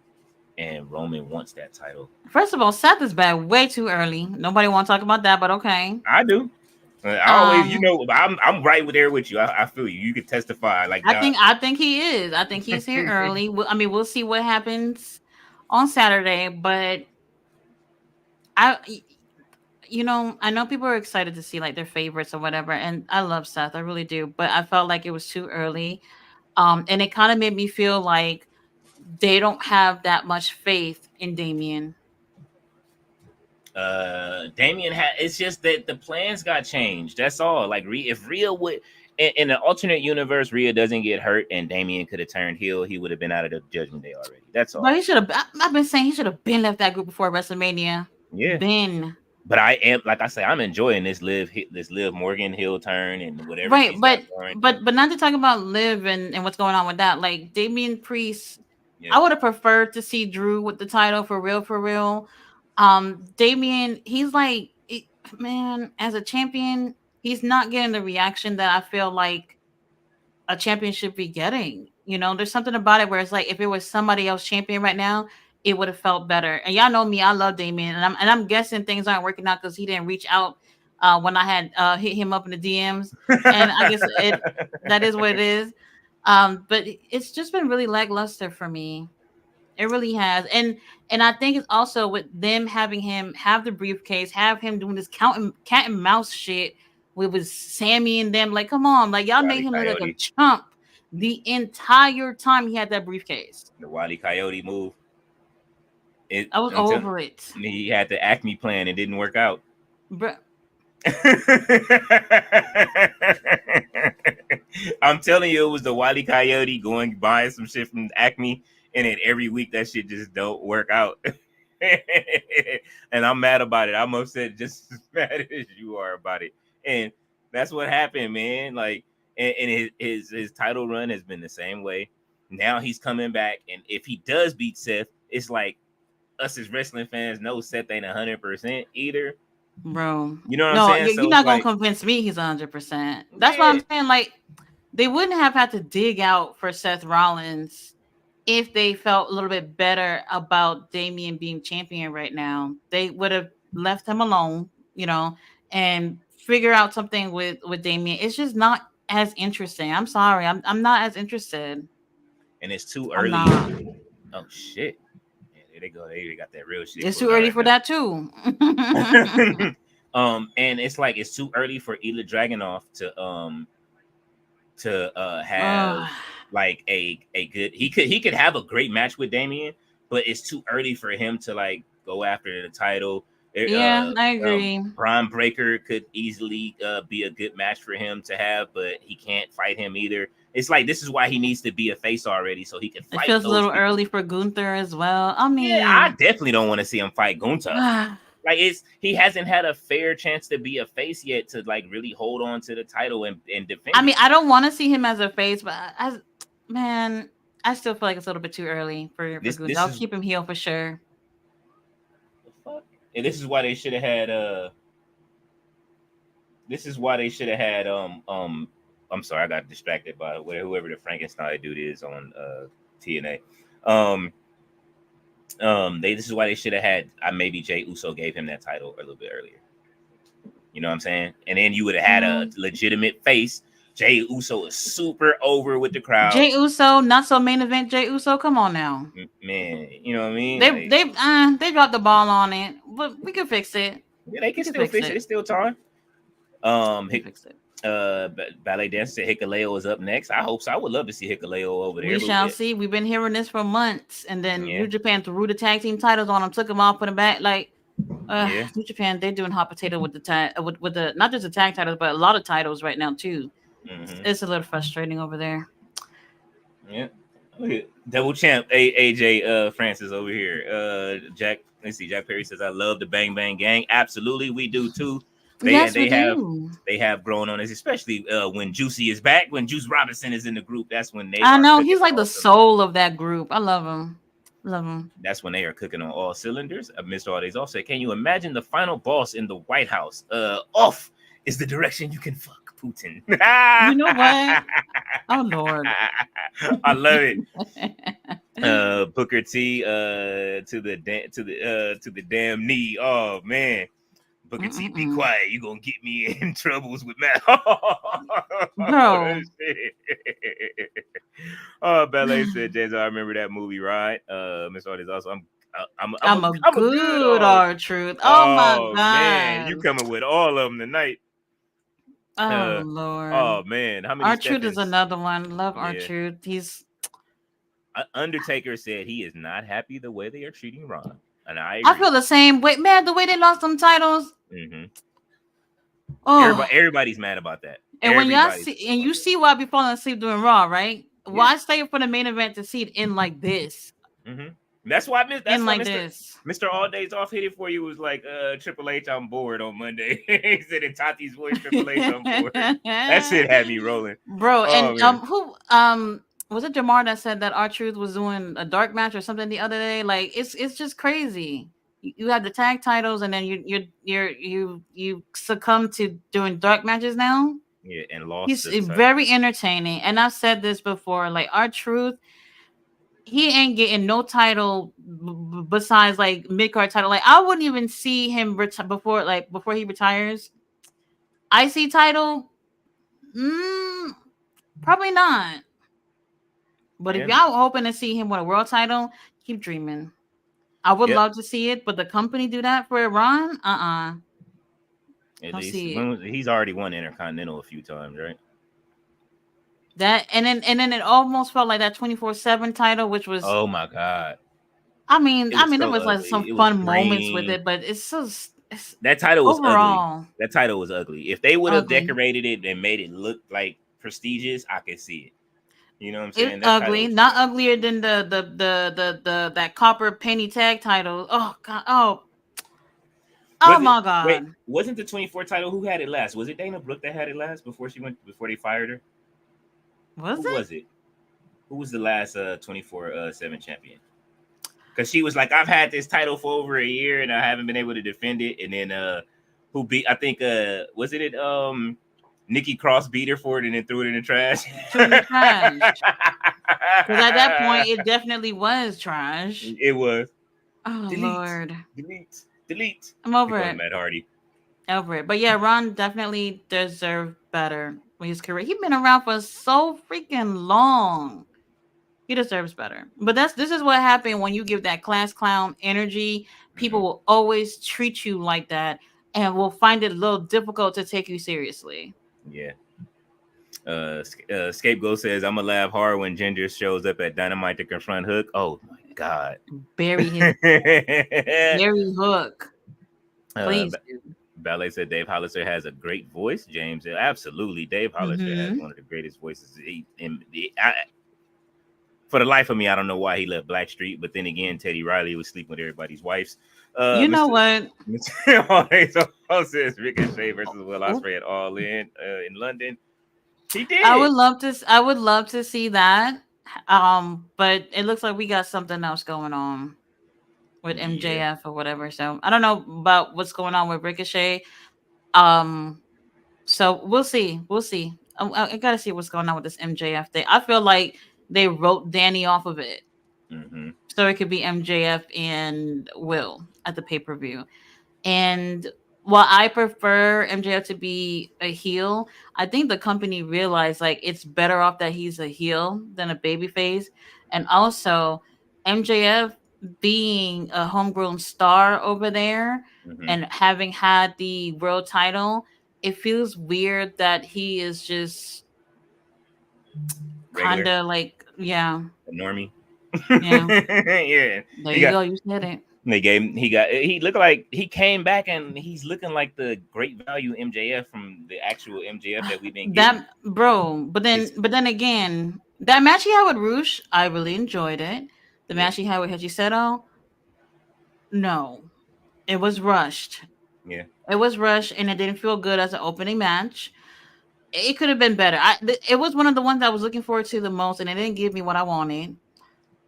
and Roman wants that title? First of all, Seth is back way too early. Nobody want to talk about that, but okay. I do. I always, I'm right there with you. I feel you. You could testify. Like I think he is. I think he's here early. We'll see what happens on Saturday, but I know people are excited to see like their favorites or whatever, and I love Seth, I really do. But I felt like it was too early, and it kind of made me feel like they don't have that much faith in Damian. It's just that the plans got changed. That's all. Like if Rhea would in the alternate universe, Rhea doesn't get hurt and Damian could have turned heel, he would have been out of the Judgment Day already. That's all. But he should have. I've been saying he should have been left that group before WrestleMania. Yeah. But I am, like I say, I'm enjoying this Liv Morgan heel turn and whatever. Right, but not to talk about Liv and what's going on with that. Like Damian Priest, I would have preferred to see Drew with the title for real. Damian, he's like, man, as a champion, he's not getting the reaction that I feel like a champion should be getting. There's something about it where it's like if it was somebody else champion right now, it would have felt better. And y'all know me, I love Damian, and I'm guessing things aren't working out because he didn't reach out when I had hit him up in the DMs, and I guess that is what it is. But it's just been really lackluster for me. It really has. And I think it's also with them having him have the briefcase, have him doing this cat and mouse shit with Sammy and them. Like, come on. Like, y'all made him look like a chump the entire time he had that briefcase. The Wile E. Coyote move. I was over it. He had the Acme plan. It didn't work out. Bruh. I'm telling you, it was the Wile E. Coyote going buying some shit from Acme. And then every week that shit just don't work out. And I'm mad about it. I'm upset just as mad as you are about it. And That's what happened, man. Like, and his title run has been the same way. Now he's coming back, and if he does beat Seth, it's like us as wrestling fans know Seth ain't 100% either. Bro. You know what No, I'm saying? So you're it's not gonna like, convince me he's 100%. That's why yeah. I'm saying, like, they wouldn't have had to dig out for Seth Rollins if they felt a little bit better about Damian being champion right now. They would have left him alone, and figure out something with Damian. It's just not as interesting. I'm sorry. I'm not as interested. And it's too I'm early. not. Oh shit. Yeah, there they go. They got that real shit It's going too on early right for now. that too. And it's like it's too early for Ilya Dragunov to have like a good. He could have a great match with Damian, but it's too early for him to like go after the title. Yeah, I agree. Braun Breaker could easily be a good match for him to have, but he can't fight him either. It's like this is why he needs to be a face already, so he can It fight feels a those little people. early for Gunther as well. I Yeah, I mean, definitely don't want to see him fight Gunther. Like he hasn't had a fair chance to be a face yet to like really hold on to the title and defend. I mean, I don't want to see him as a face, but man, I still feel like it's a little bit too early for Gunther. I'll keep him heel for sure. The fuck? And this is why they should have had This is why they should have had I'm sorry, I got distracted by whoever the Frankenstein dude is on TNA. This is why they should have had maybe Jey Uso gave him that title a little bit earlier. You know what I'm saying? And then you would have had a legitimate face. Jey Uso is super over with the crowd. Jey Uso, not so main event. Jey Uso, come on now, man. You know what I mean? They dropped the ball on it, but we can fix it. Yeah, they can still fix it. It's still time. Fix it. Ballet Dancer Hikuleo is up next. I hope so. I would love to see Hikuleo over there. We shall see. We've been hearing this for months, and then New Japan threw the tag team titles on him, took them off, put them back. Like, New Japan, they're doing hot potato with the with the not just the tag titles, but a lot of titles right now too. Mm-hmm. It's a little frustrating over there. Yeah, look at double champ AJ Francis over here. Jack. Let's see. Jack Perry says, "I love the Bang Bang Gang." Absolutely, we do too. They have grown on us, especially when Juicy is back. When Juice Robinson is in the group, that's when they. I know he's like the soul of that group. I love him. That's when they are cooking on all cylinders. Mr. All Days also, can you imagine the final boss in the White House? Off is the direction you can fuck Putin. You know what? Oh Lord, I love it. Booker T to the damn knee. Oh man. Booker T, be quiet. You gonna get me in troubles with Matt. Bro. Ballet said, James, I remember that movie, right? Miss Artist also. I'm a good R-Truth. Oh my god, man, you coming with all of them tonight? Oh Lord. Oh man, how many? R-Truth is another one. Love R-Truth. He's Undertaker said he is not happy the way they are treating Ron. And I feel the same way, man. The way they lost some titles. Mm-hmm. Oh, everybody's mad about that. And when y'all see, and you see why I be falling asleep doing Raw, right? Yeah. Why stay for the main event to see it in like this? Mm-hmm. That's why this. Mr. All Days Off hit it for you was like Triple H, I'm bored on Monday. He said in Tati's voice, Triple H, I'm bored. That shit had me rolling, bro. And who was it Jamar that said that R-Truth was doing a dark match or something the other day? Like it's just crazy. You have the tag titles, and then you succumb to doing dark matches now. Yeah, and lost. He's very entertaining, and I've said this before. Like R-Truth, he ain't getting no title besides like mid-card title. Like I wouldn't even see him before he retires. IC title, probably not. But if y'all hoping to see him with a world title, keep dreaming. I would love to see it, but the company do that for Ron? At least he's already won Intercontinental a few times, right? That and then it almost felt like that 24/7 title, which was oh my god. I mean, there was like some fun moments with it, but that title was overall ugly. That title was ugly. If they would have decorated it and made it look like prestigious, I could see it. You know what I'm saying? It's ugly, not uglier than the that copper penny tag title. Oh god, Oh Was it? my Wait, God. wasn't the 24 title? Who had it last? Was it Dana Brooke that had it last before they fired her? Was Who it? was it? Who was the last 24/7 champion? Because she was like, I've had this title for over a year and I haven't been able to defend it. And then who beat? I think was it Nikki Cross beat her for it and then threw it in the trash. Threw in the trash. Because at that point, it definitely was trash. It was. Oh Delete, Lord, delete. I'm Here over goes it. Matt Hardy. Over it. But yeah, Ron definitely deserved better with his career. He's been around for so freaking long. He deserves better. But this is what happened when you give that class clown energy. People will always treat you like that and will find it a little difficult to take you seriously. Yeah. Scapegoat says, I'm gonna laugh hard when Ginger shows up at Dynamite to confront Hook. Oh my God. Bury his bury Hook. Please do. Ballet said Dave Hollister has a great voice. James said, absolutely. Dave Hollister has one of the greatest voices. For the life of me, I don't know why he left Blackstreet, but then again, Teddy Riley was sleeping with everybody's wives. You know what? Mr. says Ricochet versus Will Ospreay at All In London. He did. I would love to see that. But it looks like we got something else going on with MJF or whatever. So I don't know about what's going on with Ricochet. So we'll see. We'll see. I gotta see what's going on with this MJF thing. I feel like they wrote Danny off of it, so it could be MJF and Will at the pay-per-view. And while I prefer MJF to be a heel, I think the company realized like it's better off that he's a heel than a babyface. And also MJF being a homegrown star over there and having had the world title, it feels weird that he is just kind of like, yeah. A normie. Yeah. Yeah. There you go. You said it. He looked like he came back and he's looking like the great value MJF from the actual MJF that we've been getting. That bro, but then again, that match he had with Roosh, I really enjoyed it. The match he had with Hachiseto, no, it was rushed. Yeah, it was rushed, and it didn't feel good as an opening match. It could have been better. It was one of the ones I was looking forward to the most, and it didn't give me what I wanted.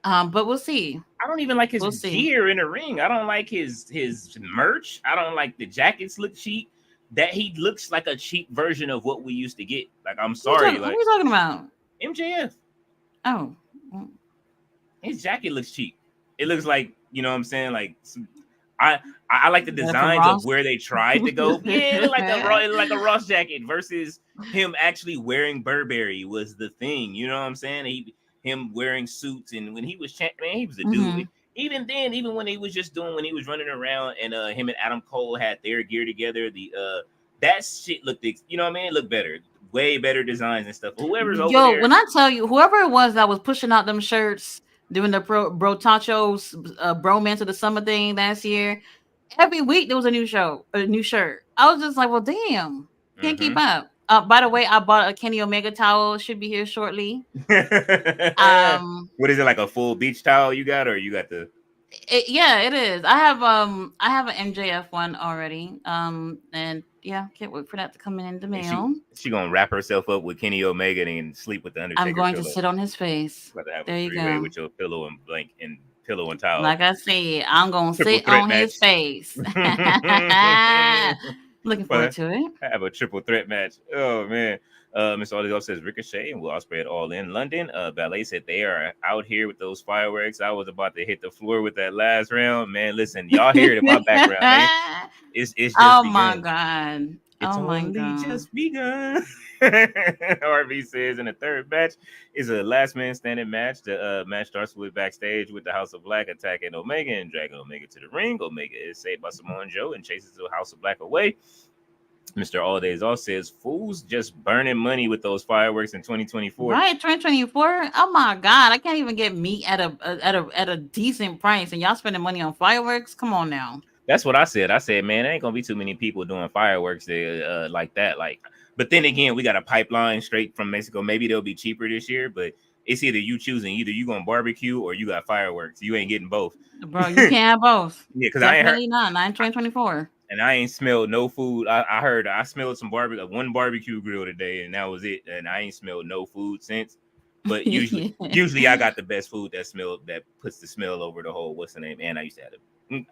But we'll see. I don't even like his gear in the ring. I don't like his merch. I don't like the jackets look cheap. That he looks like a cheap version of what we used to get. Like, I'm sorry. Who are you talking about? MJF. Oh. His jacket looks cheap. It looks like, you know what I'm saying? Like, I like the designs of where they tried to go. Yeah, it like a Ross jacket versus him actually wearing Burberry was the thing. You know what I'm saying? Him wearing suits, and when he was champion, he was a dude. Even then, even when he was when he was running around, and him and Adam Cole had their gear together, that shit looked, you know what I mean? It looked better, way better designs and stuff. Whoever's over there, when I tell you, whoever it was that was pushing out them shirts doing the bro tachos bromance of the summer thing last year, every week there was a new shirt. I was just like, well, damn, can't keep up. By the way, I bought a Kenny Omega towel. It should be here shortly. What is it, like a full beach towel you got, or you got the? Yeah, it is. I have an MJF one already. And yeah, can't wait for that to come in the mail. She gonna wrap herself up with Kenny Omega and sleep with the Undertaker. I'm going to sit on his face. There you go. With your pillow and blanket and pillow and towel. Like I said, I'm gonna sit on his face. Looking forward to it. I have a triple threat match. Oh man. Mr. Oligo says Ricochet and Will Ospreay All In London. Ballet said they are out here with those fireworks. I was about to hit the floor with that last round. Man, listen, y'all hear it in my background, man. It's just begun. My God. It's only just begun. RV says in the third match is a last man standing match. The match starts with backstage with the House of Black attacking Omega and dragging Omega to the ring. Omega is saved by Samoa Joe and chases the House of Black away. Mr. All Days All says fools just burning money with those fireworks in 2024. Right, 2024. Oh my God, I can't even get meat at a decent price, and y'all spending money on fireworks. Come on now. That's what I said. I said, man, there ain't gonna be too many people doing fireworks like that. Like, but then again, we got a pipeline straight from Mexico. Maybe they'll be cheaper this year, but it's either you choosing either you gonna barbecue or you got fireworks. You ain't getting both. Bro, you can't have both. Yeah, because I ain't heard. Not in 2024. And I ain't smelled no food. I heard I smelled some barbecue, one barbecue grill today, and that was it. And I ain't smelled no food since. But usually I got the best food that puts the smell over the whole. What's the name? And I used to have it.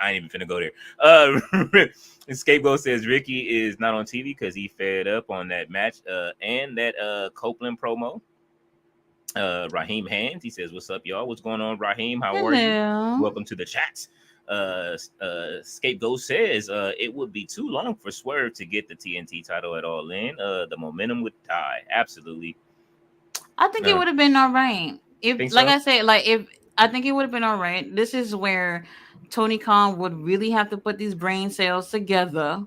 I ain't even finna go there. Scapegoat says Ricky is not on TV because he fed up on that match and that Copeland promo. Raheem Hands, he says, "What's up, y'all? What's going on, Raheem? How are you? Welcome to the chats." Scapegoat says it would be too long for Swerve to get the TNT title at All In. The momentum would die. Absolutely. I think it would have been all right. If, like so? I said, I think it would have been all right. This is where Tony Khan would really have to put these brain cells together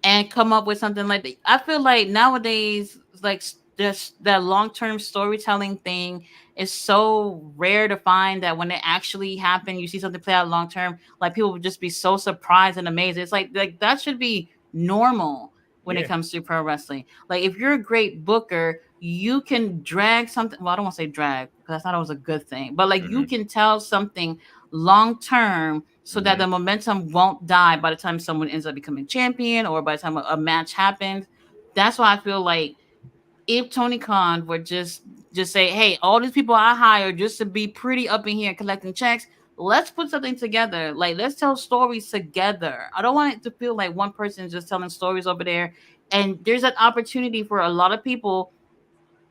and come up with something like that. I feel like nowadays, like just that long-term storytelling thing is so rare to find that when it actually happens, you see something play out long-term, like people would just be so surprised and amazed. It's like that should be normal when it comes to pro wrestling. Like if you're a great booker, you can drag something. Well, I don't want to say drag because I thought it was a good thing, but like you can tell something long-term so that the momentum won't die by the time someone ends up becoming champion or by the time a match happens. That's why I feel like if Tony Khan would just say, hey, all these people I hired just to be pretty up in here collecting checks, let's put something together. Like, let's tell stories together. I don't want it to feel like one person is just telling stories over there. And there's an opportunity for a lot of people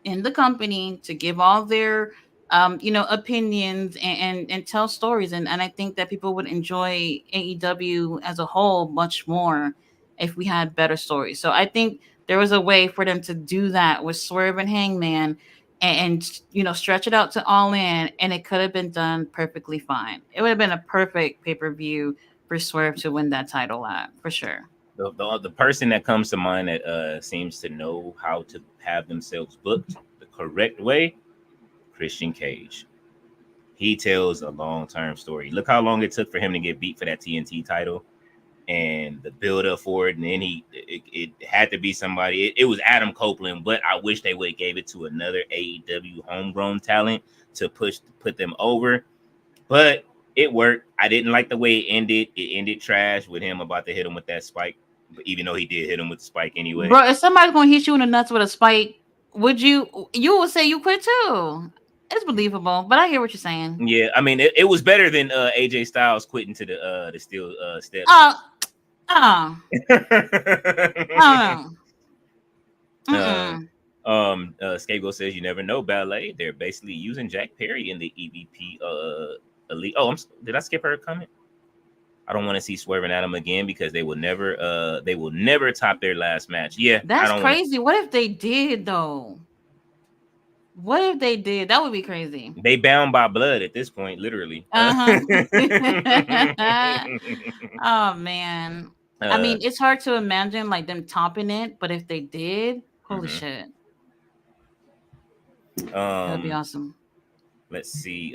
in the company to give all their opinions and tell stories, and I think that people would enjoy AEW as a whole much more if we had better stories. So I think there was a way for them to do that with Swerve and Hangman and stretch it out to All In, and it could have been done perfectly fine. It would have been a perfect pay-per-view for Swerve to win that title at, for sure. The person that comes to mind that seems to know how to have themselves booked the correct way, Christian Cage. He tells a long-term story. Look how long it took for him to get beat for that TNT title and the build-up for it. And then it had to be somebody. It was Adam Copeland, but I wish they would have gave it to another AEW homegrown talent to put them over. But it worked. I didn't like the way it ended. It ended trash with him about to hit him with that spike, even though he did hit him with the spike anyway. Bro, if somebody's gonna hit you in the nuts with a spike, would you would say you quit too? It's believable, but I hear what you're saying. Yeah, I mean it was better than AJ Styles quitting to the steel steps. Scapegoat says you never know, Ballet. They're basically using Jack Perry in the EVP Elite. Oh, did I skip her comment? I don't want to see Swerve and Adam again because they will never top their last match. Yeah, that's crazy. What if they did though? What if they did? That would be crazy. They bound by blood at this point, literally. Oh man. I mean, it's hard to imagine like them topping it, but if they did, holy shit. That'd be awesome. Let's see.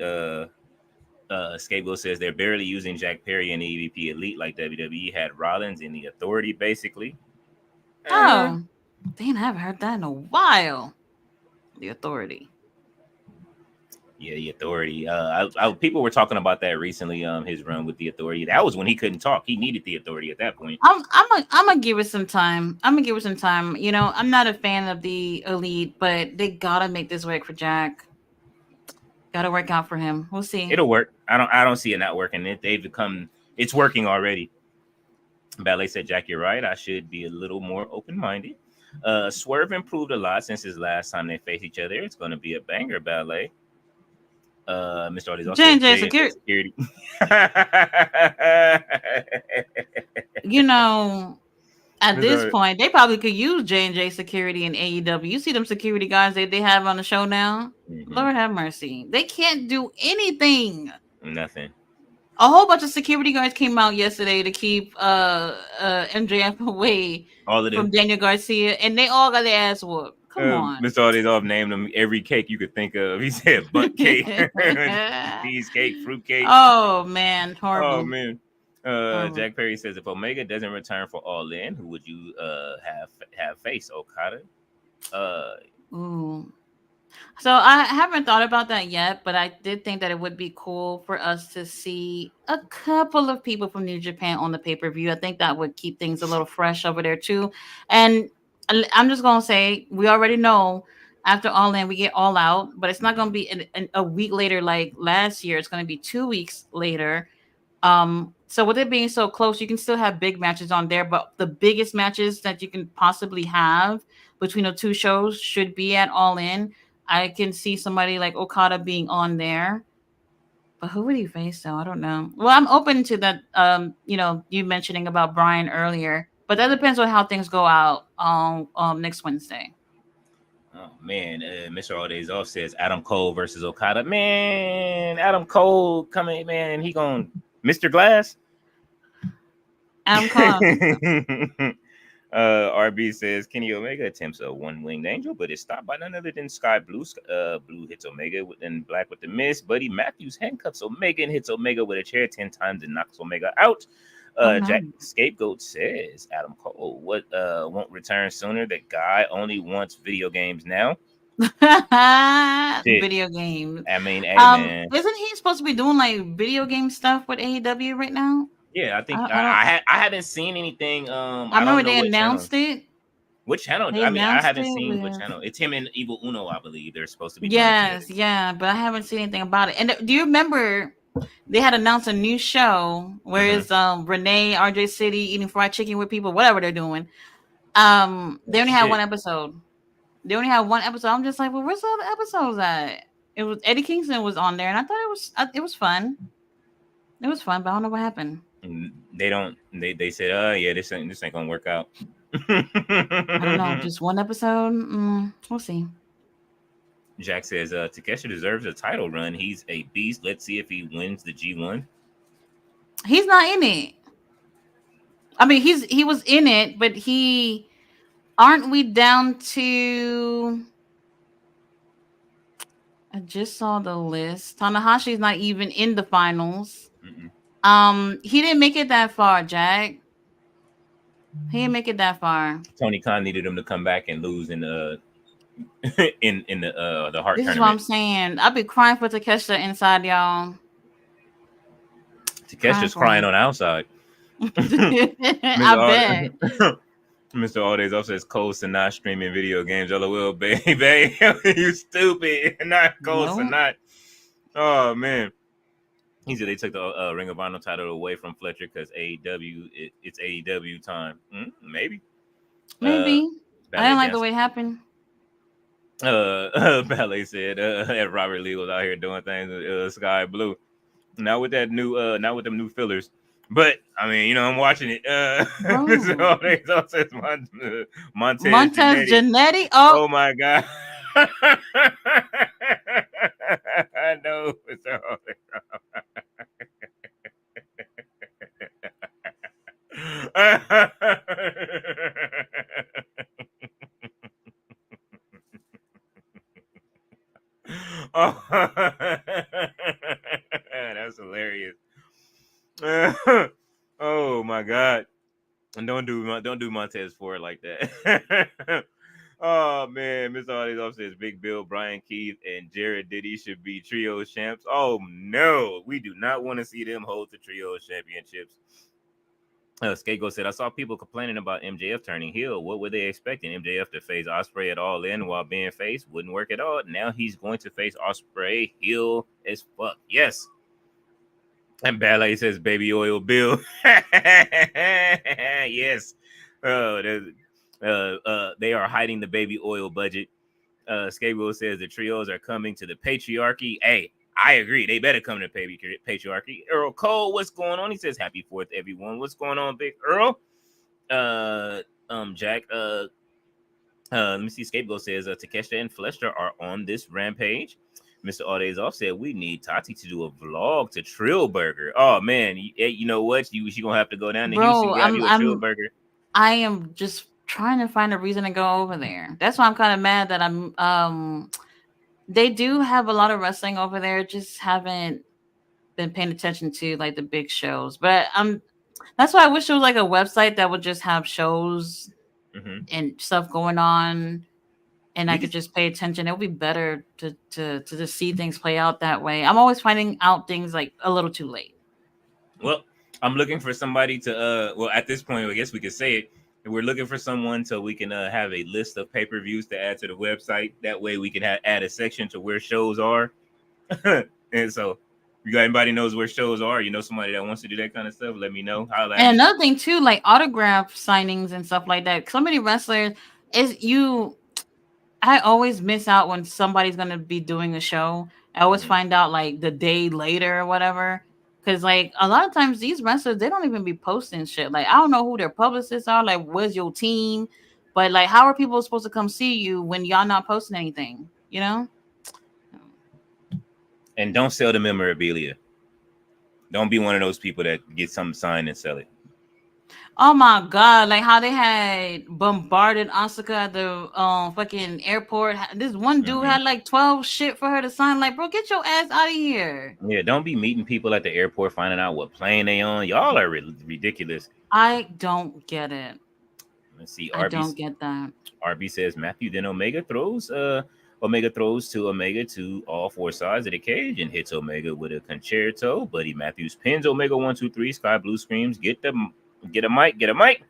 Scapegoat says they're barely using Jack Perry in the EVP Elite like WWE had Rollins in the Authority, basically. Oh, damn, I haven't heard that in a while. The Authority. Yeah, the Authority. People were talking about that recently. His run with the Authority. That was when he couldn't talk. He needed the Authority at that point. I'm gonna give it some time. You know, I'm not a fan of the Elite, but they gotta make this work for Jack. Gotta work out for him. We'll see. It'll work. I don't see it not working. It's working already. Ballet said, Jack, you're right. I should be a little more open-minded. Swerve improved a lot since his last time they faced each other. It's going to be a banger, Ballet. Mr. Ortiz also J&J Security. You know, at this point, they probably could use J&J Security and AEW. You see them security guys that they have on the show now? Lord have mercy. They can't do anything. Nothing. A whole bunch of security guards came out yesterday to keep MJF away from Daniel Garcia, and they all got their ass whooped. Come on. Mr. Ortiz named them every cake you could think of. He said butt cake, cheesecake, fruit cake. Oh man, horrible. Oh man. Jack Perry says if Omega doesn't return for All In, who would you have face? Okada? Ooh. So I haven't thought about that yet, but I did think that it would be cool for us to see a couple of people from New Japan on the pay per view. I think that would keep things a little fresh over there too. And I'm just gonna say we already know after All In we get All Out, but it's not gonna be a week later like last year. It's gonna be 2 weeks later. So with it being so close, you can still have big matches on there, but the biggest matches that you can possibly have between the two shows should be at All In. I can see somebody like Okada being on there. But who would he face though? I don't know. Well, I'm open to that. You mentioning about Brian earlier, but that depends on how things go out on next Wednesday. Oh man, Mr. All Days Off says Adam Cole versus Okada. Man, Adam Cole coming, man, he going Mr. Glass. Adam Cole. RB says Kenny Omega attempts a one-winged angel, but is stopped by none other than Sky Blue. Blue hits Omega and Black with the miss. Buddy Matthews handcuffs Omega and hits Omega with a chair 10 times and knocks Omega out. Jack Scapegoat says Adam Cole won't return sooner. That guy only wants video games now. Video games. I mean, hey, man. Isn't he supposed to be doing like video game stuff with AEW right now? Yeah, I think I haven't seen anything. I remember they announced it. Which channel? I mean, I haven't seen which channel. It's him and Evil Uno, I believe. They're supposed to be. Yes, yeah, but I haven't seen anything about it. And do you remember they had announced a new show where it's Renee, RJ City eating fried chicken with people, whatever they're doing. They only had one episode. I'm just like, well, where's the other episodes at? It was Eddie Kingston was on there, and I thought it was fun. It was fun, but I don't know what happened. They said, yeah, this ain't gonna work out. I don't know, just one episode. We'll see. Jack says Takeshi deserves a title run. He's a beast. Let's see if he wins the G1. He's not in it. I mean, he was in it, but aren't we down to? I just saw the list. Tanahashi's not even in the finals. He didn't make it that far, Jack. He didn't make it that far. Tony Khan needed him to come back and lose in the in the Heart tournament. This is what I'm saying. I'll be crying for Takeshita inside, y'all. Takeshi's crying on the outside. I bet. Mr. All Days Off says Cole Sanat streaming video games. LOL, baby. You stupid. Not Cole Sanat. Oh, man. He said they took the Ring of Honor title away from Fletcher because AEW, it's AEW time. Maybe. Maybe. I didn't like the way it happened. Ballet said Robert Lee was out here doing things with Sky Blue. Not with them new fillers. But I mean, I'm watching it. Montez Jannetty. Oh my god. I know. Oh, that's hilarious. Oh my god! And don't do Montez Ford like that. Oh man, Mr. All Days Off says Big Bill, Brian Keith, and Jared Diddy should be trio champs. Oh no, we do not want to see them hold the trio championships. Skako said, I saw people complaining about MJF turning heel. What were they expecting? MJF to face Ospreay at All In while being face? Wouldn't work at all. Now he's going to face Ospreay heel as fuck. Yes. And Ballet says Baby Oil Bill. Yes. They are hiding the baby oil budget. Skabo says the trios are coming to the patriarchy. Hey, I agree. They better come to patriarchy. Earl Cole, what's going on? He says, Happy 4th, everyone. What's going on, Big Earl? Jack, let me see. Scapegoat says Takeshita and Fletcher are on this rampage. Mr. All Days Off said we need Tati to do a vlog to Trillburger. Oh man, you know what? She gonna have to go down to Houston and do a Trillburger. I am just trying to find a reason to go over there. That's why I'm kind of mad that I'm they do have a lot of wrestling over there, just haven't been paying attention to like the big shows. But that's why I wish there was like a website that would just have shows and stuff going on. and We I can, could just pay attention. It would be better to just see things play out that way. I'm always finding out things like a little too late. well, I'm looking for somebody to well, at this point, I guess we could say it. We're looking for someone so we can have a list of pay-per-views to add to the website. That way we can add a section to where shows are. And so you got anybody knows where shows are, you know somebody that wants to do that kind of stuff, let me know. Holla at And me. another thing too, like autograph signings and stuff like that. So many wrestlers is you. I always miss out when somebody's gonna be doing a show. I always Mhm. find out like the day later or whatever. Cause like a lot of times these wrestlers they don't even be posting shit. Like I don't know who their publicists are. Like where's your team? But like how are people supposed to come see you when y'all not posting anything? You know? And don't sell the memorabilia. Don't be one of those people that get something signed and sell it. Oh my god! Like how they had bombarded Asuka at the fucking airport. This one dude Hmm. had like 12 shit for her to sign. Like, bro, get your ass out of here. Yeah, don't be meeting people at the airport finding out what plane they on. Y'all are ridiculous. I don't get it. Let's see. I don't get that. RB says Matthew then Omega throws to Omega to all four sides of the cage and hits Omega with a concerto. Buddy Matthews pins Omega 1, 2, 3. Sky Blue screams, get a mic.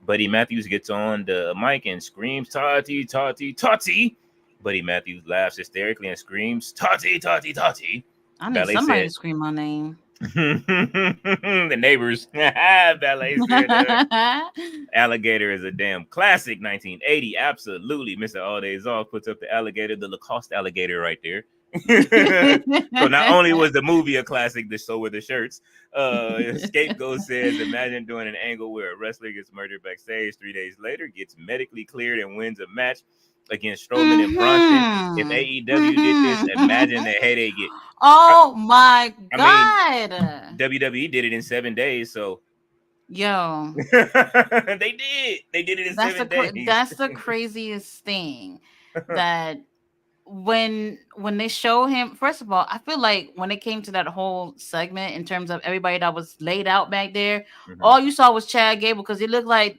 Buddy Matthews gets on the mic and screams, Tati, Tati, Tati. Buddy Matthews laughs hysterically and screams, Tati, Tati, Tati. I need Ballet somebody said, to scream my name. the neighbors. Ballet said, Alligator is a damn classic 1980. Absolutely. Mr. All Days Off puts up the alligator, the Lacoste alligator right there. So not only was the movie a classic, so were the shirts. Scapegoat says, imagine doing an angle where a wrestler gets murdered backstage 3 days later, gets medically cleared, and wins a match against Strowman and Bronson. If AEW did this, imagine the headache get. Oh my I mean, god. WWE did it in 7 days, so Yo, they did. They did it in that's 7 days. that's the craziest thing that when they show him, first of all, I feel like when it came to that whole segment in terms of everybody that was laid out back there, Mhm. all you saw was Chad Gable because he looked like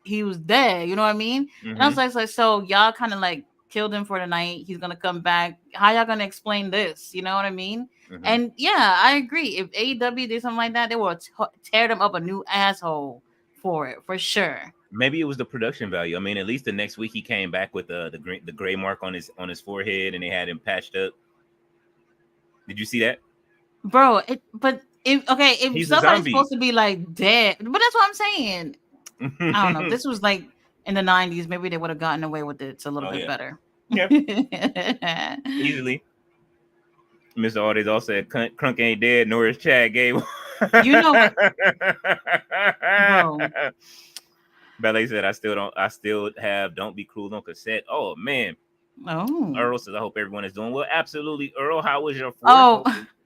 he was dead, you know what I mean? And I was Mhm. like, so y'all kind of like killed him for the night. He's gonna come back. How y'all gonna explain this? You know what I mean? Mhm. And yeah, I agree. If AEW did something like that, they will tear them up a new asshole for it, for sure. Maybe it was the production value. I mean, at least the next week he came back with the gray mark on his forehead, and they had him patched up. Did you see that? Bro, if He's a somebody's zombie. supposed to be like dead, but that's what I'm saying. I don't know. If this was like in the 90s, maybe they would have gotten away with it a little bit yeah. better. Yeah. Easily. Mr. Aldays also said Crunk ain't dead, nor is Chad Gable. You know what, bro? Ballet said I still have Don't Be Cruel on cassette. Oh man. Oh. Earl says I hope everyone is doing well. Absolutely. Earl, how was your 4th? Oh,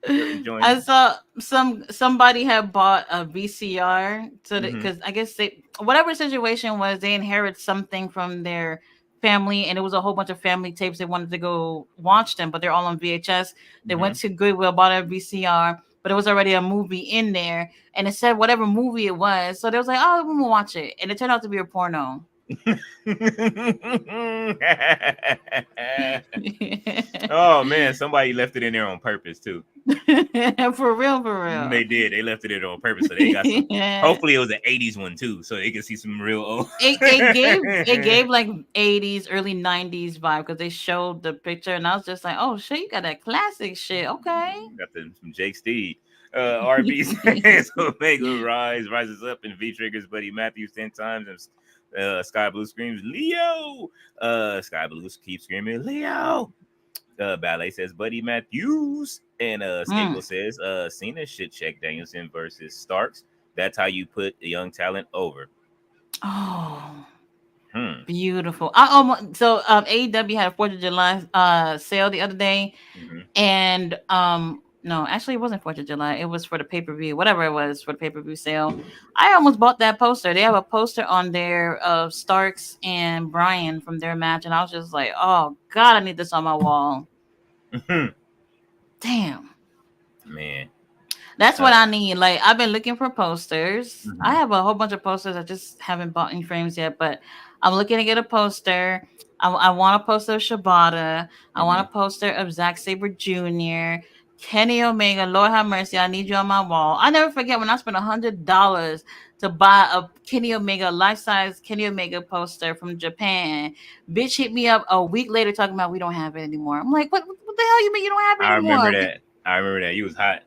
you're enjoying I it. saw somebody had bought a VCR so that because I guess they whatever situation was, they inherit something from their family, and it was a whole bunch of family tapes. They wanted to go watch them, but they're all on VHS. They went to Goodwill, bought a VCR, but it was already a movie in there, and it said whatever movie it was. So they was like, "Oh, we're gonna watch it," and it turned out to be a porno. Oh man, somebody left it in there on purpose too. For real, for real. They did. They left it in on purpose, so they got some. Hopefully, it was an '80s one too, so they could see some real old. it gave like 80s, early 90s vibe because they showed the picture, and I was just like, "Oh shit, you got that classic shit." Okay. Got some Jake Steed. RB says Omega rises up and V triggers Buddy Matthews 10 times and Sky Blue screams Leo. Sky Blue keeps screaming Leo. Ballet says Buddy Matthews and Scapegoat says Cena should check Danielson versus Starks. That's how you put a young talent over. Oh. Beautiful. AEW had a 4th of July sale the other day, and no, actually it wasn't 4th of July. It was for the pay-per-view, whatever it was for the pay-per-view sale. I almost bought that poster. They have a poster on there of Starks and Brian from their match, and I was just like, oh god, I need this on my wall. Damn. Man. That's what I need. Like, I've been looking for posters. I have a whole bunch of posters. I just haven't bought any frames yet, but I'm looking to get a poster. I want a poster of Shibata. I Hmm. want a poster of Zack Sabre Jr., Kenny Omega. Lord have mercy, I need you on my wall. I never forget when I spent $100 to buy a Kenny Omega life-size Kenny Omega poster from Japan. Bitch hit me up a week later talking about we don't have it anymore. I'm like, what the hell you mean you don't have it I remember anymore? that. I remember that. You was hot.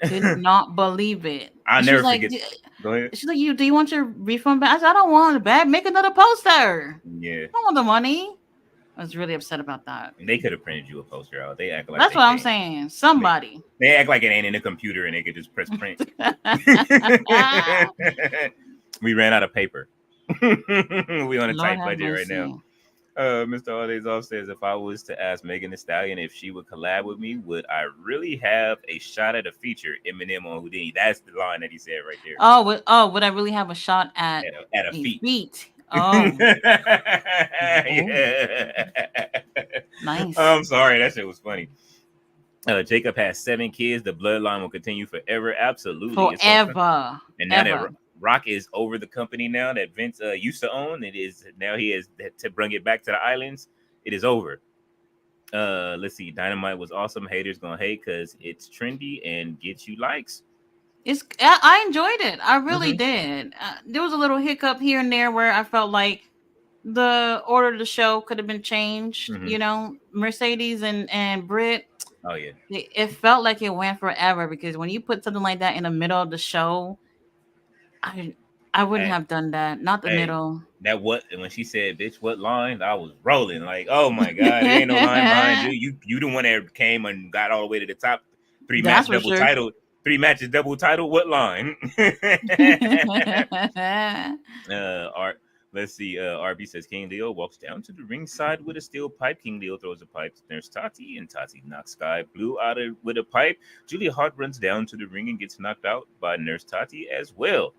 Could not believe it. I'll And she was never like, forget. Go ahead. she's like, do you want your refund back? I said, I don't want it back. Make another poster. Yeah, I don't want the money. I was really upset about that. they could have printed you a poster out. They act like That's they what I'm can't. saying. Somebody. They act like it ain't in the computer and they could just press print. We ran out of paper. We on a Lord tight have budget right now. mercy. Mr. Holidays off says, if I was to ask Megan Thee Stallion if she would collab with me, would I really have a shot at a feature? Eminem on Houdini. That's the line that he said right there. Would I really have a shot at At a a feat. feat? Oh, Yeah. nice. I'm sorry, that shit was funny. Jacob has 7 kids. The bloodline will continue forever. Absolutely. It's gonna- Forever. and now that Ever. Rock is over the company now that Vince used to own, it is now he has to bring it back to the islands. It is over. Let's see. Dynamite was awesome. Haters gonna hate because it's trendy and gets you likes. I enjoyed it. I really Mhm. did. There was a little hiccup here and there where I felt like the order of the show could have been changed. Mhm. You know, Mercedes and Britt. Oh yeah. It felt like it went forever because when you put something like that in the middle of the show, I wouldn't Hey, have done that. Not the hey, middle. that what and when she said, "Bitch, what line?" I was rolling like, "Oh my god, there ain't no line behind you. You the one that came and got all the way to the top. That's for sure. 3 matches double title. What line?" Art. Let's see. RB says King Leo walks down to the ringside with a steel pipe. King Leo throws a pipe to Nurse Tati, and Tati knocks Sky Blue out with a pipe. Julia Hart runs down to the ring and gets knocked out by Nurse Tati as well.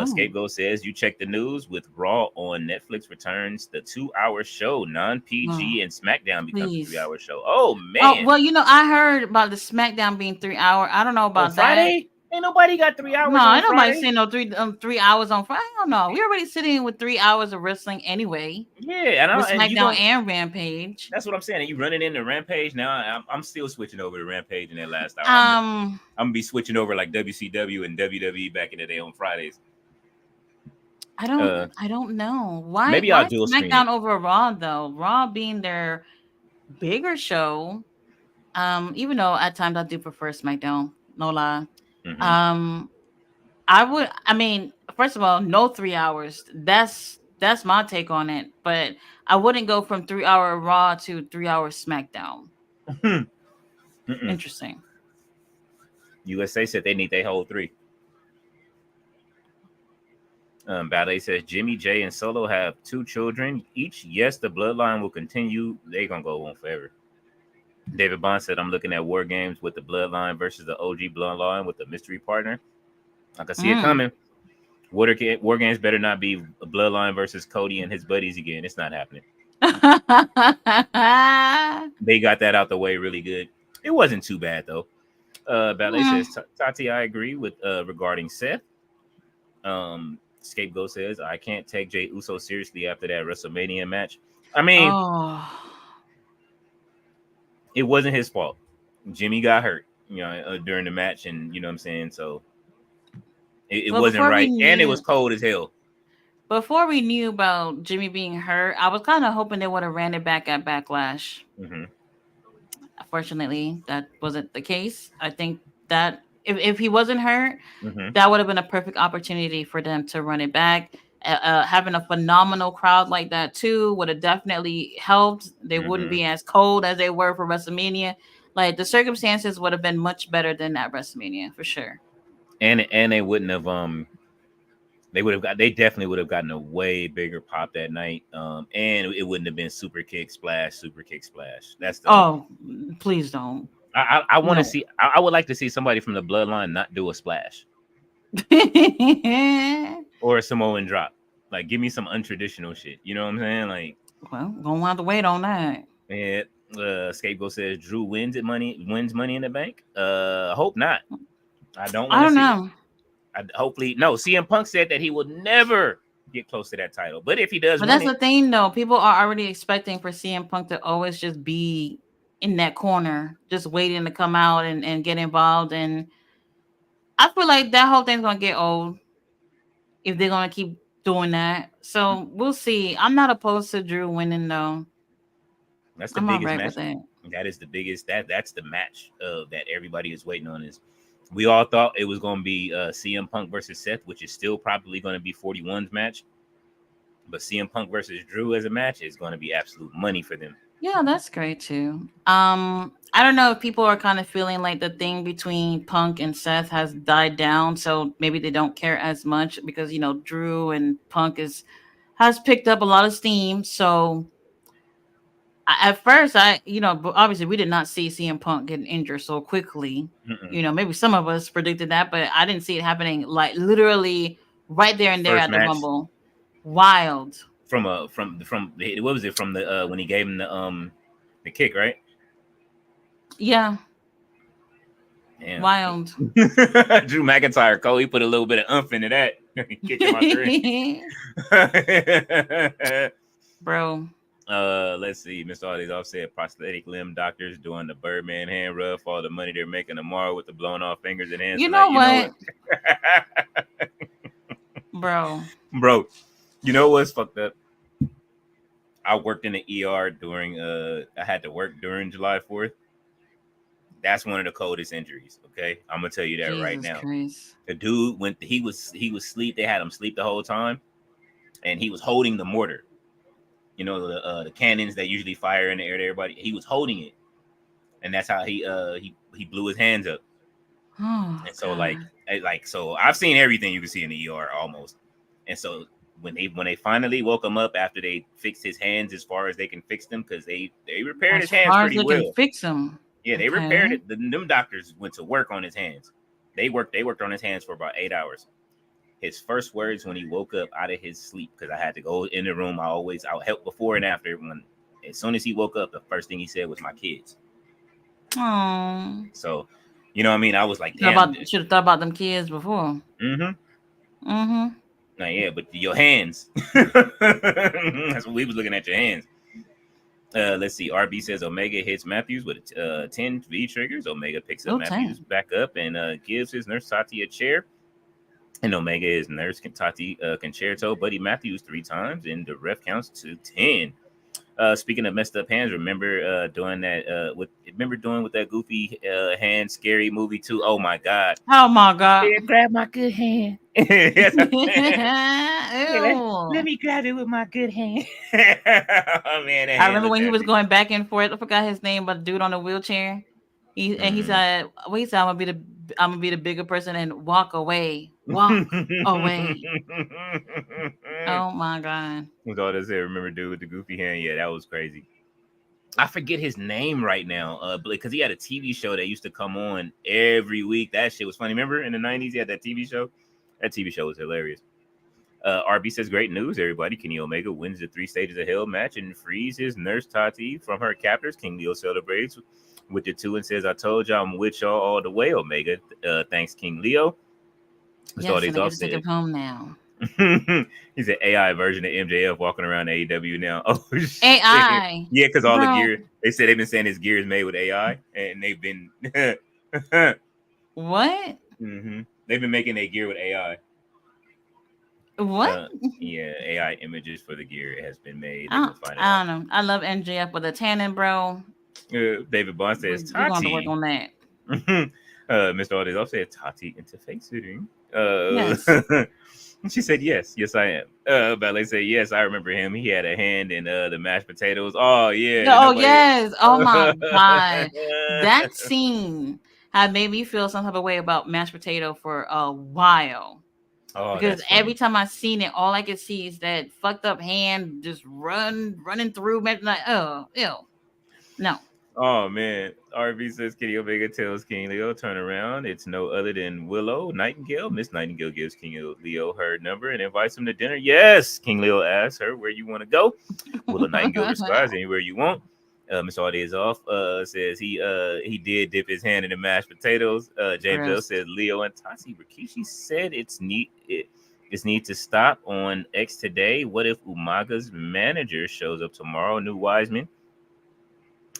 Scapegoat says, you check the news with Raw on Netflix returns the 2-hour show. Non-PG and SmackDown becomes a Please. 3-hour show. Oh, Oh, man. well, you know, I heard about the SmackDown being 3 hour. I don't know On about that. Friday? Ain't nobody got 3 hours No, on ain't nobody Friday. saying no 3 hours on Friday. I don't know. We already sitting with 3 hours of wrestling anyway. Yeah, With and you SmackDown gonna, and Rampage. that's what I'm saying. And you running into Rampage now. I'm still switching over to Rampage in that last hour. I'm gonna be switching over like WCW and WWE back in the day on Fridays. I don't know why. Maybe why I'll dual screen SmackDown it. over Raw though? Raw being their bigger show. Even though at times I do prefer SmackDown. No lie. Mhm. I mean, first of all, no 3 hours. That's my take on it. But I wouldn't go from 3-hour Raw to 3-hour SmackDown. Interesting. USA said they need their whole 3. Ballet says Jimmy, Jay, and Solo have 2 children each. Yes, the bloodline will continue. They're gonna go on forever. David Bond said, I'm looking at War Games with the bloodline versus the OG bloodline with the mystery partner. I can see it coming. War Games better not be a bloodline versus Cody and his buddies again. It's not happening. They got that out the way really good. It wasn't too bad though. Ballet says, Tati, I agree with regarding Seth. Scapegoat says, I can't take Jey Uso seriously after that WrestleMania match. I mean, it wasn't his fault. Jimmy got hurt, during the match, and you know what I'm saying. So it wasn't right, and it was cold as hell. Before we knew about Jimmy being hurt, I was kind of hoping they would have ran it back at Backlash. Mm-hmm. Fortunately, that wasn't the case. I think that if he wasn't hurt, Mm-hmm. that would have been a perfect opportunity for them to run it back. Having a phenomenal crowd like that too would have definitely helped. They wouldn't be as cold as they were for WrestleMania. Like the circumstances would have been much better than that WrestleMania for sure. And they wouldn't have they definitely would have gotten a way bigger pop that night. And it wouldn't have been super kick splash. That's the please don't. I want to see. I would like to see somebody from the bloodline not do a splash or a Samoan drop. Like, give me some untraditional shit. You know what I'm saying? Like, well, gonna have to wait on that. Yeah. Scapegoat says Drew wins Money in the Bank. Hope not. I don't know. Hopefully, no. CM Punk said that he will never get close to that title. But if he does But win that's it, the thing, though. People are already expecting for CM Punk to always just be in that corner, just waiting to come out and get involved. And I feel like that whole thing's gonna get old if they're gonna keep doing that. So we'll see. I'm not opposed to Drew winning, though. that's the I'm all biggest right match. with it. That is the biggest. That's the match that everybody is waiting on. Is we all thought it was going to be CM Punk versus Seth, which is still probably going to be 41's match. But CM Punk versus Drew as a match is going to be absolute money for them. Yeah, that's great too. I don't know if people are kind of feeling like the thing between Punk and Seth has died down, so maybe they don't care as much because Drew and Punk has picked up a lot of steam. So at first, but obviously we did not see CM Punk getting injured so quickly. Mm-mm. Maybe some of us predicted that, but I didn't see it happening like literally right there and there First at the match Rumble. Wild. from what was it from the when he gave him the kick, right? Yeah. Damn. Wild. Drew McIntyre, Cole, he put a little bit of umph into that. Kick him out the ring. Bro. Let's see. Mr. Hardy's offset prosthetic limb doctors doing the Birdman hand rub for all the money they're making tomorrow with the blown off fingers and hands. You know what? Bro, you know what's fucked up? I worked in the ER during I had to work during July 4th. That's one of the coldest injuries. Okay, I'm gonna tell you that right now. Christ. The dude went. He was sleep. They had him sleep the whole time, and he was holding the mortar. The cannons that usually fire in the air to everybody. He was holding it, and that's how he blew his hands up. Oh, and so God. so I've seen everything you can see in the ER almost. And so when they finally woke him up after they fixed his hands as far as they can fix them, because they repaired his hands pretty well. Can fix them. Yeah, they repaired it. Them doctors went to work on his hands. They worked on his hands for about 8 hours. His first words when he woke up out of his sleep, because I had to go in the room. I'll help before and after. As soon as he woke up, the first thing he said was, "My kids." Oh. So, you know what I mean? I was like, damn. Should have thought about them kids before. Mm-hmm. Mm-hmm. Now, yeah, but your hands. That's what we was looking at, your hands. Let's see. RB says Omega hits Matthews with 10 V triggers. Omega picks up Matthews back up and gives his nurse Tati a chair. And Omega is nurse Tati concerto Buddy Matthews 3 times, and the ref counts to 10. Speaking of messed up hands, remember doing that with that goofy hand scary movie too? Oh my god! Oh my god! Yeah, grab my good hand. Let me grab it with my good hand. Oh man, I remember when he was going back and forth. I forgot his name, but the dude on the wheelchair. He said, "I'm gonna be the bigger person and walk away, walk away." Oh my god! With all this, remember dude with the goofy hand? Yeah, that was crazy. I forget his name right now, because he had a TV show that used to come on every week. That shit was funny. Remember in the 90s, he had that TV show. That TV show was hilarious. RB says, great news, everybody. Kenny Omega wins the 3 stages of hell match and frees his nurse Tati from her captors. King Leo celebrates with the 2 and says, I told y'all I'm with y'all all the way, Omega. Thanks, King Leo. Yes, and I get to take him home now. He's an AI version of MJF walking around AEW now. Oh, shit. AI. Yeah, because all the gear, they said they've been saying his gear is made with AI, and they've been what? Mm-hmm. They've been making their gear with AI. What? Yeah, AI images for the gear has been made. I don't know. I love MJF with a tannin, bro. David Bond says We're going to work on that. Mr. Aldis also said Tati interface fitting. Yes. She said yes, I am. Ballet said yes, I remember him. He had a hand in the mashed potatoes. Oh yeah. Oh yes. Oh my god. That scene had made me feel some type of way about mashed potato for a while. Oh, because every time I seen it, all I could see is that fucked up hand just running through. Like, oh, ew. No. Oh man, RV says Kenny Omega tells King Leo turn around. It's no other than Willow Nightingale. Miss Nightingale gives King Leo her number and invites him to dinner. Yes, King Leo asks her where you want to go. Willow Nightingale responds anywhere you want. Miss Audie is off. Says he did dip his hand in the mashed potatoes. James Bell says Leo and Tati Rikishi said it's neat. This needs to stop on X today. What if Umaga's manager shows up tomorrow? New Wiseman.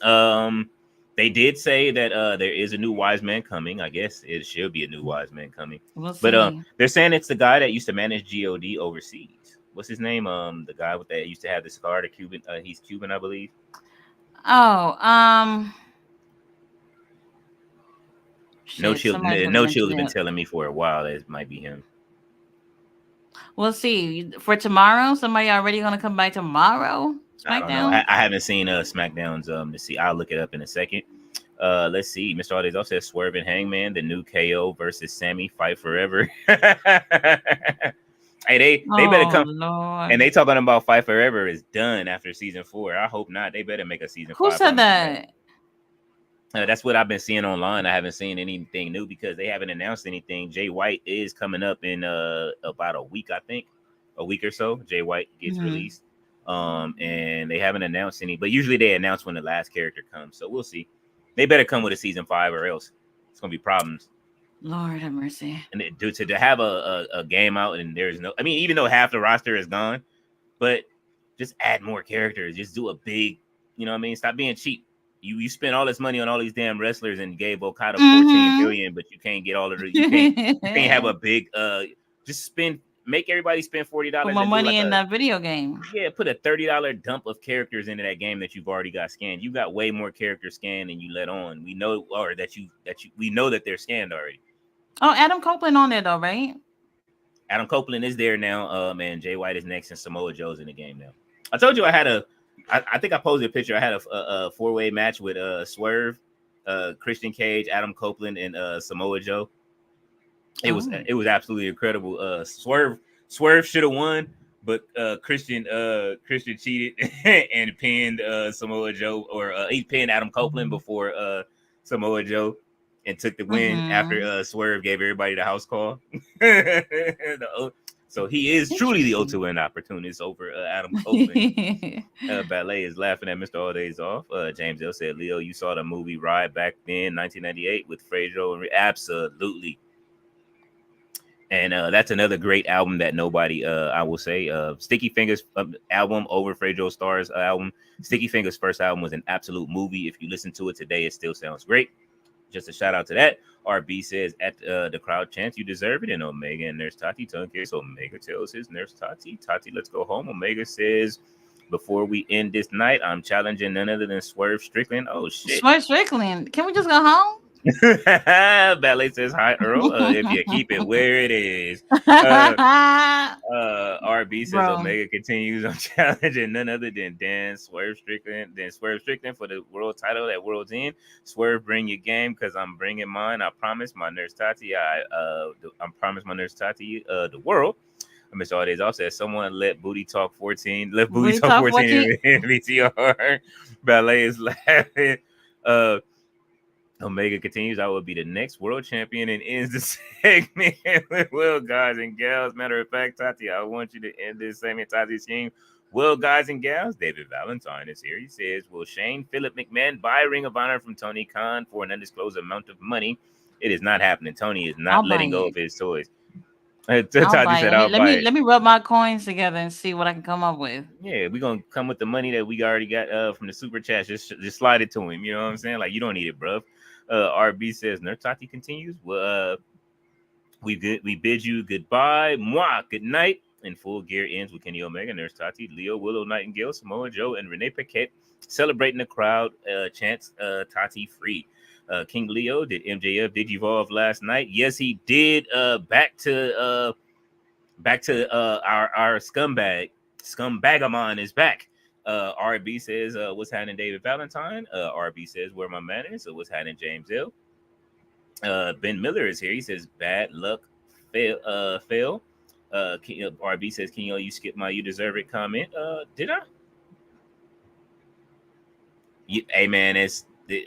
They did say that there is a new wise man coming. I guess it should be a new wise man coming. We'll But see. they're saying it's the guy that used to manage God overseas. What's his name? The guy with that used to have the scar, the Cuban. He's Cuban, I believe. Oh, No shit. chill. Somebody's gonna No chill mention has been it. telling me for a while that it might be him. We'll see. For tomorrow, somebody already gonna come by tomorrow. I don't know. SmackDown. I haven't seen SmackDown's to see. I'll look it up in a second. Let's see. Mr. Aldiz also says Swerve and Hangman, the new KO versus Sammy fight forever. Hey, they better come. Lord. And they talking about Fight Forever is done after season 4. I hope not. They better make a season 5. Who said that? That's what I've been seeing online. I haven't seen anything new because they haven't announced anything. Jay White is coming up in about a week, I think, a week or so. Jay White gets released, and they haven't announced any. But usually they announce when the last character comes, so we'll see. They better come with a season 5, or else it's gonna be problems. Lord have mercy. And to have a game out and there's no, I mean, even though half the roster is gone, but just add more characters. Just do a big, you know what I mean? Stop being cheap. You spend all this money on all these damn wrestlers and gave Okada 14 million, but you can't get all of the. You can't have a big. Just make everybody spend $40. Put more money in that video game. Yeah, put a $30 dump of characters into that game that you've already got scanned. You got way more characters scanned than you let on. We know, or we know that they're scanned already. Oh, Adam Copeland on there though, right? Adam Copeland is there now. And Jay White is next, and Samoa Joe's in the game now. I told you I think I posted a picture. I had a 4-way match with Swerve, Christian Cage, Adam Copeland, and Samoa Joe. It was absolutely incredible. Swerve should have won, but Christian cheated and pinned Samoa Joe, or he pinned Adam Copeland before Samoa Joe, and took the win after Swerve gave everybody the house call. So he is truly the ultimate win opportunist over Adam Copeland. Ballet is laughing at Mr. All Days Off. James L said, Leo, you saw the movie Ride back then, 1998 with Fredo. Absolutely. And that's another great album that nobody, I will say, Sticky Fingers album over Fredo Starr's album. Sticky Fingers' first album was an absolute movie. If you listen to it today, it still sounds great. Just a shout out to that. RB says at the crowd chants, you deserve it. And Omega and Nurse Tati tongue kiss. Omega tells his Nurse Tati, let's go home. Omega says, before we end this night, I'm challenging none other than Swerve Strickland. Oh shit. Swerve Strickland. Can we just go home? Ballet says, hi Earl. If you keep it where it is. RB says, Omega continues on challenging none other than Swerve Strickland for the world title at World's End. Swerve, bring your game because I'm bringing mine. I promise my Nurse Tati. I promise my Nurse Tati the world. Mr. Aldays also says, someone let Booty Talk 14 in VTR. Ballet is laughing. Omega continues, I will be the next world champion, and ends the segment with well, guys and gals. Matter of fact, Tati, I want you to end this segment, Tati's team. Well, guys and gals, David Valentine is here. He says, will Shane Phillip McMahon buy Ring of Honor from Tony Khan for an undisclosed amount of money? It is not happening. Tony is not letting go of his toys. Tati said, let me rub my coins together and see what I can come up with. Yeah, we're going to come with the money that we already got from the super chat. Just slide it to him. You know what I'm saying? Like, you don't need it, bro. RB says, Nurse Tati continues. Well, we bid you goodbye. Mwah, good night. And Full Gear ends with Kenny Omega, Nurse Tati, Leo, Willow Nightingale, Samoa Joe, and Renee Paquette celebrating the crowd. Chants Tati free. King Leo, did MJF digivolve last night? Yes, he did. Back to our Scumbagamon is back. RB says, what's happening, David Valentine? RB says, where my man is. So what's happening, James L? Ben Miller is here. He says, bad luck fail. RB says, Kenyo, you skipped my you deserve it comment. Did I? Hey man,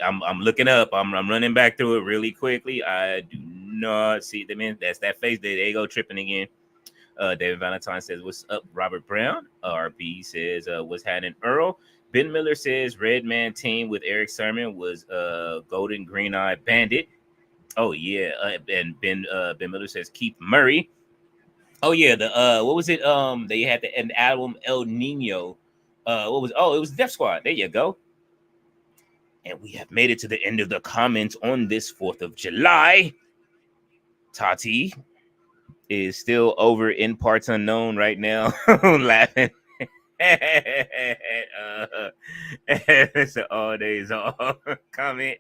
I'm looking up. I'm running back through it really quickly. I do not see the man. That's that face. There they go tripping again. David Valentine says, what's up, Robert Brown? RB says, what's happening, Earl? Ben Miller says, Red Man team with Eric Sermon was Golden Green Eye Bandit. Oh, yeah. And Ben Miller says, Keith Murray. Oh yeah, the what was it? They had the an album El Nino. What was? Oh, it was Def Squad. There you go. And we have made it to the end of the comments on this 4th of July. Tati is still over in parts unknown right now, laughing. It's an all days off comment.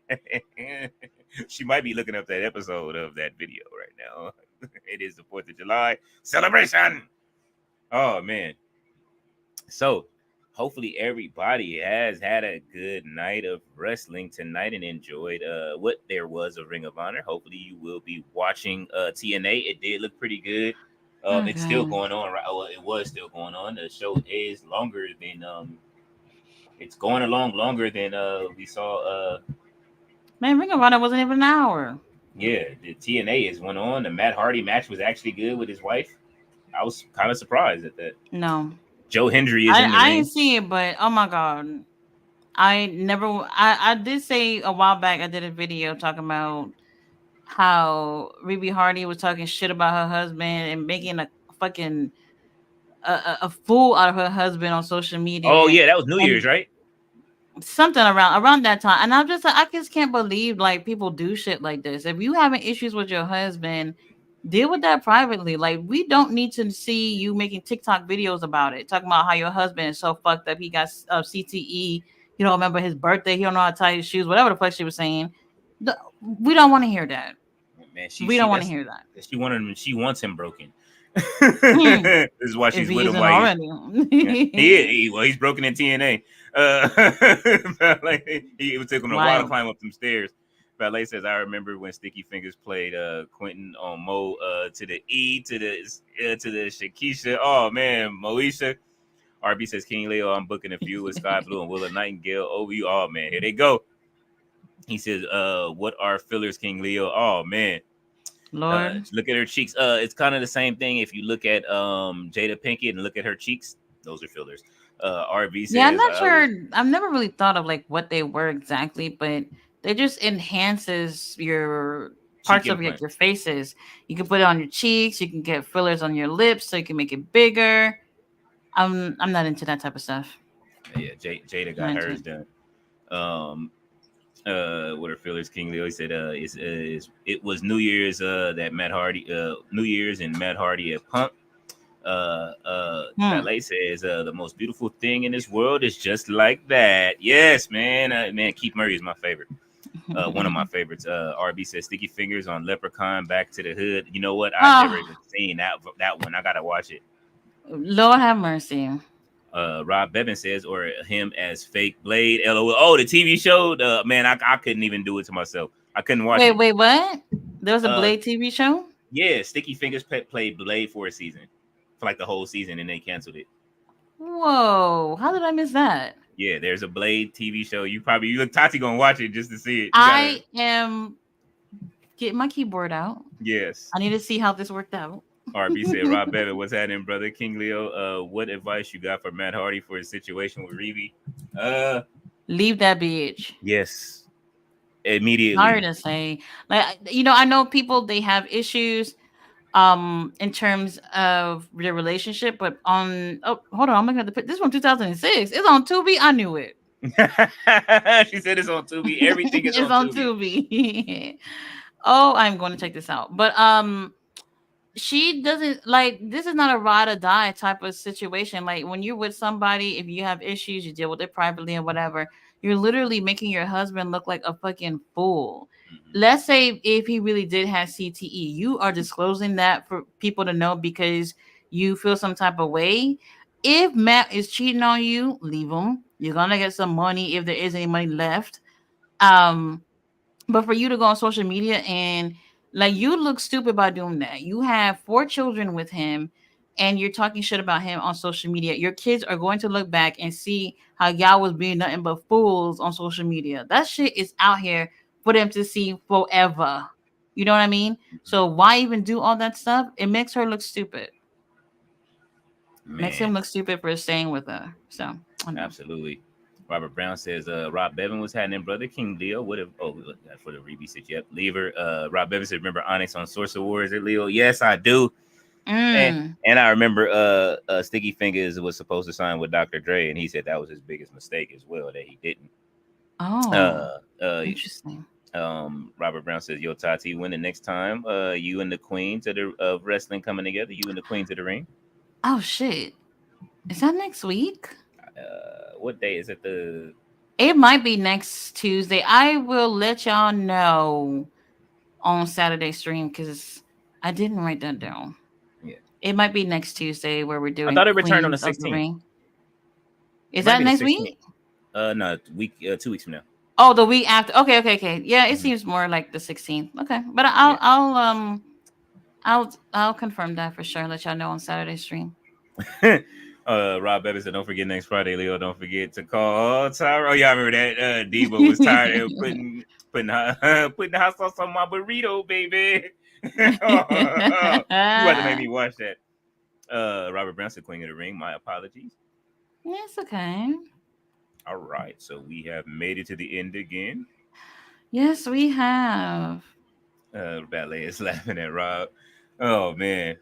She might be looking up that episode of that video right now. It is the 4th of July celebration. Oh man. So hopefully everybody has had a good night of wrestling tonight and enjoyed what there was of Ring of Honor. Hopefully you will be watching TNA. It did look pretty good. It's still going on, right? Well, it was still going on. The show is longer than it's going along longer than we saw. Man, Ring of Honor wasn't even an hour. Yeah, the TNA is went on. The Matt Hardy match was actually good with his wife. I was kind of surprised at that. No, Joe Hendry is in the I ring. didn't see it, but oh my god, I did say a while back I did a video talking about how Ruby Hardy was talking shit about her husband and making a fucking a fool out of her husband on social media. Oh yeah, that was New Year's, right? Something around that time, and I'm just like, I just can't believe like people do shit like this. If you having issues with your husband, deal with that privately. Like, we don't need to see you making TikTok videos about it, talking about how your husband is so fucked up. He got CTE. You don't remember his birthday. He don't know how to tie his shoes. Whatever the fuck she was saying. We don't want to hear that. Man, we don't want to hear that. She wants him broken. This is why she's with him. Why he's broken in TNA. Like, it would take him a while to climb up some stairs. Ballet says, I remember when Sticky Fingers played Quentin on Mo to the E to the Shakisha. Oh man, Moesha. RB says, King Leo, I'm booking a few with Sky Blue and Willa Nightingale. OVU. Oh man, here they go. He says, what are fillers, King Leo? Oh man. Lord, look at her cheeks. It's kind of the same thing. If you look at Jada Pinkett and look at her cheeks, those are fillers. RB says, yeah, I'm not sure. I've never really thought of like what they were exactly, but they just enhances your parts of your faces. You can put it on your cheeks. You can get fillers on your lips, so you can make it bigger. I'm not into that type of stuff. Yeah, Jada got hers done. What are fillers? King Leo said, it was New Year's that Matt Hardy, New Year's and Matt Hardy at Punk. Ballet says, the most beautiful thing in this world is just like that. Yes, man. Man, Keith Murray is my favorite. One of my favorites. RB says, Sticky Fingers on Leprechaun, Back to the Hood. You know what? I've never even seen that one. I gotta watch it. Lord have mercy. Rob Bevan says, or him as Fake Blade. LOL. Oh, the TV show. Man, I couldn't even do it to myself. I couldn't watch it. Wait, what? There was a Blade TV show? Yeah, Sticky Fingers played Blade for a season, for like the whole season, and they canceled it. Whoa, how did I miss that? Yeah, there's a Blade TV show. You look Tati gonna watch it just to see it. I am getting my keyboard out. Yes, I need to see how this worked out. RB said, Rob Bevan, what's happening, brother? King Leo, what advice you got for Matt Hardy for his situation with Reeve? Leave that bitch. Yes, immediately. Hard to say. Like, I know people, they have issues in terms of their relationship, but hold on, I'm gonna have to put this from 2006. It's on Tubi. I knew it. She said it's on Tubi. Everything is on Tubi. Oh, I'm going to check this out. But she doesn't, like, this is not a ride or die type of situation. Like, when you're with somebody, if you have issues, you deal with it privately and whatever. You're literally making your husband look like a fucking fool. Let's say if he really did have CTE, you are disclosing that for people to know because you feel some type of way. If Matt is cheating on you, leave him. You're gonna get some money if there is any money left. But for you to go on social media and, like, you look stupid by doing that. You have 4 children with him and you're talking shit about him on social media. Your kids are going to look back and see how y'all was being nothing but fools on social media. That shit is out here for them to see forever. You know what I mean? So why even do all that stuff? It makes her look stupid. Makes him look stupid for staying with her. So absolutely. Robert Brown says, Rob Bevan was happening, brother. King Leo. What if for the Reebe said, yep, leave her. Rob Bevan said, remember Onyx on Source Awards at Leo? Yes, I do. And Mm. and I remember Sticky Fingers was supposed to sign with Dr. Dre, and he said that was his biggest mistake as well, that he didn't. Oh, Uh, uh, interesting. Robert Brown says, "Yo, Tati, when the next time you and the queens of the of wrestling coming together, you and the queens of the ring. Oh shit. Is that next week? What day is it? The It might be next Tuesday. I will let y'all know on Saturday stream because I didn't write that down. Yeah, It might be next Tuesday where we're I doing thought it returned on the Queens of the 16th. Ring. It Is might that be the next 16th. week? No, week 2 weeks from now. Oh, the week after. Okay, okay, okay. Yeah, it Mhm. seems more like the 16th. Okay, but Yeah. I'll confirm that for sure. Let y'all know on Saturday stream. Rob Evans said, "Don't forget next Friday, Leo. Don't forget to call Tyra." Oh, y'all remember that? Debo was tired of putting hot sauce on my burrito, baby. You about to make me watch that. Robert Brown said, "Queen of the Ring." My apologies. It's okay. All right, so we have made it to the end again. Yes, we have. Ballet is laughing at Rob. Oh man,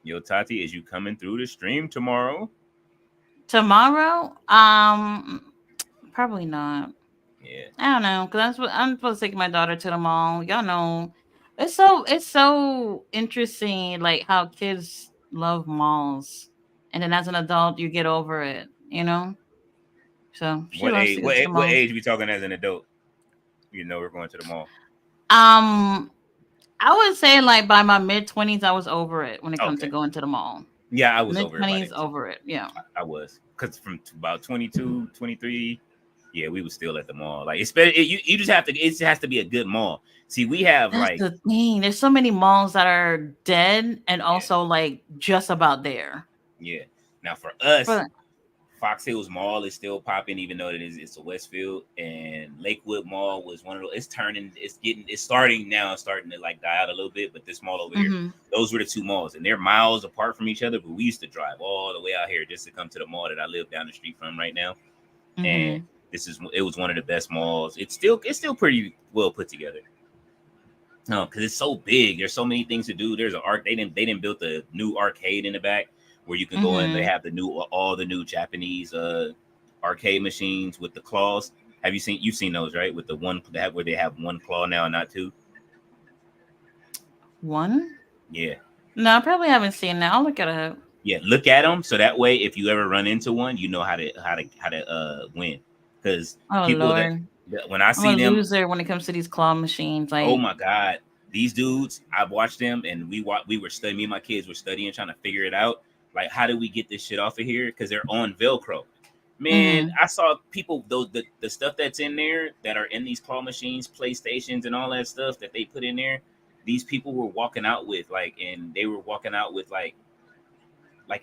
yo Tati, is you coming through the stream tomorrow? Tomorrow, probably not. Yeah. I don't know because I'm supposed to take my daughter to the mall. Y'all know, it's so interesting, like how kids love malls, and then as an adult, you get over it. So she What loves age? to go to the What mall. age we talking as an adult? You know we're going to the mall. Um, I would say like by my mid 20s, I was over it when it comes to Okay. going to the mall. Yeah, I was Mid over it by twenties, then too. over it. Yeah, I was because from about 22, 23, yeah, we was still at the mall. Like you just have to. It just has to be a good mall. See, we have that's like the thing. There's so many malls that are dead and yeah, also like just about there. yeah. Now for us, But Fox Hills Mall is still popping, even though it's a Westfield, and Lakewood Mall was one of those. It's starting now, starting to like die out a little bit. But this mall over here, mhm, those were the two malls, and they're miles apart from each other. But we used to drive all the way out here just to come to the mall that I live down the street from right now. And mhm. it was one of the best malls. It's still pretty well put together. No, because it's so big. There's so many things to do. There's an arc. They didn't build the new arcade in the back where you can go in. They Mhm. have all the new Japanese arcade machines with the claws. You've seen those, right? With the one that where they have one claw now, not two. One? Yeah. No, I probably haven't seen that. I'll look it up. Yeah, look at them so that way if you ever run into one, you know how to win. Because Oh people Lord, when I I'm see a them, loser when it comes to these claw machines. oh Like, my god, these dudes! I've watched them, and we were studying. Me and my kids were studying, trying to figure it out. Like, how do we get this shit off of here? Because they're on Velcro. Man, mhm, I saw people those the stuff that's in there that are in these claw machines, PlayStations, and all that stuff that they put in there. These people were walking out with and they were walking out with like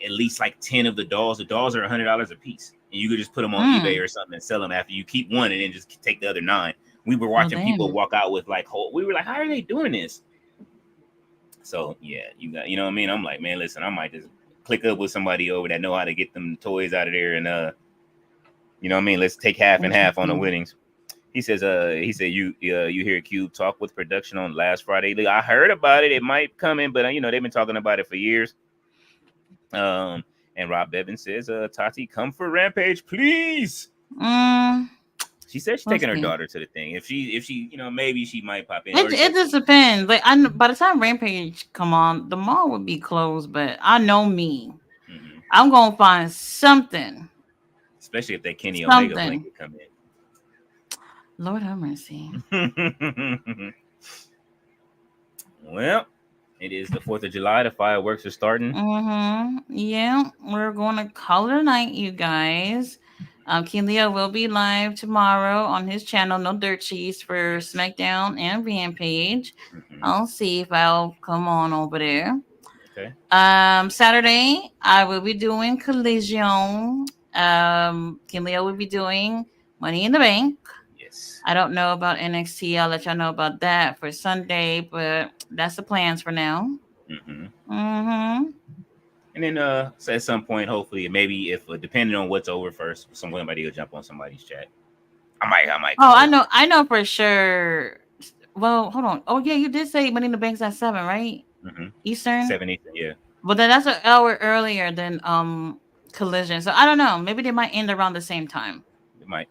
at least like 10 of the dolls. The dolls are $100 a piece, and you could just put them on eBay mm. or something and sell them after you keep one and then just take the other nine. We were Oh watching people damn. walk out with like whole. We were like, how are they doing this? So yeah, you know what I mean. I'm like, man, listen, I might just click up with somebody over that know how to get them toys out of there, and you know what I mean. Let's take half and half on the Interesting. winnings. He said you hear Cube talk with production on last Friday. I heard about it. It might come in, but they've been talking about it for years. Um, and Rob Bevan says, Tati, come for Rampage, please. Mm, She said she's we'll taking her see. daughter to the thing. If she, maybe she might pop in. It Or it just depends. Like by the time Rampage come on, the mall would be closed. But I know me. Mhm. I'm gonna find something. Especially if that Kenny Omega Something. blanket come Lord have mercy. in. Well, it is the 4th of July. The fireworks are starting. Mm-hmm. Yeah, we're going to call it a night, you guys. King Leo will be live tomorrow on his channel, No Dirt Cheese, for Yes. SmackDown and Rampage. Hmm. I'll see if I'll come on over there. Okay. Saturday, I will be doing Collision. King Leo will be doing Money in the Bank. Yes. I don't know about NXT. I'll let y'all know about that for Sunday, but that's the plans for now. Hmm. Mm-hmm. And then so at some point, hopefully, maybe if depending on what's over first, somebody will jump on somebody's chat. I might Oh, come I over. know. I know for sure. Well, hold on. Oh, yeah, you did say Money in the Bank's at 7, right? Hmm. Eastern. 7 Eastern, yeah. But then that's an hour earlier than Collision. So I don't know. Maybe they might end around the same time. It might.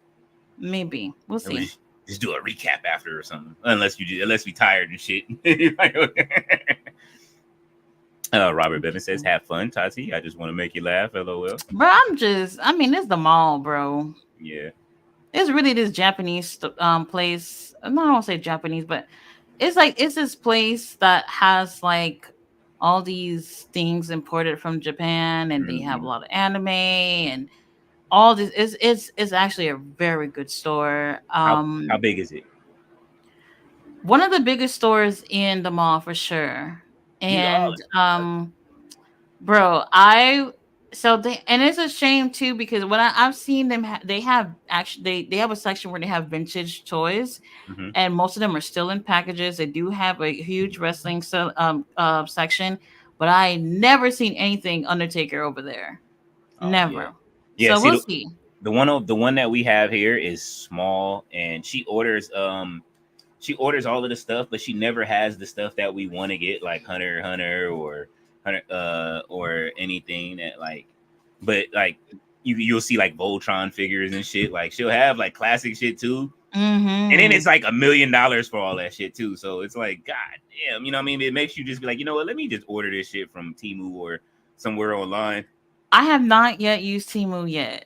Maybe we'll It was see. just do a recap after or something. Unless we tired and shit. Robert Bevin says, "Have fun, Tati. I just want to make you laugh." LOL. Bro, I mean, it's the mall, bro. Yeah. It's really this Japanese place. No, I don't say Japanese, but it's this place that has like all these things imported from Japan, and they have a Mhm. lot of anime and all this. It's actually a very good store. How big is it? One of the biggest stores in the mall for sure. You And bro, I so they and it's a shame too because when I've seen them, they have actually they have a section where they have vintage toys, Mhm. and most of them are still in packages. They do have a huge wrestling section, but I never seen anything Undertaker over there. Oh yeah. Never. Yeah. So See, we'll see. the one that we have here is small, and she orders all of the stuff, but she never has the stuff that we want to get, like Hunter x Hunter or Hunter or anything that like. But like you'll see like Voltron figures and shit. Like she'll have like classic shit too, and then it's Hmm. like $1 million for all that shit too. So it's like, god damn, you know what I mean? It makes you just be like, you know what? Let me just order this shit from Temu or somewhere online. I have not yet used Timu yet.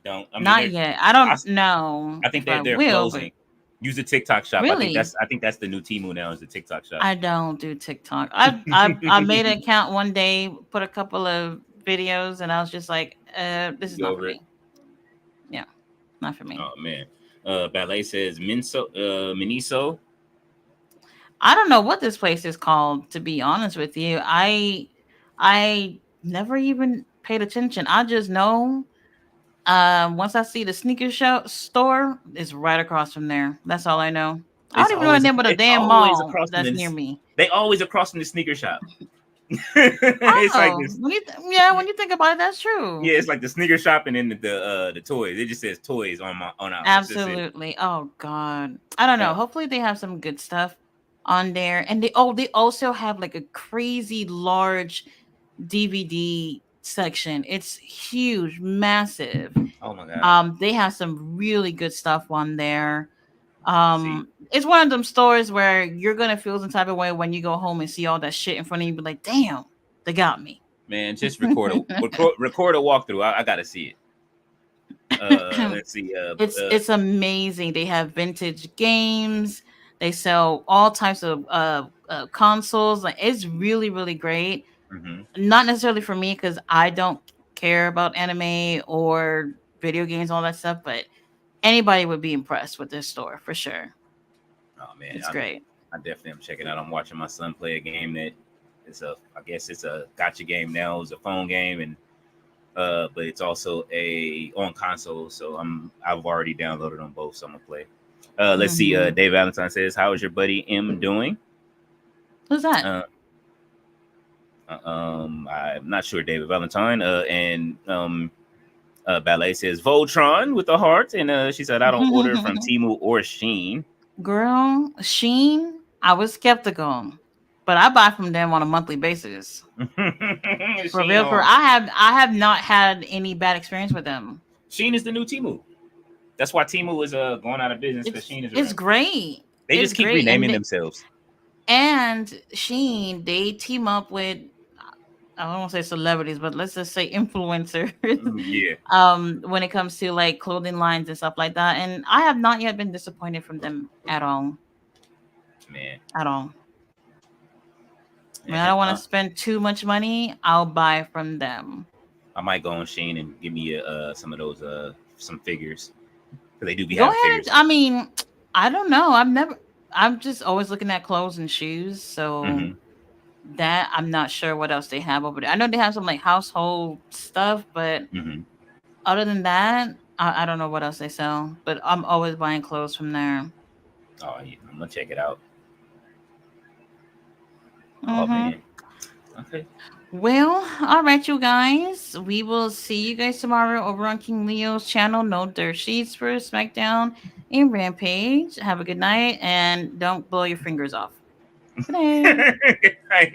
Don't I mean Not they're yet. I I, don't know I think if I they're will, but closing. Use the TikTok shop. really. I think that's the new Temu now is the TikTok shop. I don't do TikTok. I made an account one day, put a couple of videos, and I was just like, this is Go not for over it. me. Yeah, not for me. Oh man. Ballet says Miniso. I don't know what this place is called, to be honest with you. I never even paid attention. I just know once I see the sneaker show store, it's right across from there. That's all I know. I don't even know the name of the It's damn always mall across from that's near this. me. They always across from the sneaker shop. It's like Oh, this. yeah, when you think about it, that's true. Yeah, it's like the sneaker shop and then the toys. It just says toys on ours. That's it. Absolutely. Oh God. I don't know. Uh, Hopefully they have some good stuff on there. And they also have like a crazy large DVD section. It's huge, massive. oh my god. They have some really good stuff on there. See, It's one of them stores where you're gonna feel some type of way when you go home and see all that shit in front of you, be like, damn, they got me. man, just record a walkthrough. I gotta see it. Let's see. It's amazing. They have vintage games. They sell all types of consoles. Like it's really really great. Mhm. Not necessarily for me because I don't care about anime or video games, all that stuff. But anybody would be impressed with this store for sure. Oh man, It's great. I definitely am checking out. I'm watching my son play a game that is I guess it's a gotcha game now. It's a phone game, and but it's also a on console. So I've already downloaded on both, so I'm gonna play. Let's see. Hmm. Dave Valentine says, "How is your buddy M doing?" Who's that? Uh, I'm not sure, David Valentine. And Ballet says Voltron with a heart, and she said, "I don't order from Temu or Sheen." Girl, Sheen. I was skeptical, but I buy from them on a monthly basis. For Sheen real, for on I have not had any bad experience with them. Sheen is the new Temu. That's why Temu is going out of business because Sheen is It's around. great. They It's just keep great, renaming themselves. and Sheen they team up with I don't want to say celebrities, but let's just say influencers. Yeah, When it comes to like clothing lines and stuff like that, and I have not yet been disappointed from them at all. man. At all. When I Yeah, don't want to spend too much money, I'll buy from them. I might go on Sheen and give me some of those some figures because they do be Go having ahead. figures. I mean, I don't know. I'm just always looking at clothes and shoes. So Hmm. that I'm not sure what else they have over there. I know they have some like household stuff, but Hmm. other than that, I don't know what else they sell. But I'm always buying clothes from there. Oh, yeah, I'm gonna check it out. Oh Mm-hmm. man. Okay. Well, all right, you guys. We will see you guys tomorrow over on King Leo's channel. No Dirt Sheets for SmackDown and Rampage. Have a good night and don't blow your fingers off. Good night. Right.